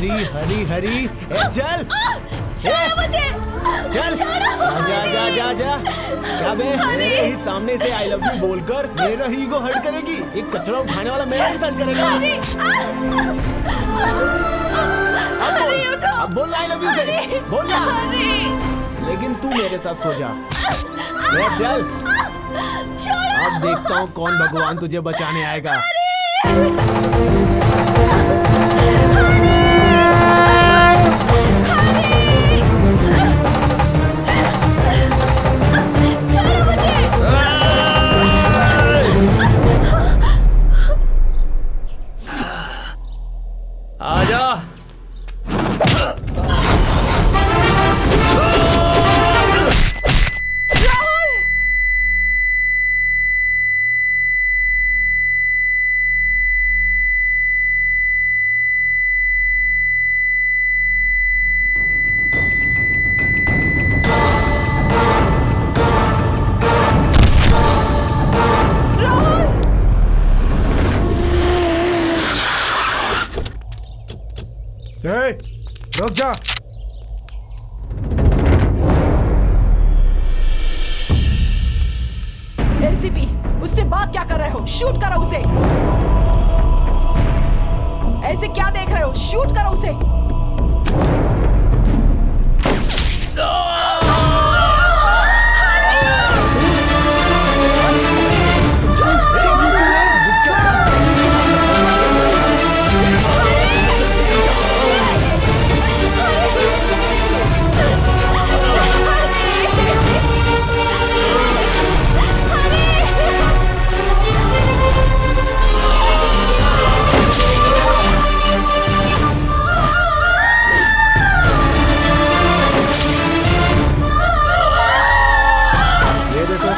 S1: हरी हरी हरी ए, चल
S2: छोड़ो मुझे।
S1: चल आजा आजा आजा आजा। क्या बे मेरे ही सामने से आई लव यू बोलकर मेरा ईगो हर्ट करेगी? एक कचरा उठाने वाला मेरा इंसान करेगा। अब बोल आई लव यू से बोल ना। लेकिन तू मेरे साथ सो जा। ले चल अब देखता हूँ कौन भगवान तुझे बचाने आएगा।
S5: आजा।
S4: ए, रुक जा।
S2: एसीपी उससे बात क्या कर रहे हो? शूट करो उसे। ऐसे क्या देख रहे हो? शूट करो उसे।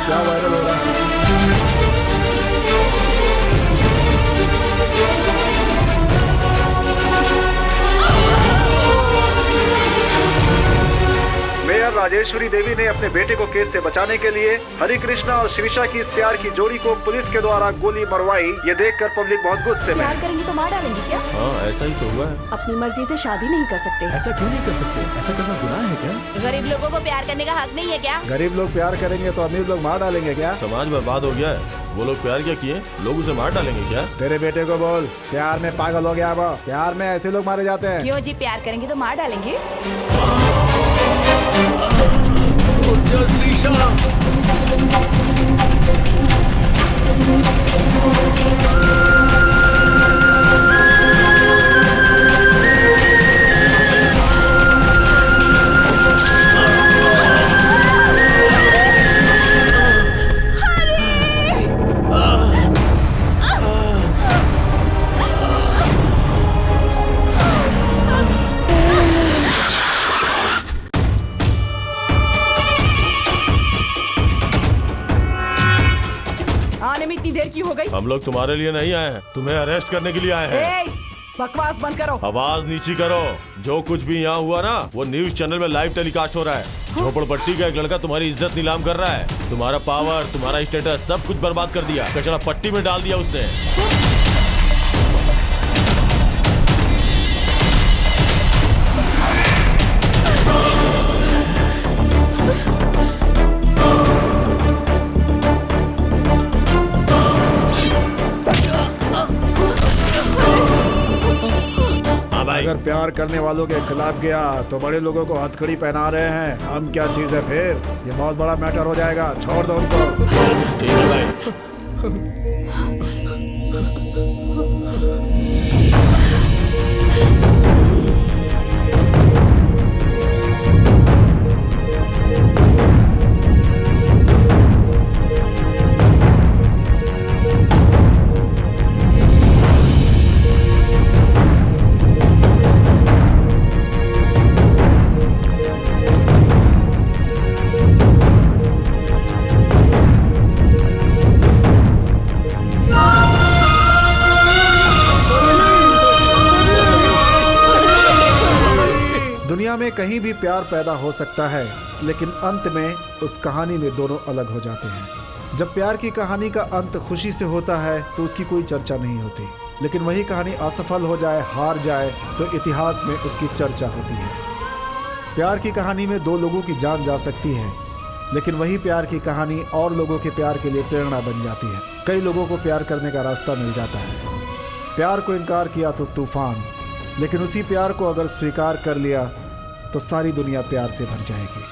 S4: क्या वायरल हो रहा है? मेयर राजेश्वरी देवी ने अपने बेटे को केस से बचाने के लिए हरि कृष्णा और श्रीषा की इस प्यार की जोड़ी को पुलिस के द्वारा गोली मरवाई। ये देखकर पब्लिक बहुत गुस्से में।
S8: प्यार करेंगे तो मार डालेंगे क्या?
S3: हाँ ऐसा ही तो हुआ है।
S8: अपनी मर्जी से शादी नहीं कर सकते।
S6: ऐसा क्यों नहीं कर सकते? ऐसा करना गुनाह है क्या?
S2: गरीब लोगों को प्यार करने का हक नहीं है क्या?
S4: गरीब लोग प्यार करेंगे तो अमीर लोग मार डालेंगे क्या?
S3: समाज बर्बाद हो गया है। वो लोग प्यार क्या किए? लोग उसे मार डालेंगे क्या?
S4: तेरे बेटे को बोल प्यार में पागल हो गया वो। प्यार में ऐसे लोग मारे जाते हैं।
S2: क्यों जी? प्यार करेंगे तो मार डालेंगे।
S5: उठ जा श्रीषा।
S2: आने में इतनी देर की हो गई?
S3: हम लोग तुम्हारे लिए नहीं आए हैं, तुम्हें अरेस्ट करने के लिए आए हैं।
S2: ए, बकवास बंद करो।
S3: आवाज नीची करो। जो कुछ भी यहाँ हुआ ना वो न्यूज चैनल में लाइव टेलीकास्ट हो रहा है। झोपड़पट्टी का एक लड़का तुम्हारी इज्जत नीलाम कर रहा है। तुम्हारा पावर, तुम्हारा स्टेटस सब कुछ बर्बाद कर दिया। कचरा पट्टी में डाल दिया उसने।
S4: अगर प्यार करने वालों के खिलाफ गया तो बड़े लोगों को हथकड़ी पहना रहे हैं। हम क्या चीज है फिर? ये बहुत बड़ा मैटर हो जाएगा। छोड़ दो उनको।
S3: ठीक है भाई।
S4: दुनिया में कहीं भी प्यार पैदा हो सकता है, लेकिन अंत में उस कहानी में दोनों अलग हो जाते हैं। जब प्यार की कहानी का अंत खुशी से होता है तो उसकी कोई चर्चा नहीं होती। लेकिन वही कहानी असफल हो जाए, हार जाए, तो इतिहास में उसकी चर्चा होती है। प्यार की कहानी में दो लोगों की जान जा सकती है, लेकिन वही प्यार की कहानी और लोगों के प्यार के लिए प्रेरणा बन जाती है। कई लोगों को प्यार करने का रास्ता मिल जाता है। प्यार को इनकार किया तो तूफान, लेकिन उसी प्यार को अगर स्वीकार कर लिया तो सारी दुनिया प्यार से भर जाएगी।